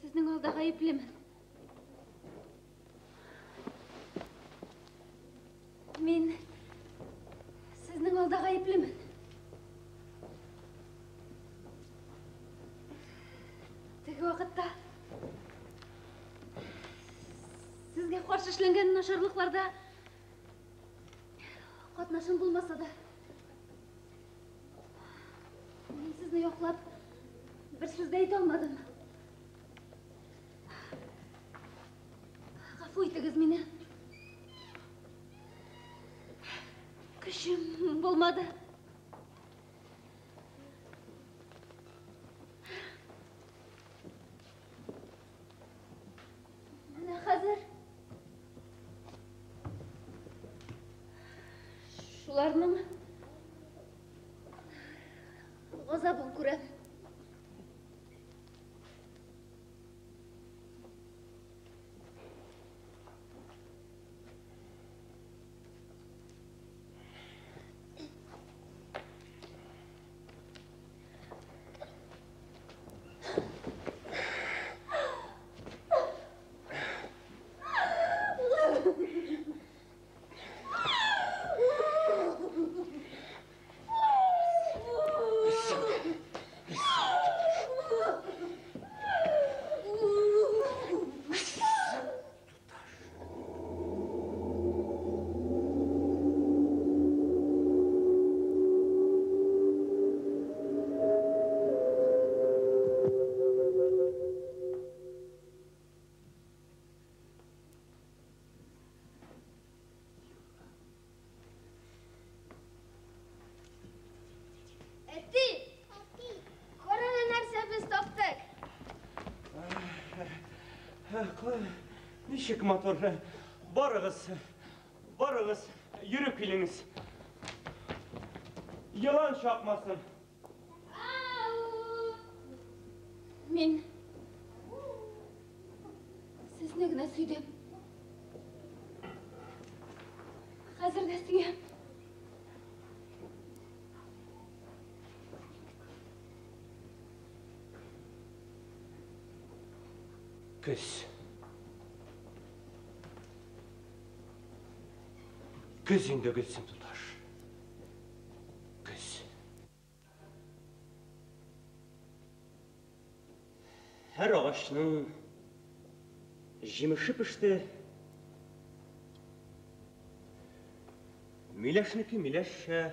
Sizning olda g'ayiblaman. Men sizning olda g'ayiblaman. Tegi vaqtda sizga каршы эшләнгән начарлыкларда катнашым булмаса да, мин сезне яклап бер сүз дә әйтә алмадым. Гафу итегез мине. Көчем булмады. Менә хәзер шуларның газабын күрәм. Ничек мотор? Барыгыз, йөреп килеңез. Йылан чакмасын. Мин сезне генә сөйдем. Хәзер дә сөям. Көз. Gözünde gülsün tutar. Göz. Her ağaçның жеміші пішті. Миләшнікі миләшшә,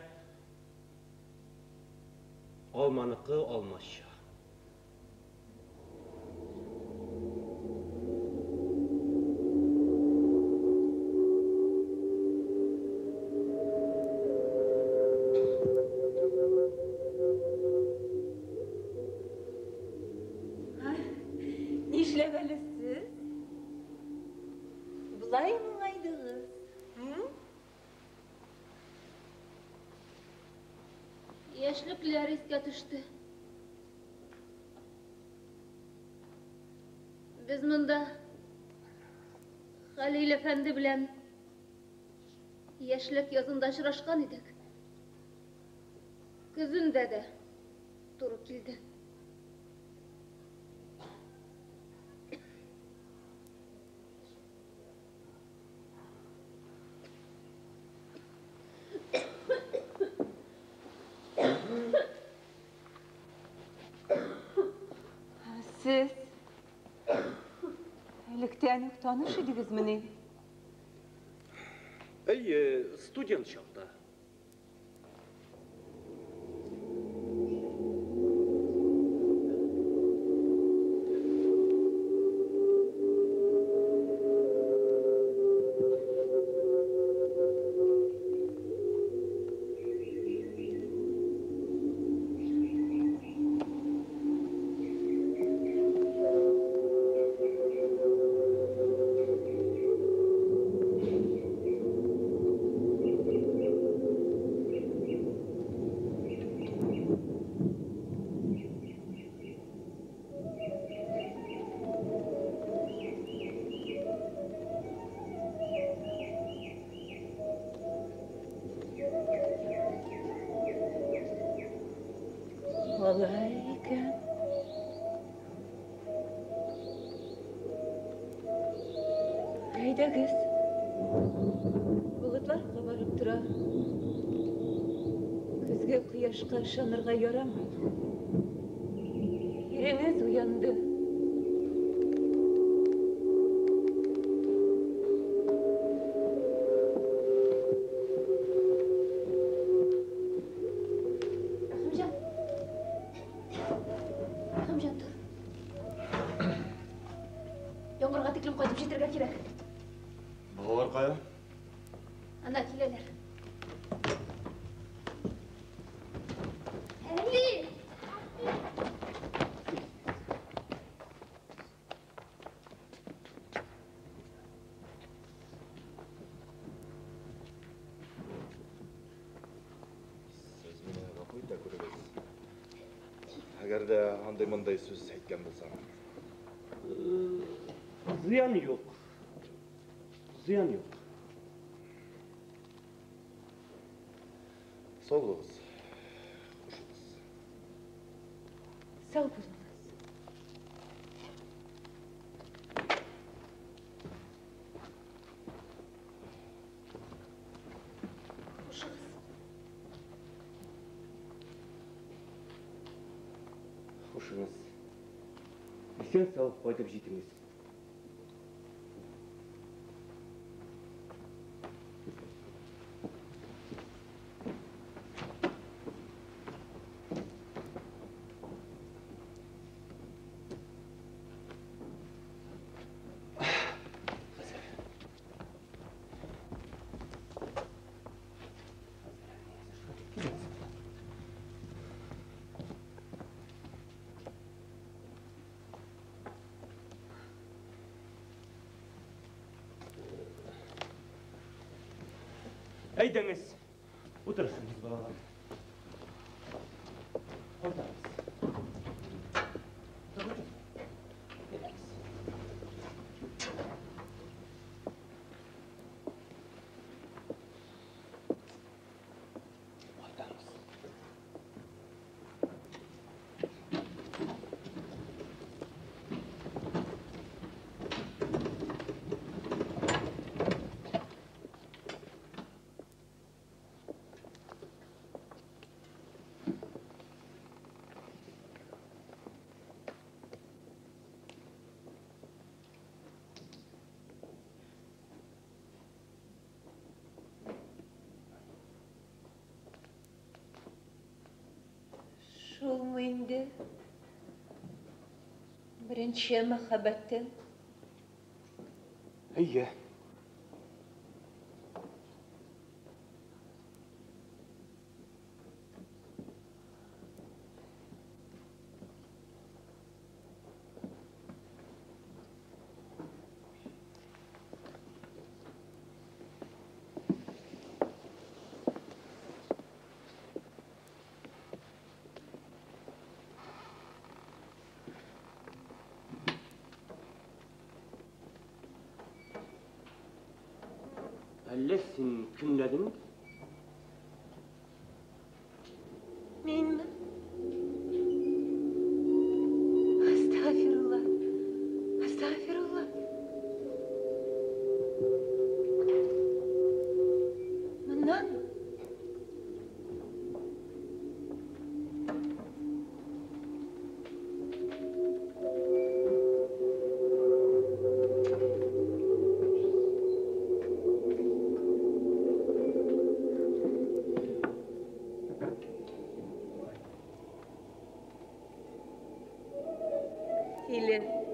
алманыкі алмашша. Яшьлекләр искә төште. Без монда Хәлил әфәнде белән яшьлек язында очрашкан идек. Көзендә дә туры килде. Siz электән үк таныш идегезмени? Студент чакта. Алай икән. Әйдәгез. Болытлар кабарып тора. Көзгә кояшка ышанырга ярамый. Иреңез уянды. тиклем кайтып жетергә кирәк. Балалар кая? Ана киләләр. Әли! Siz meni g'afuyda ko'rasiz. Agarda anday-munday so'z aytgan bo'lsam, Ziyan yok. Ziyan yok. sog' bo'lasiz. Xushsiz. Sağ bo'linglar. Хушыңыз. Исен сау қайтып жетіңіз. Әйдіңіз, отырсыңыз балалар. Отырыңыз. Шулмы инде? Беренче мәхәббәттен. Әйе. Әллә син көнләдең? Минме? Астагфирулла. Астагфирулла. Моннан? Килен.